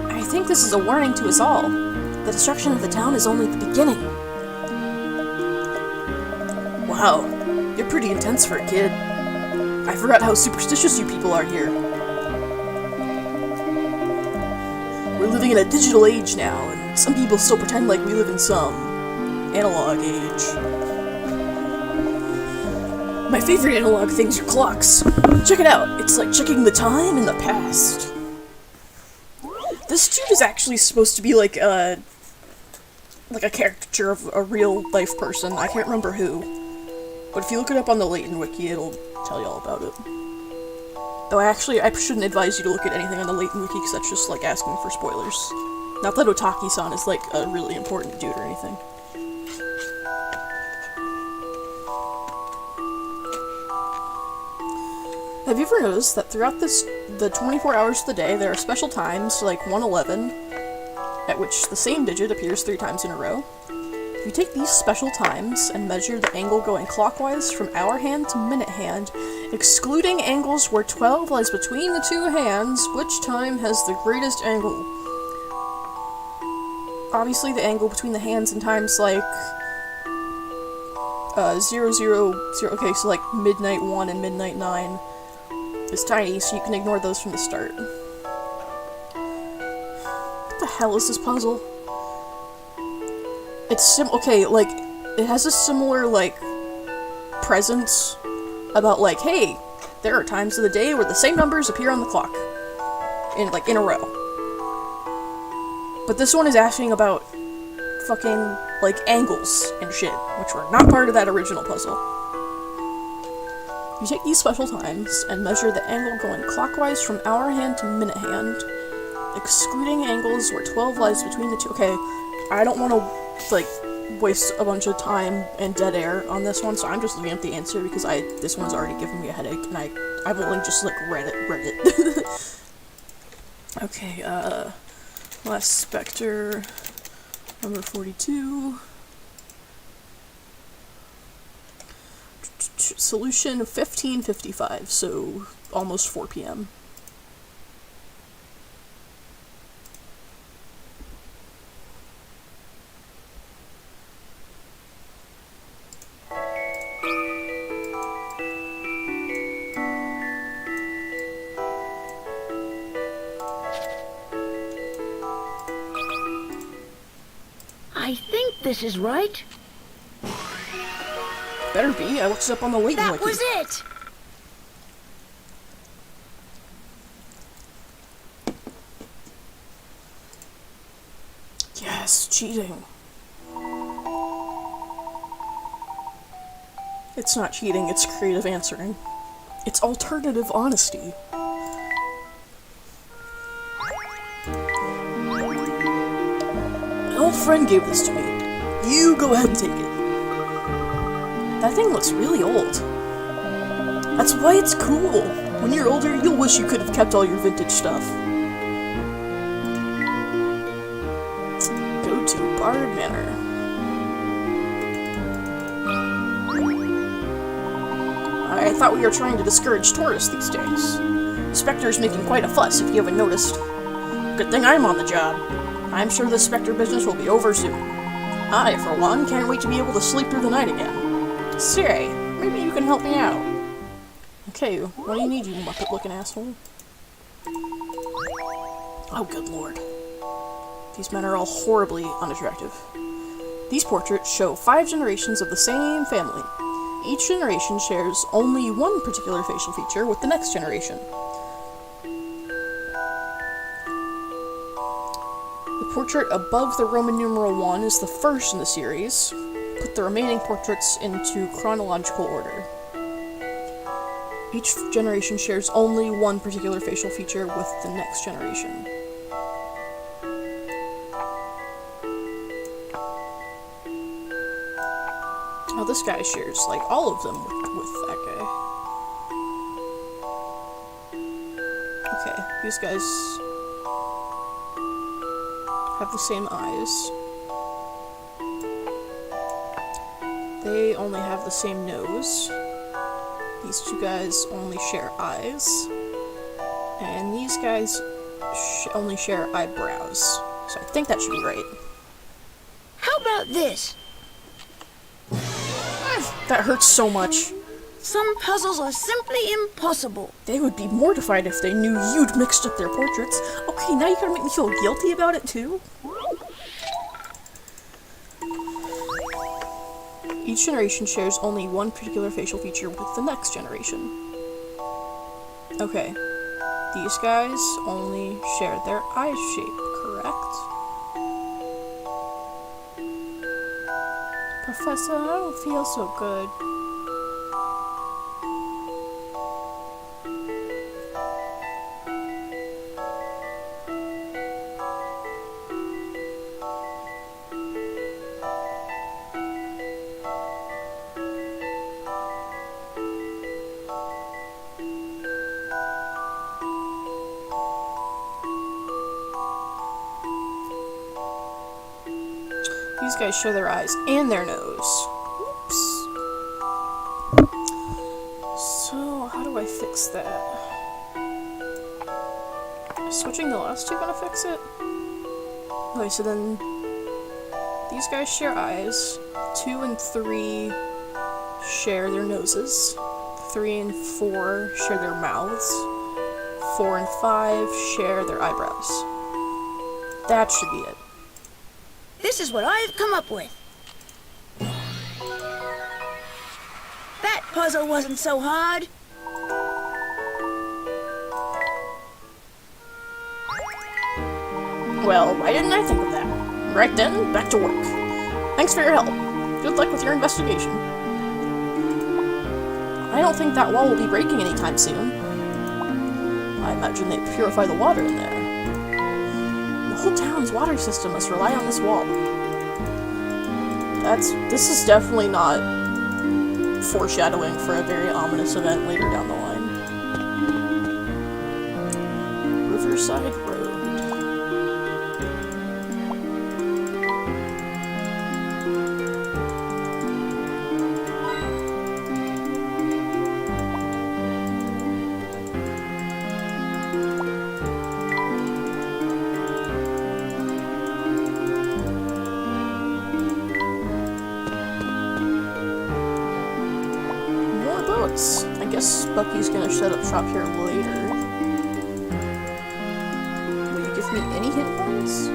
I think this is a warning to us all. The destruction of the town is only the beginning. Wow, you're pretty intense for a kid. I forgot how superstitious you people are here. We're living in a digital age now, and some people still pretend like we live in some analog age. My favorite analog things are clocks. Check it out, it's like checking the time in the past. This dude is actually supposed to be like a caricature of a real life person. I can't remember who. But if you look it up on the Layton wiki, it'll tell you all about it. Though I shouldn't advise you to look at anything on the Layton wiki, because that's just like asking for spoilers. Not that Otaki-san is like a really important dude or anything. Have you ever noticed that throughout the 24 hours of the day, there are special times, like 111, at which the same digit appears 3 times in a row? If you take these special times and measure the angle going clockwise from hour hand to minute hand, excluding angles where 12 lies between the 2 hands, which time has the greatest angle? Obviously the angle between the hands and times like 0, 0, 0, okay, so like midnight 1 and midnight 9 is tiny, so you can ignore those from the start. What the hell is this puzzle? It's okay, like, it has a similar, like, presence about, like, hey, there are times of the day where the same numbers appear on the clock. In a row. But this one is asking about fucking, like, angles and shit, which were not part of that original puzzle. You take these special times and measure the angle going clockwise from hour hand to minute hand, excluding angles where 12 lies between the 2. Okay, I don't want to, like, waste a bunch of time and dead air on this one, so I'm just looking at the answer because this one's already given me a headache, and I've only just, like, read it. Okay, Last Spectre, number 42. Solution 15:55, so almost 4 p.m. I think this is right. Better be. I looked it up on the Layton wiki. That was it! Yes, cheating. It's not cheating, it's creative answering. It's alternative honesty. An old friend gave this to me. You go ahead and take it. That thing looks really old. That's why it's cool. When you're older, you'll wish you could have kept all your vintage stuff. Go to Bard Manor. I thought we were trying to discourage tourists these days. Spectre's making quite a fuss, if you haven't noticed. Good thing I'm on the job. I'm sure the Spectre business will be over soon. I, for one, can't wait to be able to sleep through the night again. Say, maybe you can help me out. Okay, what do you need, you Muppet-looking asshole? Oh, good lord. These men are all horribly unattractive. These portraits show 5 generations of the same family. Each generation shares only one particular facial feature with the next generation. The portrait above the Roman numeral 1 is the first in the series. Put the remaining portraits into chronological order. Each generation shares only one particular facial feature with the next generation. Oh, this guy shares, like, all of them with that guy. Okay, these guys have the same eyes. They only have the same nose. These two guys only share eyes. And these guys only share eyebrows. So I think that should be right. How about this? That hurts so much. Some puzzles are simply impossible. They would be mortified if they knew you'd mixed up their portraits. Okay, now you gotta make me feel guilty about it too? Each generation shares only one particular facial feature with the next generation. Okay, these guys only share their eye shape, correct? Professor, I don't feel so good. These guys share their eyes and their nose. Oops. So, how do I fix that? Is switching the last two gonna fix it? Okay, so then these guys share eyes. 2 and 3 share their noses. 3 and 4 share their mouths. 4 and 5 share their eyebrows. That should be it. This is what I've come up with. That puzzle wasn't so hard. Well, why didn't I think of that? Right then, back to work. Thanks for your help. Good luck with your investigation. I don't think that wall will be breaking anytime soon. I imagine they purify the water in there. The whole town's water system must rely on this wall. This is definitely not foreshadowing for a very ominous event later down the line. Riverside Road. I guess Bucky's gonna set up shop here later. Will you give me any hit points?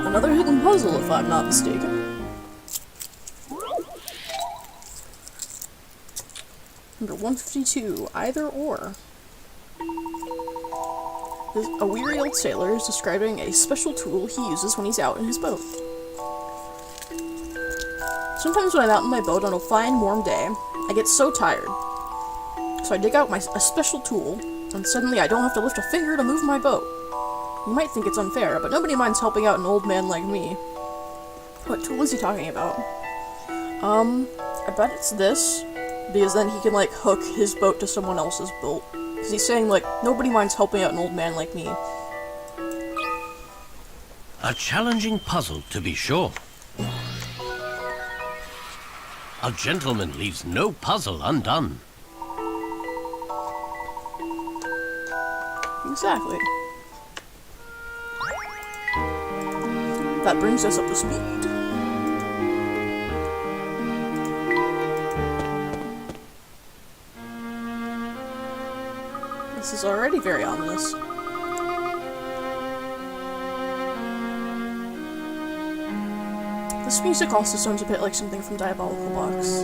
Another hidden puzzle, if I'm not mistaken. Number 152, either or. A weary old sailor is describing a special tool he uses when he's out in his boat. Sometimes when I'm out in my boat on a fine, warm day, I get so tired. So I dig out a special tool, and suddenly I don't have to lift a finger to move my boat. You might think it's unfair, but nobody minds helping out an old man like me. What tool is he talking about? I bet it's this, because then he can, like, hook his boat to someone else's boat. Because he's saying, like, nobody minds helping out an old man like me. A challenging puzzle, to be sure. A gentleman leaves no puzzle undone. Exactly. That brings us up to speed. This is already very ominous. This music also sounds a bit like something from Diabolical Box.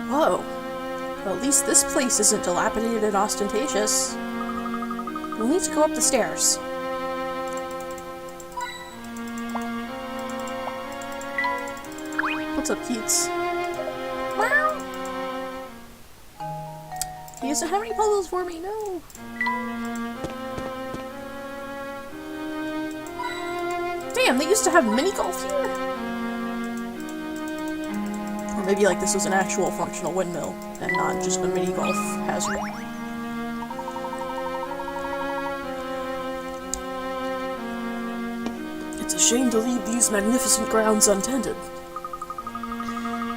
Whoa. Well, at least this place isn't dilapidated and ostentatious. We'll need to go up the stairs. What's up, Keats? Wow! He doesn't have any puzzles for me, no! Damn, they used to have mini-golf here? Or maybe, like, this was an actual functional windmill, and not just a mini-golf hazard. It's a shame to leave these magnificent grounds untended.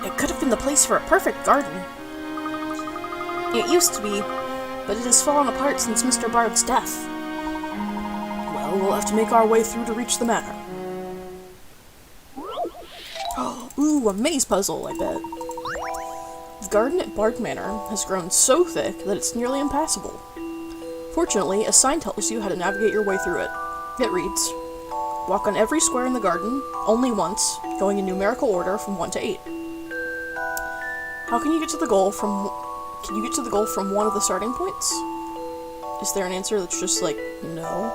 It could have been the place for a perfect garden. It used to be, but it has fallen apart since Mr. Bard's death. Well, we'll have to make our way through to reach the manor. Ooh, a maze puzzle, I bet. The garden at Bard Manor has grown so thick that it's nearly impassable. Fortunately, a sign tells you how to navigate your way through it. It reads, walk on every square in the garden, only once, going in numerical order from 1 to 8. How can you get to the goal from... Can you get to the goal from one of the starting points? Is there an answer that's just like, no?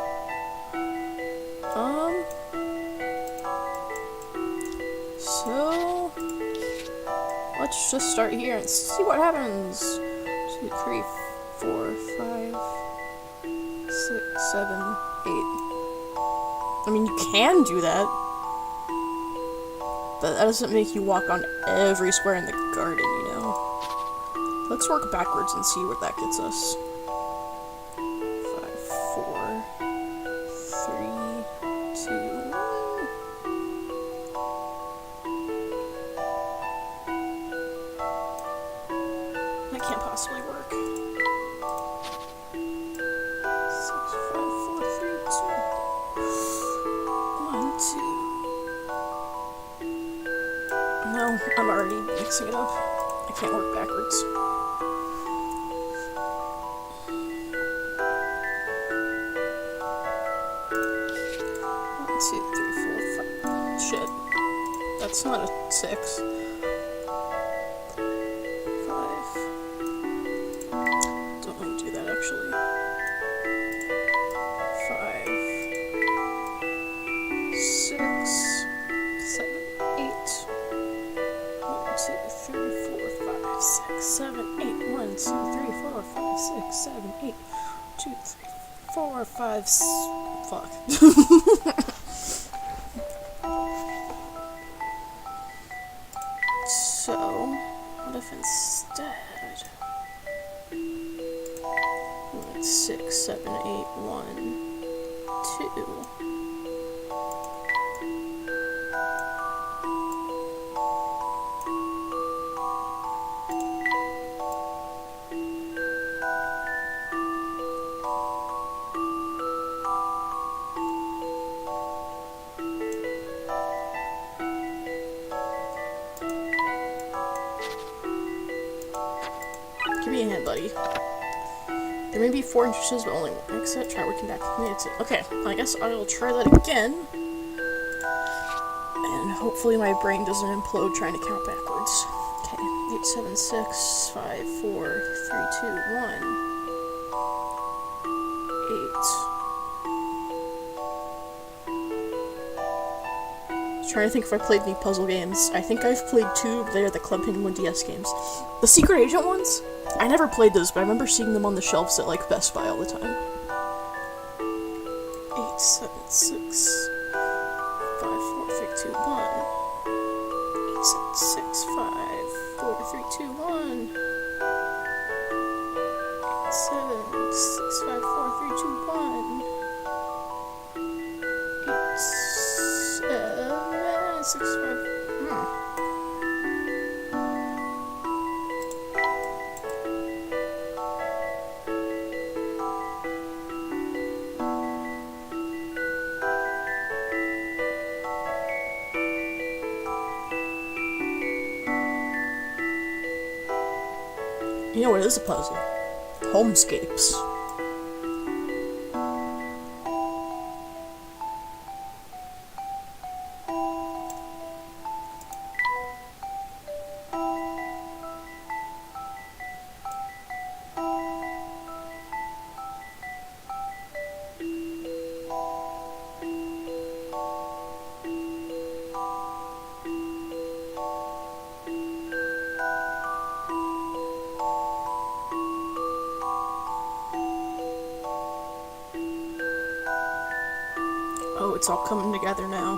So... let's just start here and see what happens. 2, 3, 4, 5, 6, 7, 8. I mean, you can do that. But that doesn't make you walk on every square in the garden, you know? Let's work backwards and see what that gets us. 5, 4, 3, 2, 1. That can't possibly work. 6, 5, 4, 3, 2, 1, 2. No, I'm already mixing it up. I can't work backwards. 1, 2, 3, 4, 5. Shit. That's not a 6. 5. Don't want to do that actually. 5, 6, 7, 8. 1, 2, 3, 4, 5, 6, 7, 8. 1, 2, 3, 4, 5, 6, 7, 8. 2, 3, 4, 5, fuck. So, what if instead... 6, 7, 8, 1, 2... Give me a hand, buddy. There may be 4 entrances, but only one exit. Try working back from the exit. Okay, I guess I will try that again. And hopefully my brain doesn't implode trying to count backwards. Okay, 8, 7, 6, 5, 4, 3, 2, 1. 8. Trying to think if I played any puzzle games. I think I've played 2, but they're the Club Penguin DS games. The Secret Agent ones? I never played those, but I remember seeing them on the shelves at, like, Best Buy all the time. 8, 7, 6, 5, 4, 3, 2, 1. 8, 7, 6, 5, 4, 3, 2, 1. 8, 7, 6, 5, 4, 3, 2, 1. 8, 7, 6, 5. You know what is a puzzle? Homescapes. Oh, it's all coming together now.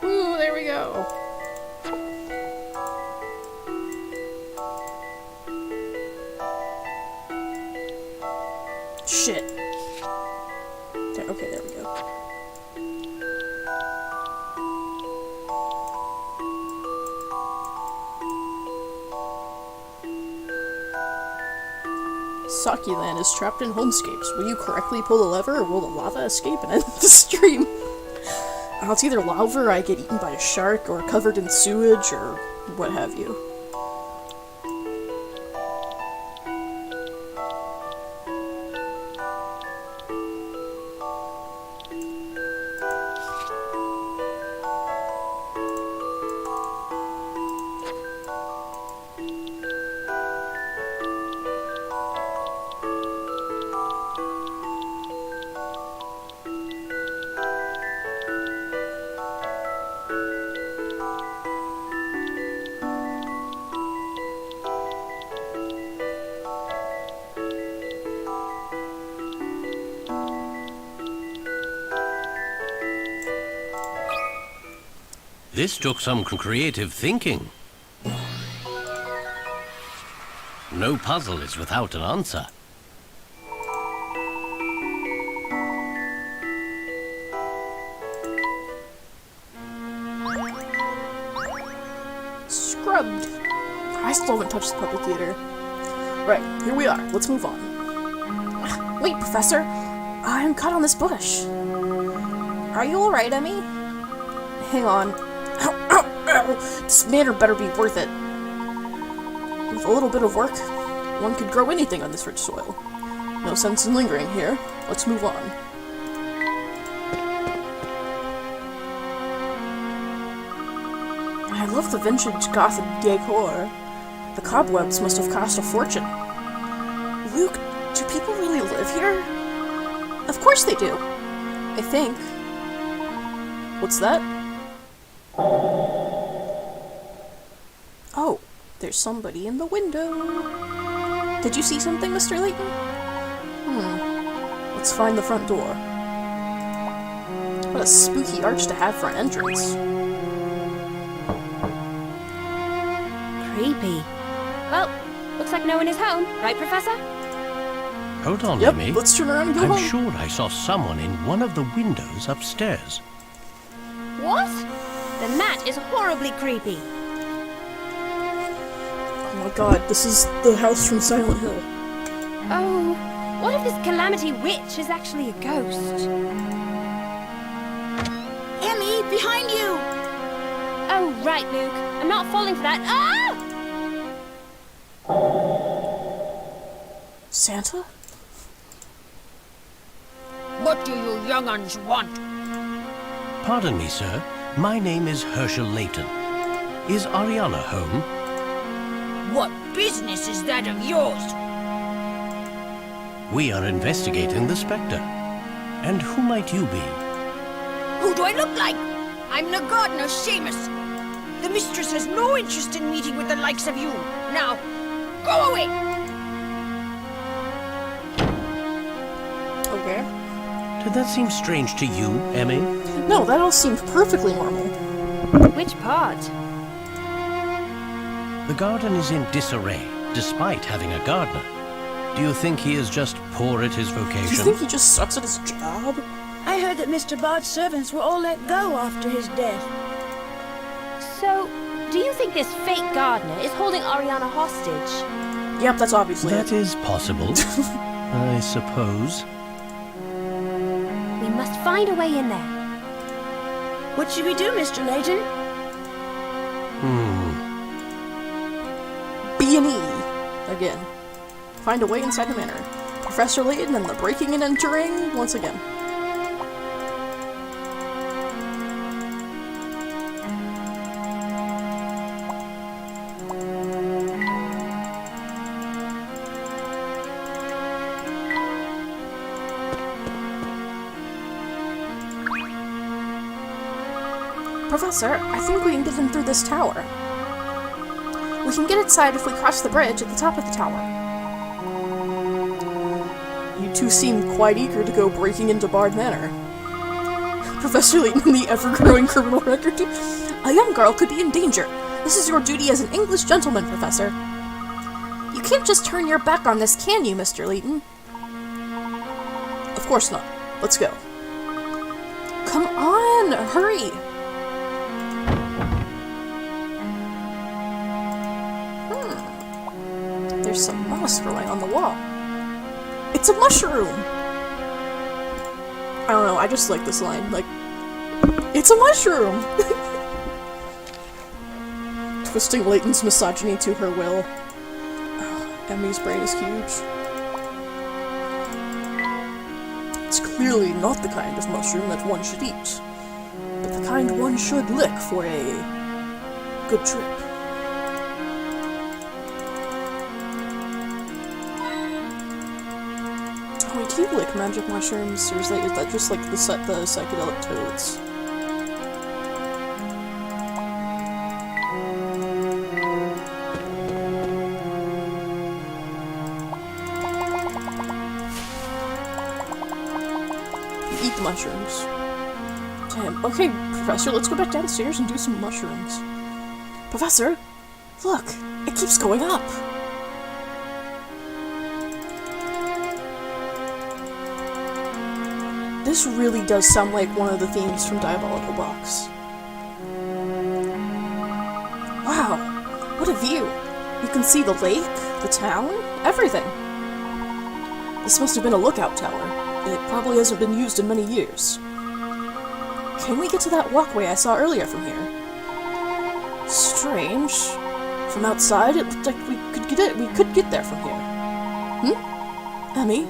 Ooh, there we go. Shit. There, okay, there we go. Sakulan is trapped in Homescapes. Will you correctly pull the lever, or will the lava escape and end the stream? It's either lava, or I get eaten by a shark, or covered in sewage, or what have you. This took some creative thinking. No puzzle is without an answer. Scrubbed. I still haven't touched the puppet theater. Right, here we are. Let's move on. Wait, Professor. I'm caught on this bush. Are you alright, Emmy? Hang on. Ow, ow, ow. This manor better be worth it. With a little bit of work, one could grow anything on this rich soil. No sense in lingering here. Let's move on. I love the vintage Gothic decor. The cobwebs must have cost a fortune. Luke, do people really live here? Of course they do. I think. What's that? Oh, there's somebody in the window. Did you see something, Mr. Layton? Let's find the front door. What a spooky arch to have for an entrance. Creepy. Well, looks like no one is home, right, Professor? Hold on, Yep, Emmy. let's turn around and go I'm home. sure I saw someone in one of the windows upstairs. What? Then that is horribly creepy. Oh my god, this is the house from Silent Hill. Oh, what if this Calamity Witch is actually a ghost? Emmy, behind you! Oh, right, Luke. I'm not falling for that. Ah! Santa? What do you young'uns want? Pardon me, sir. My name is Herschel Layton. Is Ariana home? What business is that of yours? We are investigating the Spectre. And who might you be? Who do I look like? I'm the gardener, Seamus. The mistress has no interest in meeting with the likes of you. Now, go away! Okay. Did that seem strange to you, Emmy? No, that all seemed perfectly normal. Which part? The garden is in disarray, despite having a gardener. Do you think he is just poor at his Do you vocation? think he just sucks at his job? I heard that Mr. Bard's servants were all let go after his death. So, do you think this fake gardener is holding Ariana hostage? Yep, that's obviously That it. is possible, I suppose. We must find a way in there. What should we do, Mr. Layton? B&E. Again. Find a way inside the manor. Professor Layton and the breaking and entering once again. Professor, I think we can get in through this tower. We can get inside if we cross the bridge at the top of the tower. You two seem quite eager to go breaking into Bard Manor. Professor Layton, the ever-growing criminal record. A young girl could be in danger. This is your duty as an English gentleman, Professor. You can't just turn your back on this, can you, Mr. Layton? Of course not. Let's go. Come on, hurry! There's some moss growing on the wall. It's a mushroom! I don't know, I just like this line. Like, it's a mushroom! Twisting Layton's misogyny to her will. Oh, Emmy's brain is huge. It's clearly not the kind of mushroom that one should eat, but the kind one should lick for a good trip. Do you lick magic mushrooms, or is that just like the psychedelic toads? You eat the mushrooms. Damn. Okay, Professor, let's go back downstairs and do some mushrooms. Professor, look, it keeps going up. This really does sound like one of the themes from Diabolical Box. Wow, what a view! You can see the lake, the town, everything. This must have been a lookout tower. It probably hasn't been used in many years. Can we get to that walkway I saw earlier from here? Strange. From outside, it looked like we could get there from here. Emmy,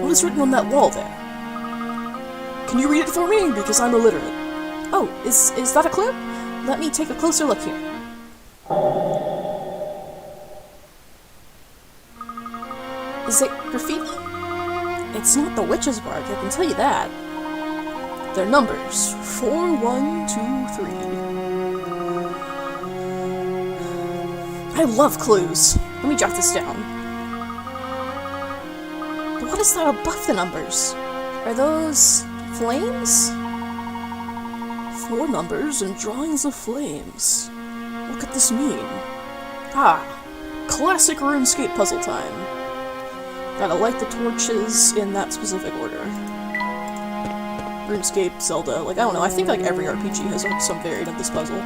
what is written on that wall there? Can you read it for me? Because I'm illiterate. Oh, is that a clue? Let me take a closer look here. Is it graffiti? It's not the witch's bark, I can tell you that. They're numbers. 4, 1, 2, 3. I love clues. Let me jot this down. But what is that above the numbers? Are those flames? 4 numbers and drawings of flames. What could this mean? Ah, classic RuneScape puzzle time. Gotta light the torches in that specific order. RuneScape, Zelda, like, I don't know, I think like every RPG has some variant of this puzzle.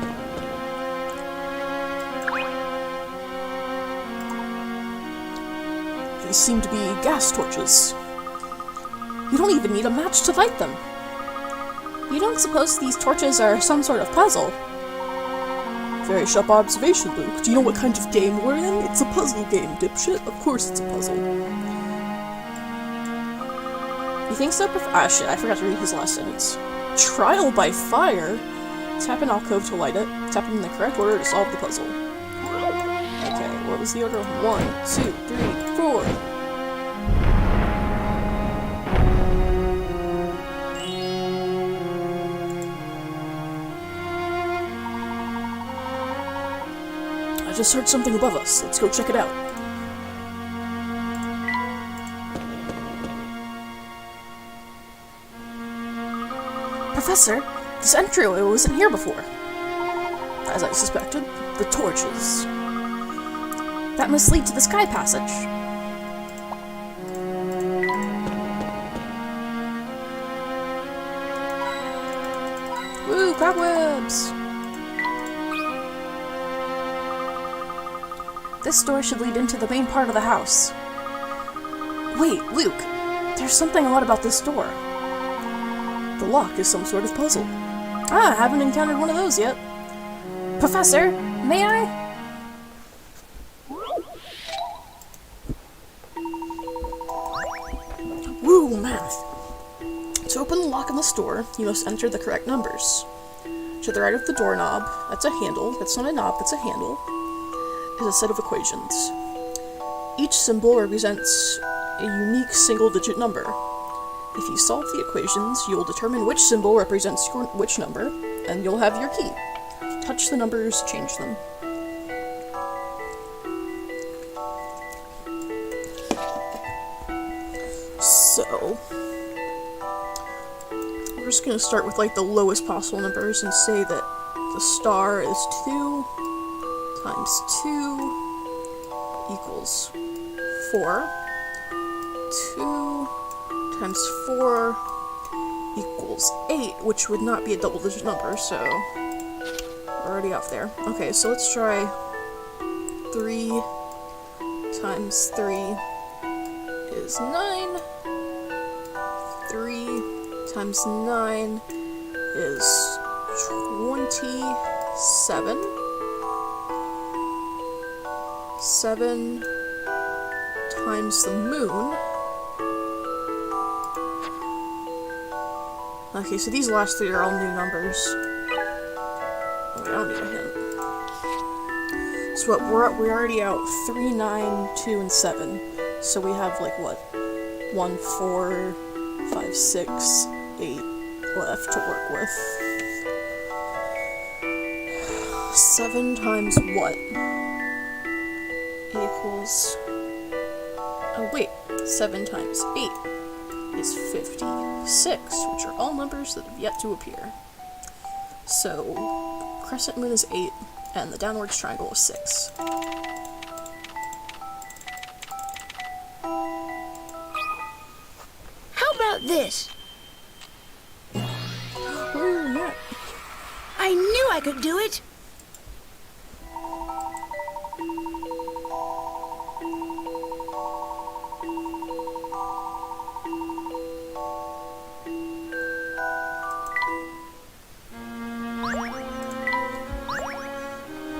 These seem to be gas torches. You don't even need a match to light them. You don't suppose these torches are some sort of puzzle? Very sharp observation, Luke. Do you know what kind of game we're in? It's a puzzle game, dipshit. Of course it's a puzzle. You think so? Ah, shit, I forgot to read his last sentence. Trial by fire? Tap an alcove to light it. Tap it in the correct order to solve the puzzle. Okay, what was the order? 1, 2, 3, 4. just heard something above us. Let's go check it out. Professor, this entryway wasn't here before. As I suspected, the torches. That must lead to the sky passage. Woo, cobwebs! This door should lead into the main part of the house. Wait, Luke, there's something odd about this door. The lock is some sort of puzzle. Ah, I haven't encountered one of those yet. Professor, may I? Woo, math. To open the lock on this door, you must enter the correct numbers. To the right of the doorknob, that's a handle, that's not a knob, that's a handle, is a set of equations. Each symbol represents a unique single-digit number. If you solve the equations, you will determine which symbol represents which number, and you'll have your key. Touch the numbers, change them. So, we're just gonna start with like the lowest possible numbers and say that the star is 2 times 2 equals 4. 2 times 4 equals 8, which would not be a double-digit number, so we're already off there. Okay, so let's try 3 times 3 is 9. 3 times 9 is 27. 7 times the moon. Okay, so these last three are all new numbers. Wait, I don't need a hint. So what, we're already out 3, 9, 2, and 7. So we have like what? 1, 4, 5, 6, 8 left to work with. 7 times what? Equals... Oh wait, 7 times 8 is 56, which are all numbers that have yet to appear. So, crescent moon is 8, and the downwards triangle is 6. How about this? Oh, yeah. I knew I could do it!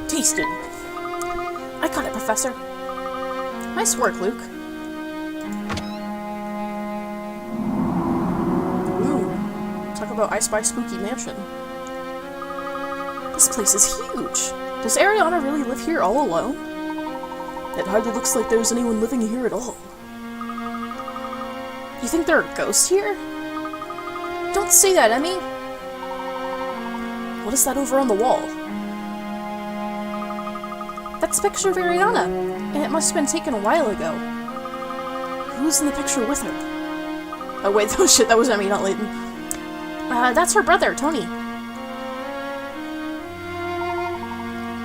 Tasted. I caught it, Professor. Nice work, Luke. Ooh. Talk about I Spy Spooky Mansion. This place is huge. Does Ariana really live here all alone? It hardly looks like there's anyone living here at all. You think there are ghosts here? Don't say that, Emmy! What is that over on the wall? That's a picture of Ariana, and it must have been taken a while ago. Who's in the picture with her? Oh wait, oh shit, that was Emmy, not Layton. That's her brother, Tony.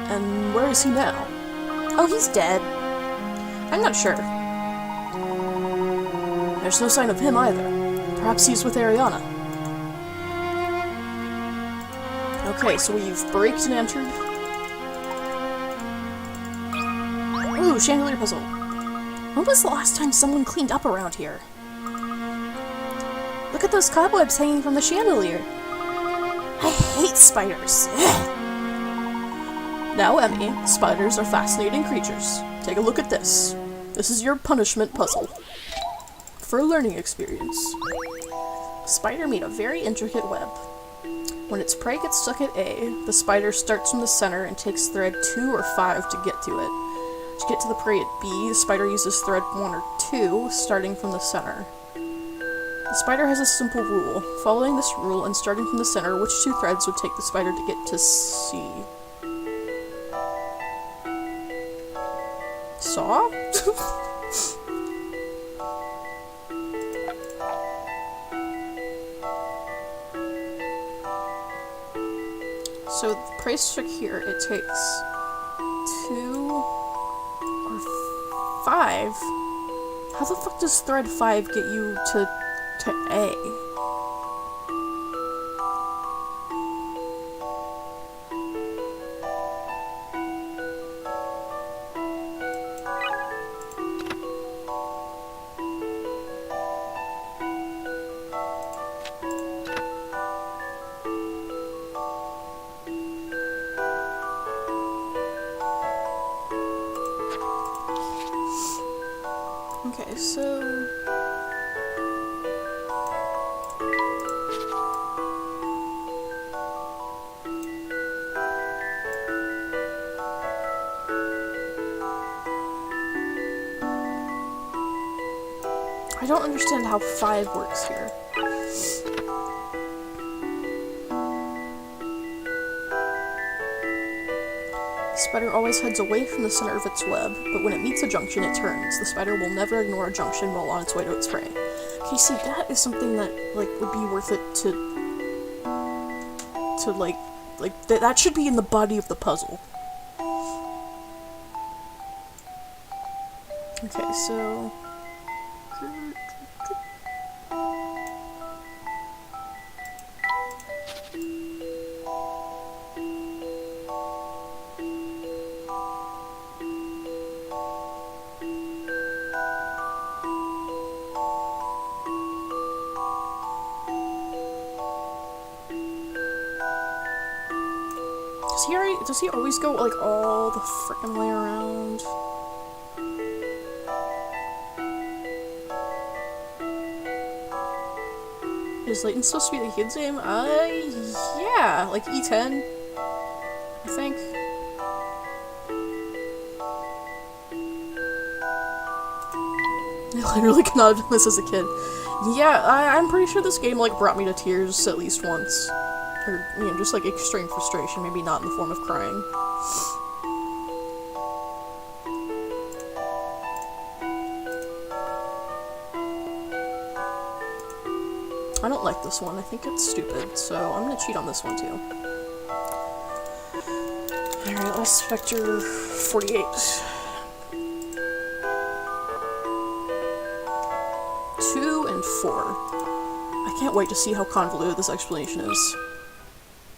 And where is he now? Oh, he's dead. I'm not sure. There's no sign of him either. Perhaps he's with Ariana. Okay, so we've braked and entered. Ooh, chandelier puzzle. When was the last time someone cleaned up around here? Look at those cobwebs hanging from the chandelier. I hate spiders. Now, Emmy, spiders are fascinating creatures. Take a look at this. This is your punishment puzzle. For a learning experience. Spider made a very intricate web. When its prey gets stuck at A, the spider starts from the center and takes thread 2 or 5 to get to it. To get to the prey at B, the spider uses thread 1 or 2, starting from the center. The spider has a simple rule. Following this rule and starting from the center, which 2 threads would take the spider to get to C? saw? So the price check here, it takes 2 or 5. How the fuck does thread 5 get you to A? Okay, so... I don't understand how 5 works here. The spider always heads away from the center of its web, but when it meets a junction, it turns. The spider will never ignore a junction while on its way to its prey. Okay, see, that is something that, like, would be worth it to that should be in the body of the puzzle. Okay, so... Does he always go, like, all the frickin' way around? Is Layton supposed to be the kid's name? Yeah, like E10, I think. I literally could not have done this as a kid. Yeah, I'm pretty sure this game, like, brought me to tears at least once. Or, you know, just, like, extreme frustration, maybe not in the form of crying. I don't like this one. I think it's stupid, so I'm gonna cheat on this one, too. Alright, Last Specter 48. 2 and 4. I can't wait to see how convoluted this explanation is.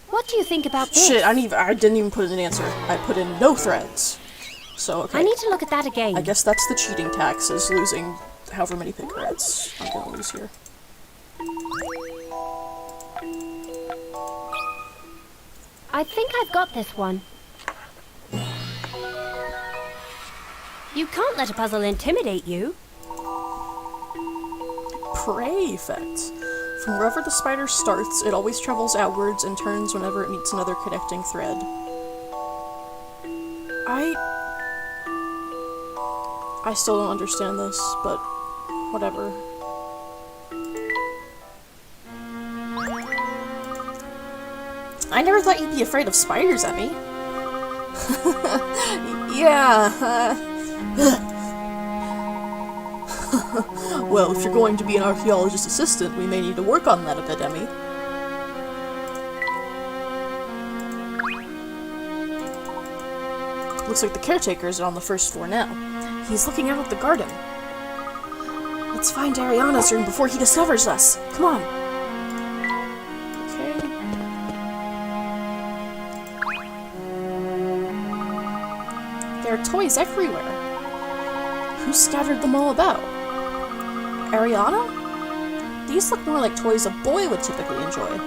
What do you think about this? Shit, I didn't even put in an answer. I put in no threads. So, okay. I need to look at that again. I guess that's the cheating tax, is losing however many pick reds I'm gonna lose here. I think I've got this one. You can't let a puzzle intimidate you. Prey effect. From wherever the spider starts, it always travels outwards and turns whenever it meets another connecting thread. I still don't understand this, but whatever. I never thought you'd be afraid of spiders, Emmy. Yeah, well, if you're going to be an archaeologist assistant, we may need to work on that a bit, Emmy. Looks like the caretakers are on the first floor now. He's looking out at the garden. Let's find Ariana's room before he discovers us. Come on. Okay. There are toys everywhere. Who scattered them all about? Ariana? These look more like toys a boy would typically enjoy.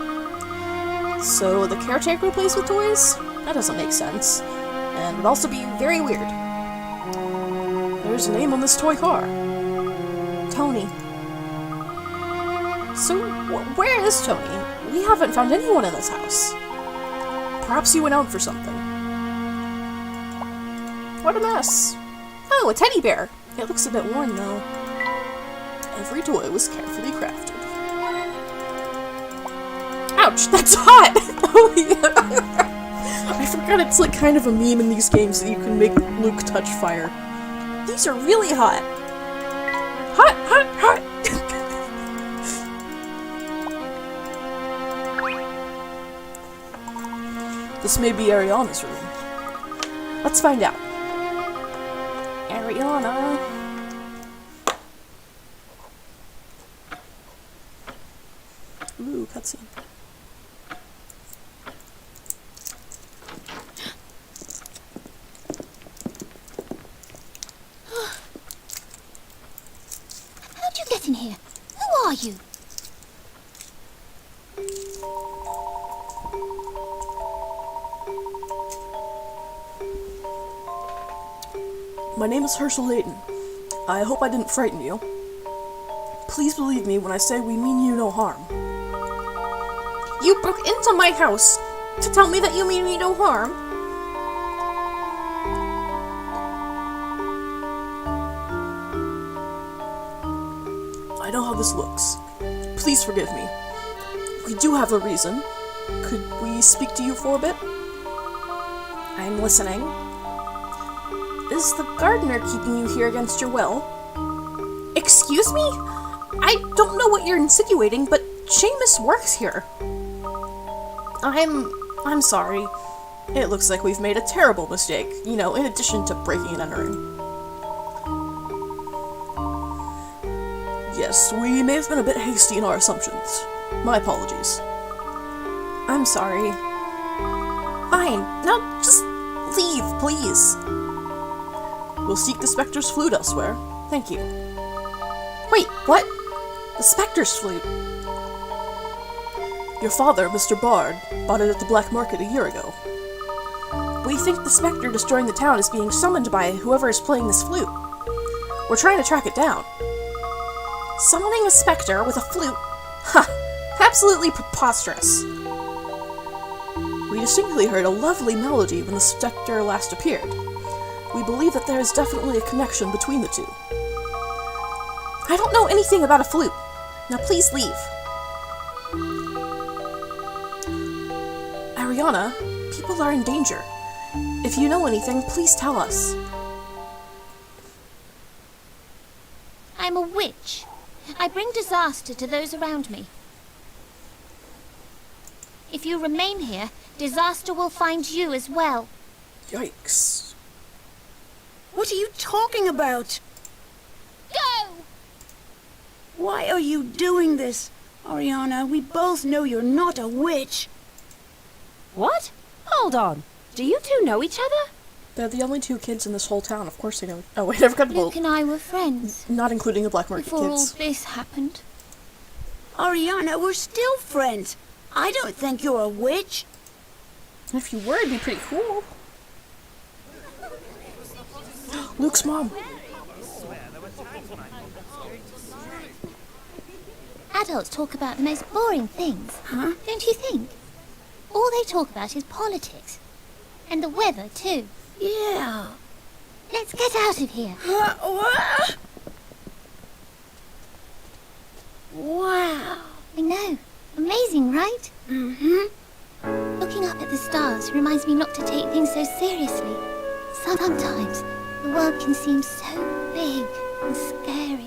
So the caretaker plays with toys? That doesn't make sense. And would also be very weird. There's a name on this toy car. Tony. So, where is Tony? We haven't found anyone in this house. Perhaps he went out for something. What a mess. Oh, a teddy bear. It looks a bit worn, though. Every toy was carefully crafted. Ouch, that's hot! Oh, yeah. I forgot it's like kind of a meme in these games that you can make Luke touch fire. These are really hot. Hot, hot, hot. This may be Ariana's room. Let's find out. Ariana. Ooh, cutscene. How'd you get in here? Who are you? My name is Herschel Layton. I hope I didn't frighten you. Please believe me when I say we mean you no harm. You broke into my house to tell me that you mean me no harm? I know how this looks. Please forgive me. We do have a reason. Could we speak to you for a bit? I'm listening. Is the gardener keeping you here against your will? Excuse me? I don't know what you're insinuating, but Seamus works here. I'm sorry. It looks like we've made a terrible mistake, you know, in addition to breaking and entering. Yes, we may have been a bit hasty in our assumptions. My apologies. I'm sorry. Fine, now just leave, please. We'll seek the Spectre's flute elsewhere. Thank you. Wait, what? The Spectre's flute? Your father, Mr. Bard, bought it at the black market a year ago. We think the Spectre destroying the town is being summoned by whoever is playing this flute. We're trying to track it down. Summoning a Spectre with a flute? Ha! Absolutely preposterous. We distinctly heard a lovely melody when the Spectre last appeared. We believe that there is definitely a connection between the two. I don't know anything about a flute. Now please leave. Ariana, people are in danger. If you know anything, please tell us. I'm a witch. I bring disaster to those around me. If you remain here, disaster will find you as well. Yikes. What are you talking about? Go! Why are you doing this? Ariana, we both know you're not a witch. What? Hold on. Do you two know each other? They're the only two kids in this whole town. Of course they know. Oh wait, I forgot about... Luke and I were friends Not including the black market before all kids. this happened. Ariana, we're still friends. I don't think you're a witch. If you were, it'd be pretty cool. Luke's mom. Adults talk about the most boring things, Huh? don't you think? All they talk about is politics. And the weather, too. Yeah. Let's get out of here. What? Wow. I know. Amazing, right? Mm-hmm. Looking up at the stars reminds me not to take things so seriously. Sometimes the world can seem so big and scary.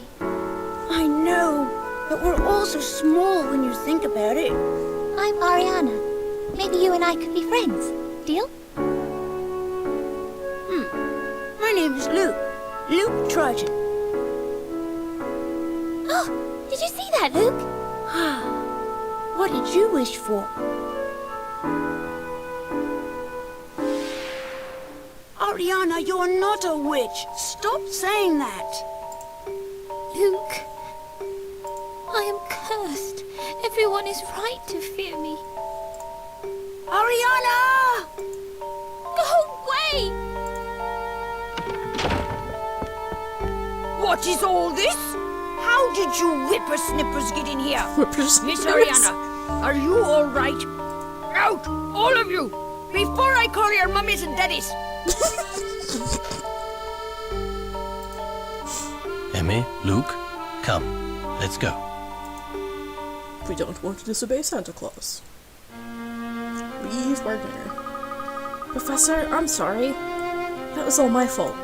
I know, but we're all so small when you think about it. I'm Ariana. Maybe you and I could be friends. Deal? My name is Luke. Luke Trojan. Oh, did you see that, Luke? What did you wish for? Ariana, you're not a witch. Stop saying that. Luke, I am cursed. Everyone is right to fear me. Ariana! Go away! What is all this? How did you whippersnippers get in here? Whippers. Miss Ariana, are you all right? Out, all of you, before I call your mummies and daddies. Emmy, Luke, come. Let's go. We don't want to disobey Santa Claus. Leave Gardner. Professor, I'm sorry. That was all my fault.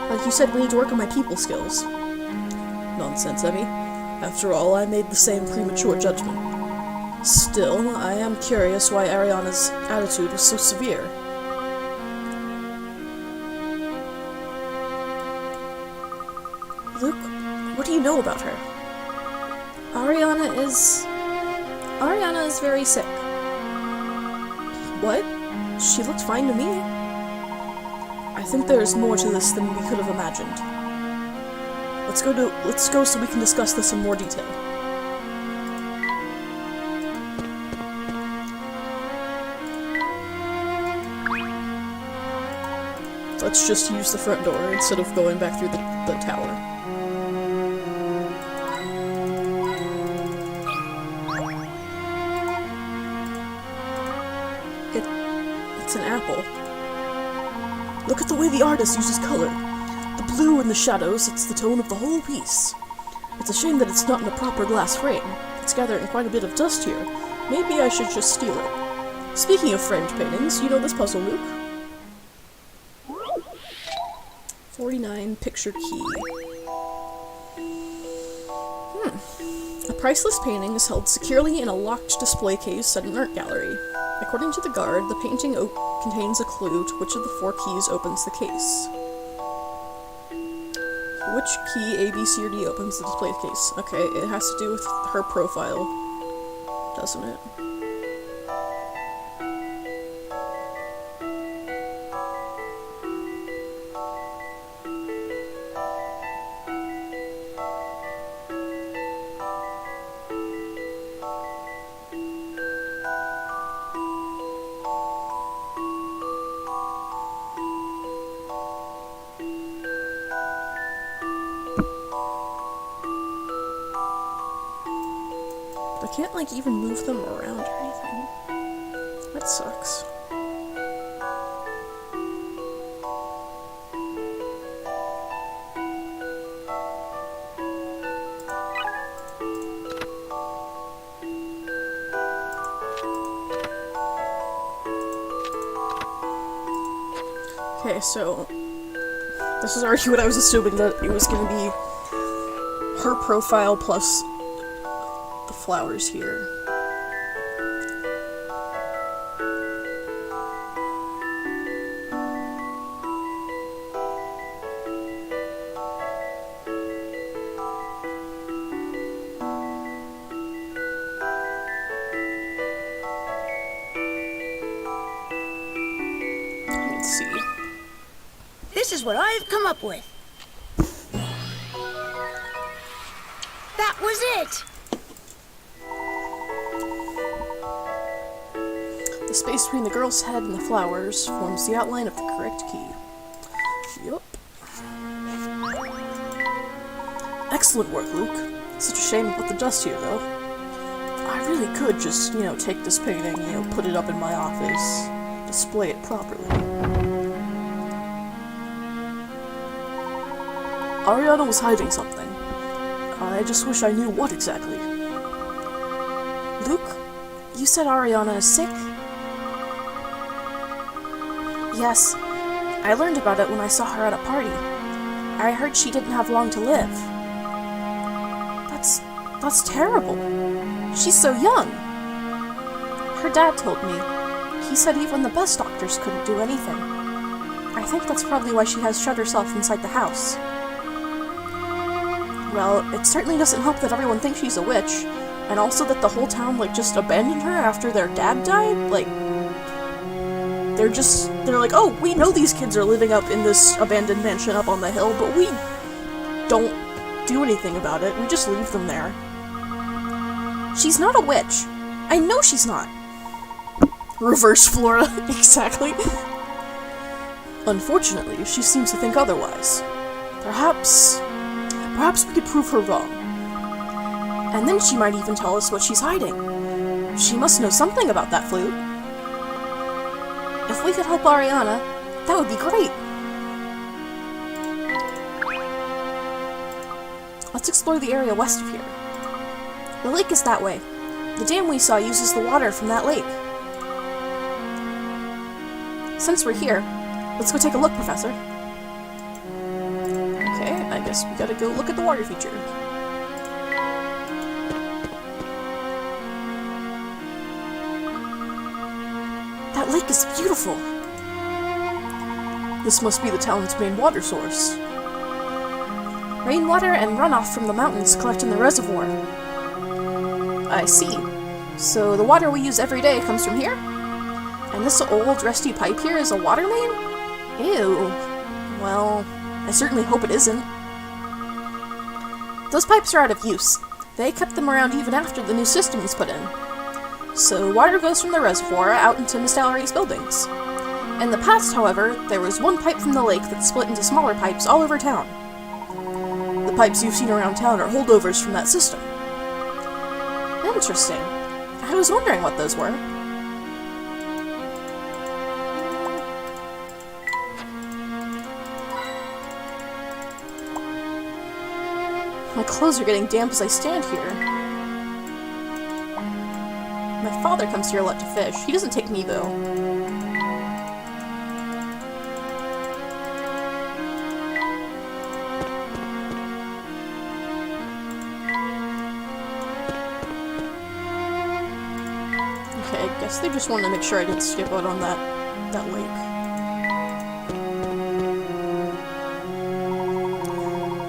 Like you said, we need to work on my people skills. Nonsense, Emmy. After all, I made the same premature judgment. Still, I am curious why Ariana's attitude was so severe. Luke, what do you know about her? Ariana is very sick. What? She looked fine to me. I think there is more to this than we could have imagined. Let's go so we can discuss this in more detail. Let's just use the front door instead of going back through the tower. It's an apple. Look at the way the artist uses color. The blue in the shadows sets the tone of the whole piece. It's a shame that it's not in a proper glass frame. It's gathering quite a bit of dust here. Maybe I should just steal it. Speaking of framed paintings, you know this puzzle, Luke? 49 picture key. A priceless painting is held securely in a locked display case at an art gallery. According to the guard, the painting contains a clue to which of the 4 keys opens the case. Which key, A, B, C, or D, opens the display case? Okay, it has to do with her profile, doesn't it? I can't, like, even move them around or anything. That sucks. Okay, so this is already what I was assuming, that it was gonna be her profile plus the flowers here. Let's see. This is what I've come up with. That was it! The space between the girl's head and the flowers forms the outline of the correct key. Yup. Excellent work, Luke. Such a shame about the dust here, though. I really could just, take this painting, put it up in my office, display it properly. Ariana was hiding something. I just wish I knew what exactly. Luke, you said Ariana is sick? Yes. I learned about it when I saw her at a party. I heard she didn't have long to live. That's terrible. She's so young. Her dad told me. He said even the best doctors couldn't do anything. I think that's probably why she has shut herself inside the house. Well, it certainly doesn't help that everyone thinks she's a witch, and also that the whole town, just abandoned her after their dad died. They're like, oh, we know these kids are living up in this abandoned mansion up on the hill, but we don't do anything about it. We just leave them there. She's not a witch. I know she's not. Reverse Flora, exactly. Unfortunately, she seems to think otherwise. Perhaps we could prove her wrong. And then she might even tell us what she's hiding. She must know something about that flute. If we could help Ariana, that would be great. Let's explore the area west of here. The lake is that way. The dam we saw uses the water from that lake. Since we're here, let's go take a look, Professor. guess we gotta go look at the water feature. That lake is beautiful! This must be the town's main water source. Rainwater and runoff from the mountains collect in the reservoir. I see. So the water we use every day comes from here? And this old, rusty pipe here is a water main? Ew. Well, I certainly hope it isn't. Those pipes are out of use. They kept them around even after the new system was put in. So water goes from the reservoir out into Miss Dallery's buildings. In the past, however, there was one pipe from the lake that split into smaller pipes all over town. The pipes you've seen around town are holdovers from that system. Interesting. I was wondering what those were. My clothes are getting damp as I stand here. My father comes here a lot to fish. He doesn't take me, though. Okay, I guess they just wanted to make sure I didn't skip out on that lake.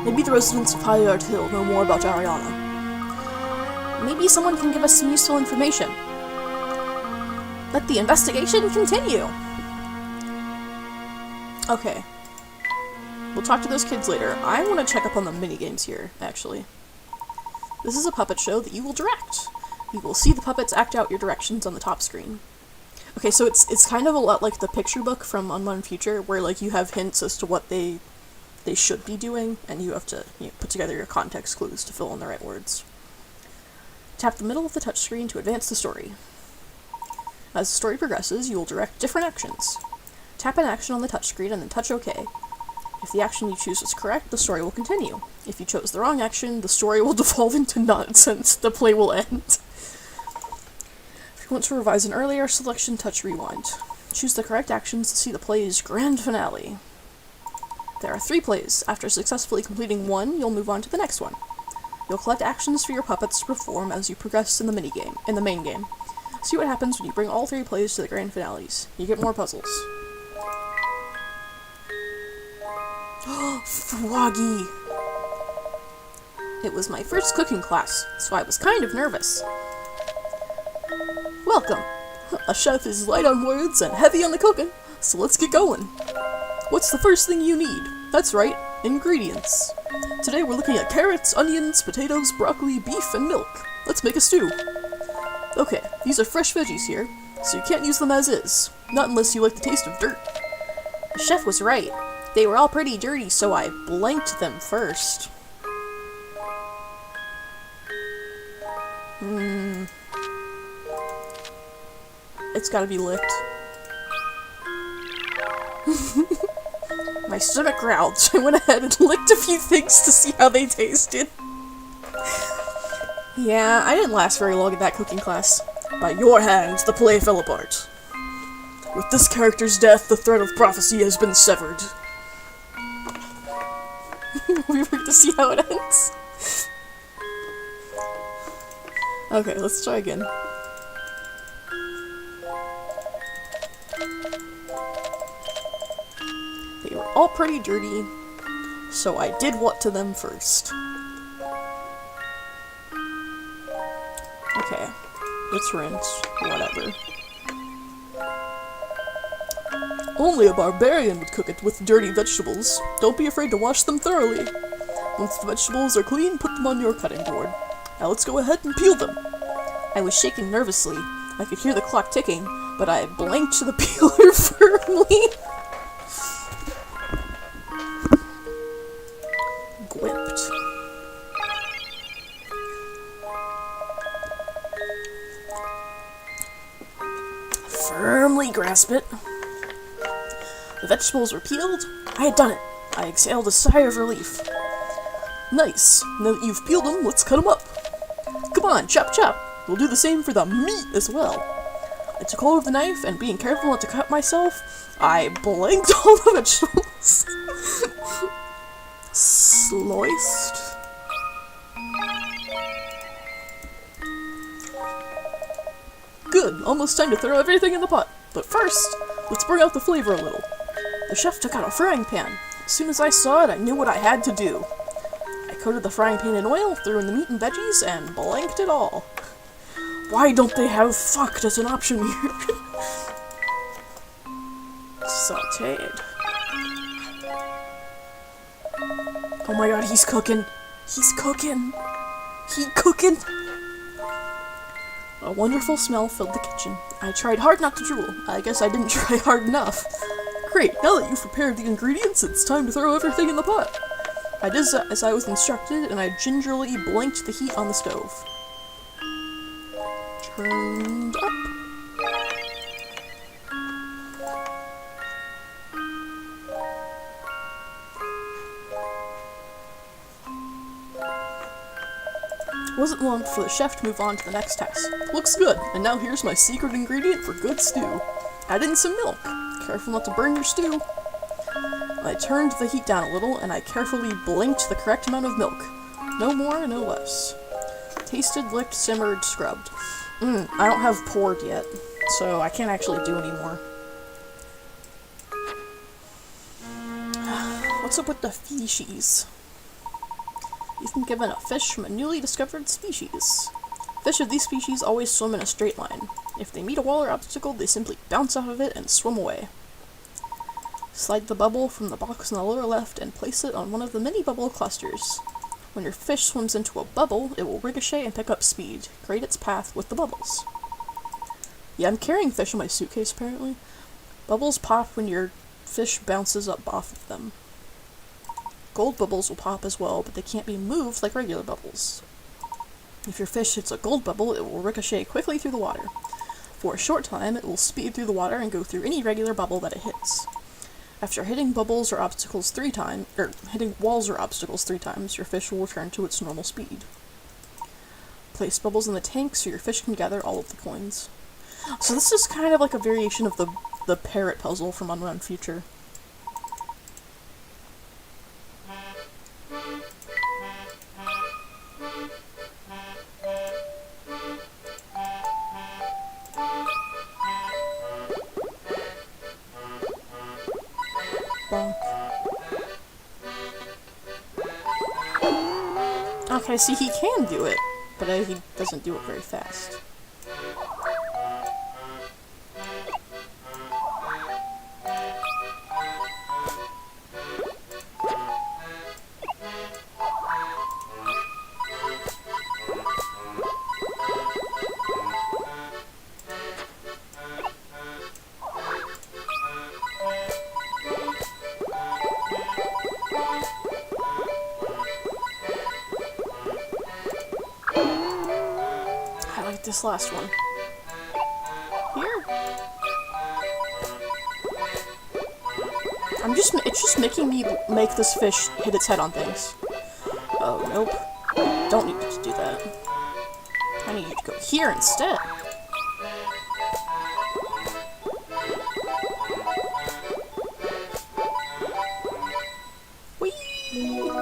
Maybe the residents of Highard Hill know more about Ariana. Maybe someone can give us some useful information. Let the investigation continue! Okay. We'll talk to those kids later. I want to check up on the minigames here, actually. This is a puppet show that you will direct. You will see the puppets act out your directions on the top screen. Okay, so it's kind of a lot like the picture book from Unknown Future, where like you have hints as to what they should be doing, and you have to put together your context clues to fill in the right words. Tap the middle of the touchscreen to advance the story. As the story progresses, you will direct different actions. Tap an action on the touchscreen and then touch OK. If the action you choose is correct, the story will continue. If you chose the wrong action, the story will devolve into nonsense. The play will end. If you want to revise an earlier selection, touch rewind. Choose the correct actions to see the play's grand finale. There are 3 plays. After successfully completing one, you'll move on to the next one. You'll collect actions for your puppets to perform as you progress in the main game. See what happens when you bring all 3 plays to the grand finales. You get more puzzles. Froggy! It was my first cooking class, so I was kind of nervous. Welcome! A chef is light on words and heavy on the cooking, so let's get going. What's the first thing you need? That's right, ingredients. Today we're looking at carrots, onions, potatoes, broccoli, beef, and milk. Let's make a stew. Okay, these are fresh veggies here, so you can't use them as is. Not unless you like the taste of dirt. The chef was right. They were all pretty dirty, so I blanked them first. It's gotta be licked. My stomach growled, so I went ahead and licked a few things to see how they tasted. Yeah, I didn't last very long in that cooking class. By your hands, the play fell apart. With this character's death, the thread of prophecy has been severed. We were to see how it ends. Okay, let's try again. They were all pretty dirty, so I did what to them first. Okay, let's rinse, whatever. Only a barbarian would cook it with dirty vegetables. Don't be afraid to wash them thoroughly. Once the vegetables are clean, put them on your cutting board. Now let's go ahead and peel them. I was shaking nervously. I could hear the clock ticking, but I blanked the peeler firmly. Gripped. Firmly grasp it. The vegetables were peeled. I had done it. I exhaled a sigh of relief. Nice. Now that you've peeled them, let's cut them up. Come on, chop chop. We'll do the same for the meat as well. I took hold of the knife, and being careful not to cut myself, I blanked all the vegetables. Sliced. Good, almost time to throw everything in the pot. But first, let's bring out the flavor a little. The chef took out a frying pan. As soon as I saw it, I knew what I had to do. I coated the frying pan in oil, threw in the meat and veggies, and blanked it all. Why don't they have fucked as an option here? Sauteed. Oh my god, he's cooking. He's cooking. He cooking. A wonderful smell filled the kitchen. I tried hard not to drool. I guess I didn't try hard enough. Great, now that you've prepared the ingredients, it's time to throw everything in the pot. I did as I was instructed, and I gingerly blanked the heat on the stove. Turned up. It wasn't long for the chef to move on to the next task. Looks good, and now here's my secret ingredient for good stew. Add in some milk. Careful not to burn your stew. I turned the heat down a little, and I carefully blinked the correct amount of milk. No more, no less. Tasted, licked, simmered, scrubbed. I don't have poured yet, so I can't actually do any more. What's up with the fishies? You've been given a fish from a newly discovered species. Fish of these species always swim in a straight line. If they meet a wall or obstacle, they simply bounce off of it and swim away. Slide the bubble from the box on the lower left and place it on one of the many bubble clusters. When your fish swims into a bubble, it will ricochet and pick up speed. Create its path with the bubbles. Yeah, I'm carrying fish in my suitcase apparently. Bubbles pop when your fish bounces up off of them. Gold bubbles will pop as well, but they can't be moved like regular bubbles. If your fish hits a gold bubble, it will ricochet quickly through the water. For a short time, it will speed through the water and go through any regular bubble that it hits. After hitting bubbles or obstacles 3 times, hitting walls or obstacles 3 times, your fish will return to its normal speed. Place bubbles in the tank so your fish can gather all of the coins. So this is kind of like a variation of the parrot puzzle from Unrun Future. Okay, see, he can do it, but he doesn't do it very fast. This last one. Here. It's just making me make this fish hit its head on things. Oh, nope. Don't need to do that. I need you to go here instead. Whee!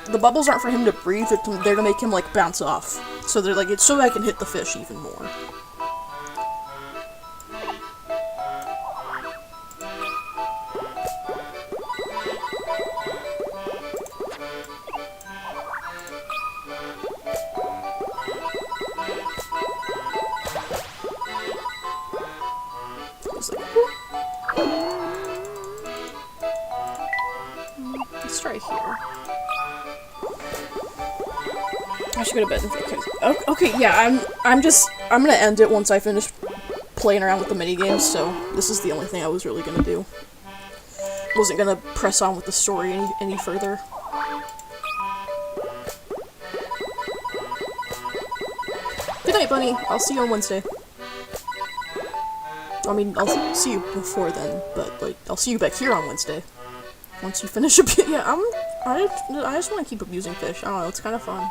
The bubbles aren't for him to breathe, they're to make him, like, bounce off. So they're like, it's so I can hit the fish even more. Let's try here. I should go to bed. Okay, yeah, I'm gonna end it once I finish playing around with the minigames, so this is the only thing I was really gonna do. Wasn't gonna press on with the story any further. Good night, Bunny. I'll see you on Wednesday. I mean, I'll see you before then, but, like, I'll see you back here on Wednesday. Once you finish a bit. Yeah, I just want to keep abusing fish. I don't know, it's kind of fun.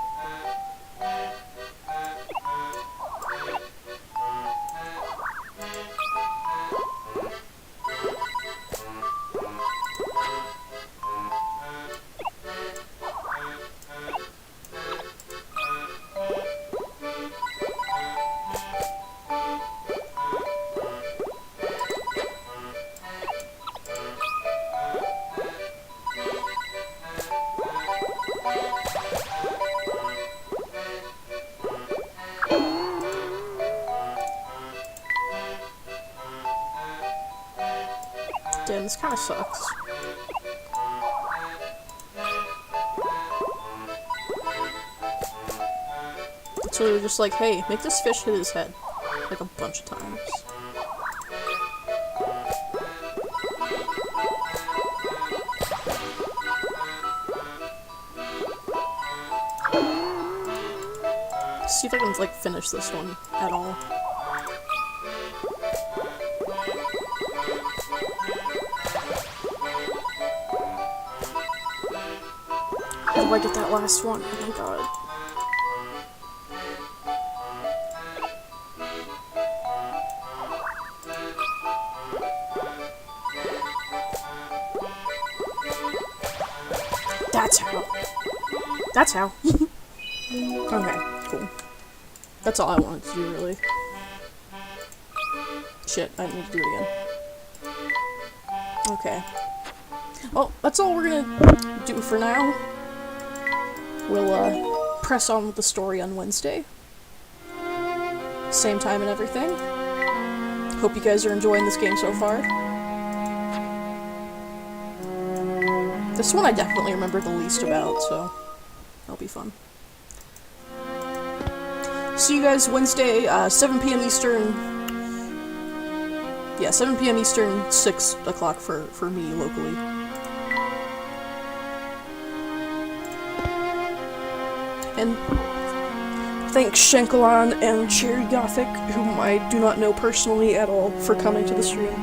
this kind of sucks. So they were just like, hey, make this fish hit his head. Like a bunch of times. See if I can, like, finish this one at all. How do I get that last one? Oh my god. That's how. That's how. Okay, cool. That's all I wanted to do, really. Shit, I need to do it again. Okay. Well, that's all we're gonna do for now. We'll, press on with the story on Wednesday. Same time and everything. Hope you guys are enjoying this game so far. This one I definitely remember the least about, so that'll be fun. See you guys Wednesday, 7 p.m. Eastern. Yeah, 7 p.m. Eastern, 6 o'clock for me locally. And thanks Shankalan and Cherry Gothic, whom I do not know personally at all, for coming to the stream.